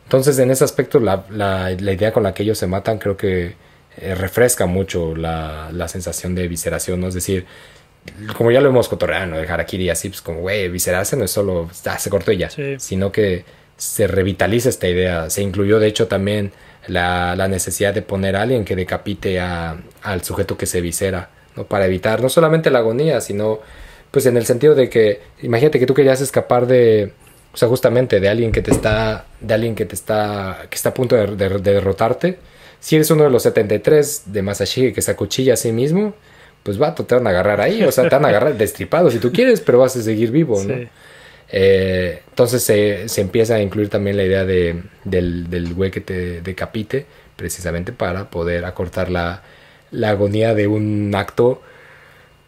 Entonces, en ese aspecto, la idea con la que ellos se matan creo que refresca mucho la sensación de visceración, ¿no? Es decir, como ya lo hemos cotorreado, ¿no? De Harakiri y así, pues como, güey, viscerarse no es solo, se cortó y ya, Sí. sino que se revitaliza esta idea. Se incluyó, de hecho, también la necesidad de poner a alguien que decapite al sujeto que se viscera, ¿no? Para evitar no solamente la agonía, sino, pues en el sentido de que, imagínate que tú querías escapar o sea, justamente de alguien que está a punto de derrotarte. Si eres uno de los 73 de Masashige que se acuchilla a sí mismo, pues vato, te van a agarrar ahí, o sea, te van a agarrar destripado si tú quieres, pero vas a seguir vivo, ¿no? Sí. Entonces se empieza a incluir también la idea del güey que te decapite, precisamente para poder acortar la agonía de un acto,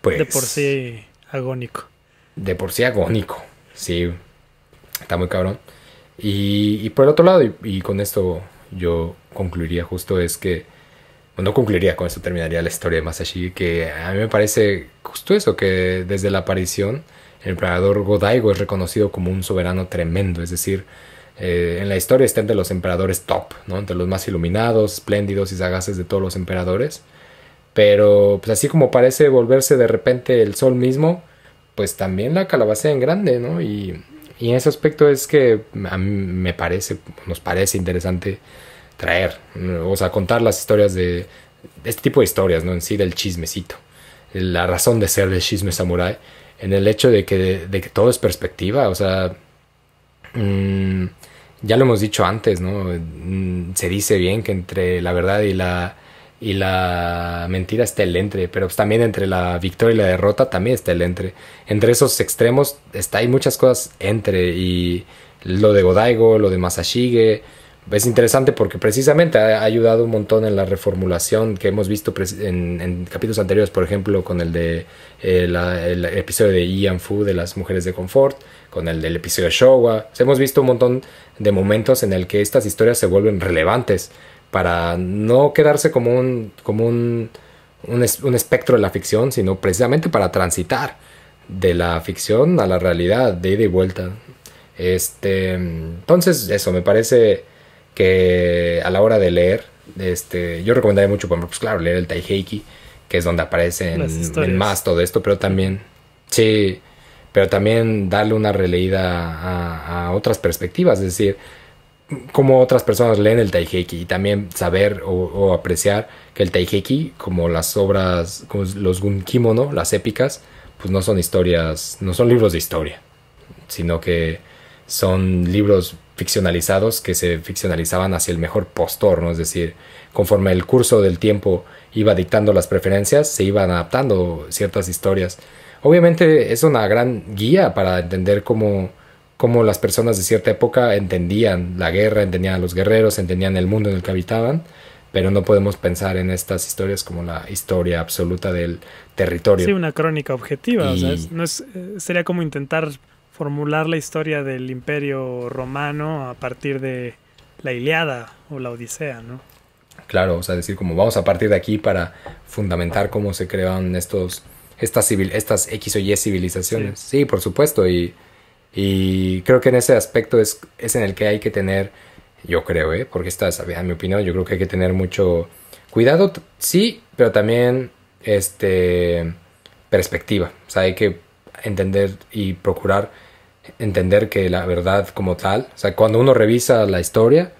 pues... De por sí agónico. De por sí agónico, sí, está muy cabrón. Y por el otro lado, y con esto yo concluiría justo, es que, bueno, no concluiría, con esto terminaría la historia de Masashi, que a mí me parece justo eso, que desde la aparición el emperador Go-Daigo es reconocido como un soberano tremendo, es decir, en la historia está entre los emperadores top, ¿no? Entre los más iluminados, espléndidos y sagaces de todos los emperadores, pero pues así como parece volverse de repente el sol mismo, pues también la calabacea en grande, ¿no? Y en ese aspecto es que a mí nos parece interesante traer, o sea, contar las historias de este tipo de historias, ¿no? En sí, del chismecito, la razón de ser del chisme samurái, en el hecho de que todo es perspectiva, o sea, ya lo hemos dicho antes, ¿no? Se dice bien que entre la verdad y y la mentira está el entre, pero pues también entre la victoria y la derrota también está el entre. Entre esos extremos hay muchas cosas entre, y lo de Godaigo, lo de Masashige, es interesante porque precisamente ha ayudado un montón en la reformulación que hemos visto en capítulos anteriores, por ejemplo, con el de el episodio de Ian Fu de las mujeres de confort, con el del episodio de Showa. O sea, hemos visto un montón de momentos en el que estas historias se vuelven relevantes para no quedarse como un espectro de la ficción, sino precisamente para transitar de la ficción a la realidad, de ida y vuelta. Entonces, eso me parece que a la hora de leer, yo recomendaría mucho, por ejemplo, pues claro, leer el Taiheiki, que es donde aparece en más todo esto, pero también, sí, pero también darle una releída a otras perspectivas, es decir, cómo otras personas leen el Taiheiki, y también saber o apreciar que el Taiheiki, como las obras, como los Gunkimono, las épicas, pues no son historias, no son libros de historia, sino que son libros ficcionalizados que se ficcionalizaban hacia el mejor postor, ¿no? Es decir, conforme el curso del tiempo iba dictando las preferencias, se iban adaptando ciertas historias. Obviamente es una gran guía para entender cómo las personas de cierta época entendían la guerra, entendían a los guerreros, entendían el mundo en el que habitaban, pero no podemos pensar en estas historias como la historia absoluta del territorio. Sí, una crónica objetiva, o sea, sería como intentar formular la historia del Imperio Romano a partir de la Ilíada o la Odisea, ¿no? Claro, o sea, decir como vamos a partir de aquí para fundamentar cómo se crearon estas X o Y civilizaciones. Sí, por supuesto, y creo que en ese aspecto es en el que hay que tener, yo creo, porque esta es mi opinión, yo creo que hay que tener mucho cuidado, sí, pero también perspectiva. O sea, hay que entender y procurar entender que la verdad como tal, o sea, cuando uno revisa la historia,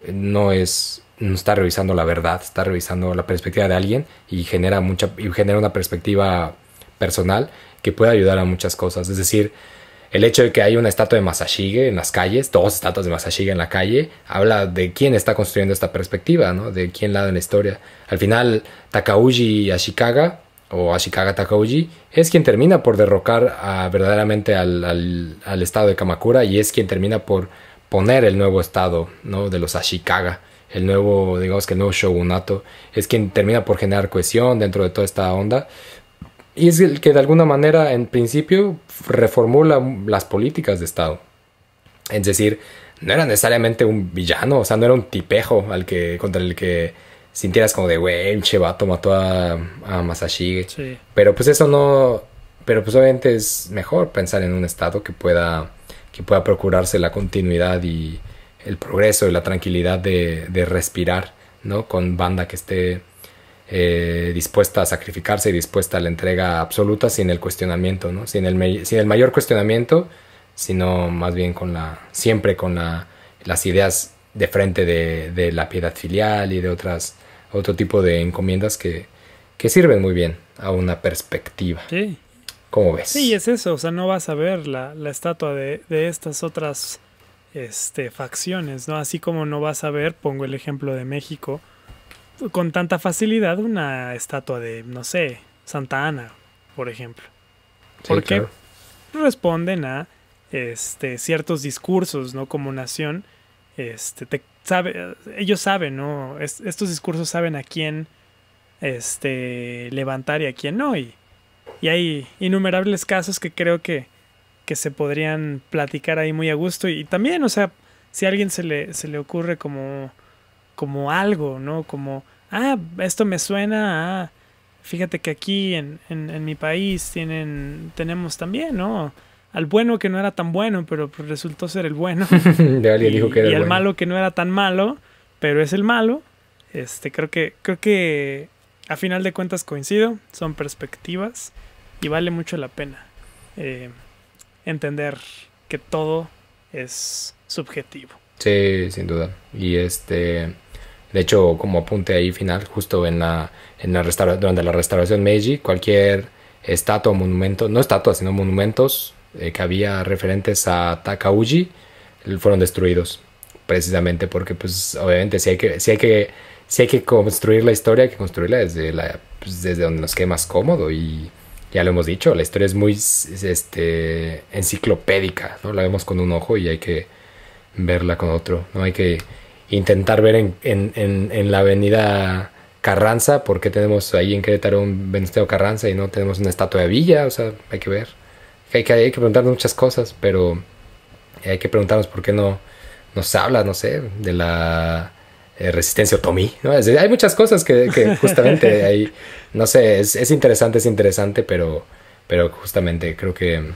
no está revisando la verdad, está revisando la perspectiva de alguien, y genera una perspectiva personal que puede ayudar a muchas cosas. Es decir, el hecho de que hay una estatua de Masashige en las calles, 2 estatuas de Masashige en la calle, habla de quién está construyendo esta perspectiva, ¿no? De quién lado en la historia. Al final, Takauji Ashikaga, o Ashikaga Takauji, es quien termina por derrocar verdaderamente al estado de Kamakura, y es quien termina por poner el nuevo estado, ¿no? De los Ashikaga, el nuevo shogunato, es quien termina por generar cohesión dentro de toda esta onda, y es el que de alguna manera en principio reformula las políticas de estado. Es decir, no era necesariamente un villano, o sea, no era un tipejo contra el que sintieras como de, güey, un chevato mató a Masashige. Sí. Pero pues eso no... Pero pues obviamente es mejor pensar en un estado que pueda procurarse la continuidad y el progreso y la tranquilidad de respirar, ¿no? Con banda que esté dispuesta a sacrificarse y dispuesta a la entrega absoluta, sin el cuestionamiento, ¿no? Sin el mayor cuestionamiento, sino más bien siempre con las ideas de frente de la piedad filial y de otro tipo de encomiendas que sirven muy bien a una perspectiva. Sí. ¿Cómo ves? Sí, es eso, o sea, no vas a ver la estatua de estas otras facciones, ¿no? Así como no vas a ver, pongo el ejemplo de México, con tanta facilidad una estatua de, no sé, Santa Ana, por ejemplo. Sí, porque claro. responden a ciertos discursos, ¿no? Como nación, ellos saben, ¿no? Estos discursos saben a quién levantar y a quién no, y hay innumerables casos que creo que se podrían platicar ahí muy a gusto, y también, o sea, si a alguien se le ocurre como algo, ¿no? Como, esto me suena a... Fíjate que aquí en mi país tenemos también, ¿no? Al bueno que no era tan bueno, pero pues resultó ser el bueno. De alguien dijo que era y el al malo que no era tan malo, pero es el malo. Creo que a final de cuentas coincido, son perspectivas y vale mucho la pena entender que todo es subjetivo. Sí, sin duda. Y de hecho, como apunte ahí final, justo durante la restauración Meiji, cualquier estatua o monumento, no estatuas, sino monumentos que había referentes a Takauji fueron destruidos, precisamente porque, pues, obviamente, si hay que si hay que construir la historia, hay que construirla desde donde nos quede más cómodo. Y ya lo hemos dicho, la historia es muy enciclopédica, ¿no? La vemos con un ojo y hay que verla con otro, ¿no? Hay que intentar ver en la avenida Carranza, porque tenemos ahí en Querétaro un Venustiano Carranza y no tenemos una estatua de Villa. O sea, hay que ver. Hay que preguntarnos muchas cosas, pero hay que preguntarnos por qué no nos habla, no sé, de la resistencia otomí, ¿no? Hay muchas cosas que justamente hay, no sé, es interesante, pero justamente creo que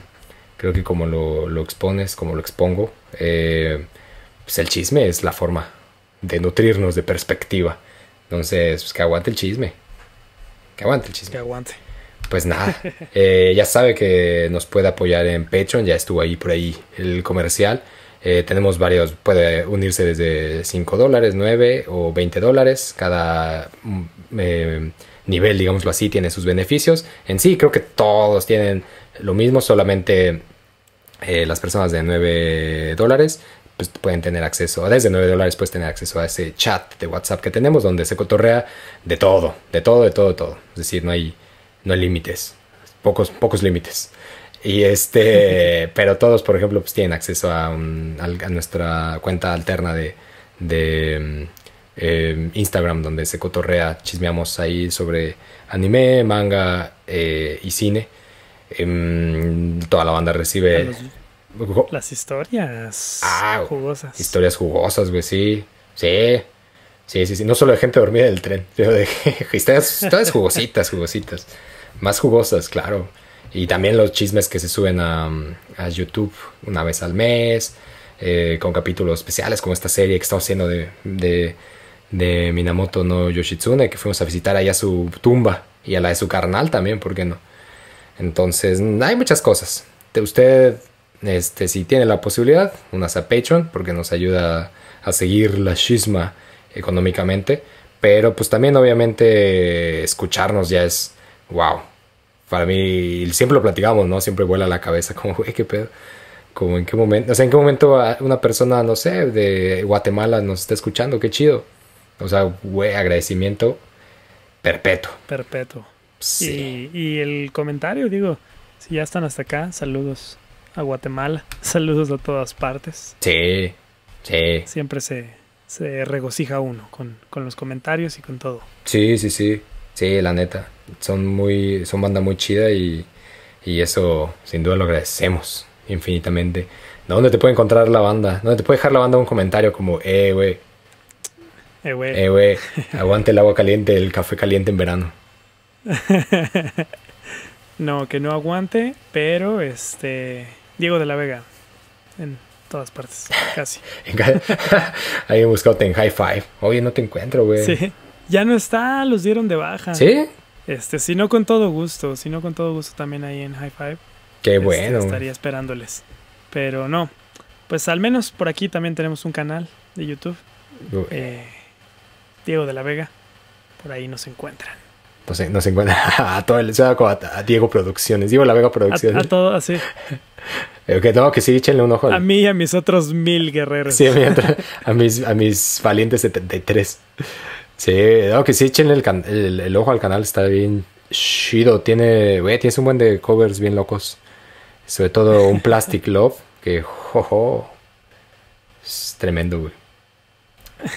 como lo expones, como lo expongo, pues el chisme es la forma de nutrirnos de perspectiva. Entonces, pues que aguante el chisme. Que aguante el chisme. Que aguante. Pues nada, ya sabe que nos puede apoyar en Patreon, ya estuvo ahí por ahí el comercial. Tenemos varios, puede unirse desde $5, 9 o $20. Cada nivel, digámoslo así, tiene sus beneficios. En sí, creo que todos tienen lo mismo, solamente las personas de $9 pues pueden tener acceso, desde $9 puedes tener acceso a ese chat de WhatsApp que tenemos, donde se cotorrea de todo. Es decir, no hay límites, pocos límites. Y pero todos, por ejemplo, pues tienen acceso a nuestra cuenta alterna de Instagram, donde se cotorrea, chismeamos ahí sobre anime, manga y cine. Toda la banda recibe las historias jugosas. Historias jugosas, güey, sí. No solo de gente dormida del tren, pero de historias jugositas. Más jugosas, claro. Y también los chismes que se suben a YouTube una vez al mes, con capítulos especiales, como esta serie que estamos haciendo de Minamoto no Yoshitsune, que fuimos a visitar ahí a su tumba y a la de su carnal también, ¿por qué no? Entonces, hay muchas cosas. Usted, si tiene la posibilidad, únase a Patreon, porque nos ayuda a seguir la chisma económicamente. Pero pues también, obviamente, escucharnos ya es wow. Para mí, siempre lo platicamos, ¿no? Siempre vuela la cabeza como, güey, qué pedo. Como en qué momento, o sea, en qué momento una persona, no sé, de Guatemala nos está escuchando, qué chido. O sea, güey, agradecimiento perpetuo. Sí. Y el comentario, digo, si ya están hasta acá, saludos a Guatemala, saludos a todas partes. Sí. Siempre se regocija uno con los comentarios y con todo. Sí, la neta. Son banda muy chida y eso sin duda lo agradecemos infinitamente. ¿Dónde te puede encontrar la banda? ¿Dónde te puede dejar la banda un comentario como, güey, aguante el agua caliente, el café caliente en verano? No, que no aguante, pero Diego de la Vega en todas partes, casi. Ahí he buscado en High Five. Oye, no te encuentro, güey. Sí, ya no está, los dieron de baja. ¿Sí? Si no con todo gusto también ahí en High Five. Qué bueno. Estaría esperándoles. Pero no, pues al menos por aquí también tenemos un canal de YouTube. Diego de la Vega, por ahí nos encuentran. Nos encuentran a todo el... a Diego Producciones, Diego La Vega Producciones. A todo, así. Que sí, échenle un ojo. A mí y a mis otros 1000 guerreros. Sí, a mis valientes 73. Sí, que sí, échenle el ojo al canal, está bien chido. Tienes un buen de covers bien locos. Sobre todo un Plastic Love, que es tremendo, güey.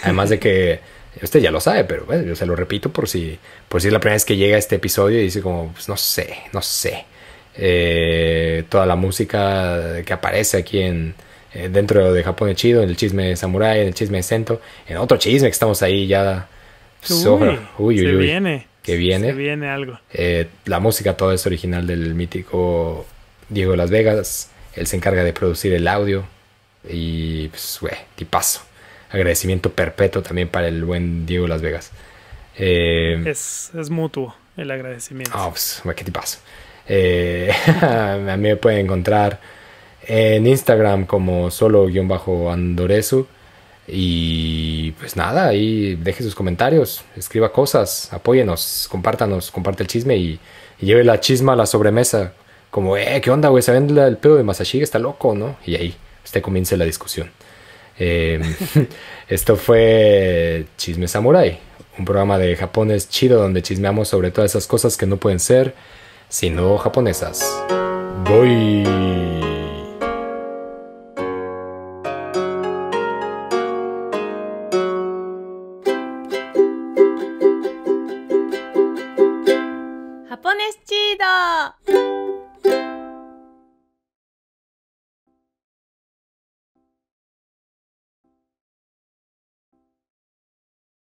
Además de que usted ya lo sabe, pero bueno, yo se lo repito por si es la primera vez que llega a este episodio y dice como, pues no sé. Toda la música que aparece aquí dentro de Japón es chido, en el chisme de Samurai, en el chisme de Sento, en otro chisme que estamos ahí ya. Uy, viene. Que viene. Se viene algo. La música toda es original del mítico Diego de Las Vegas. Él se encarga de producir el audio. Y pues, tipazo. Agradecimiento perpetuo también para el buen Diego de Las Vegas. Es mutuo el agradecimiento. Pues, qué tipazo. A mí me pueden encontrar en Instagram como solo_andoresu. Y pues nada, ahí deje sus comentarios, escriba cosas, apóyenos, comparte el chisme y lleve la chisma a la sobremesa. Como, ¿qué onda, güey? ¿Saben el pedo de Masashige? Está loco, ¿no? Y ahí usted comience la discusión. Esto fue Chisme Samurai, un programa de japonés chido donde chismeamos sobre todas esas cosas que no pueden ser sino japonesas. Voy. Japonés chido.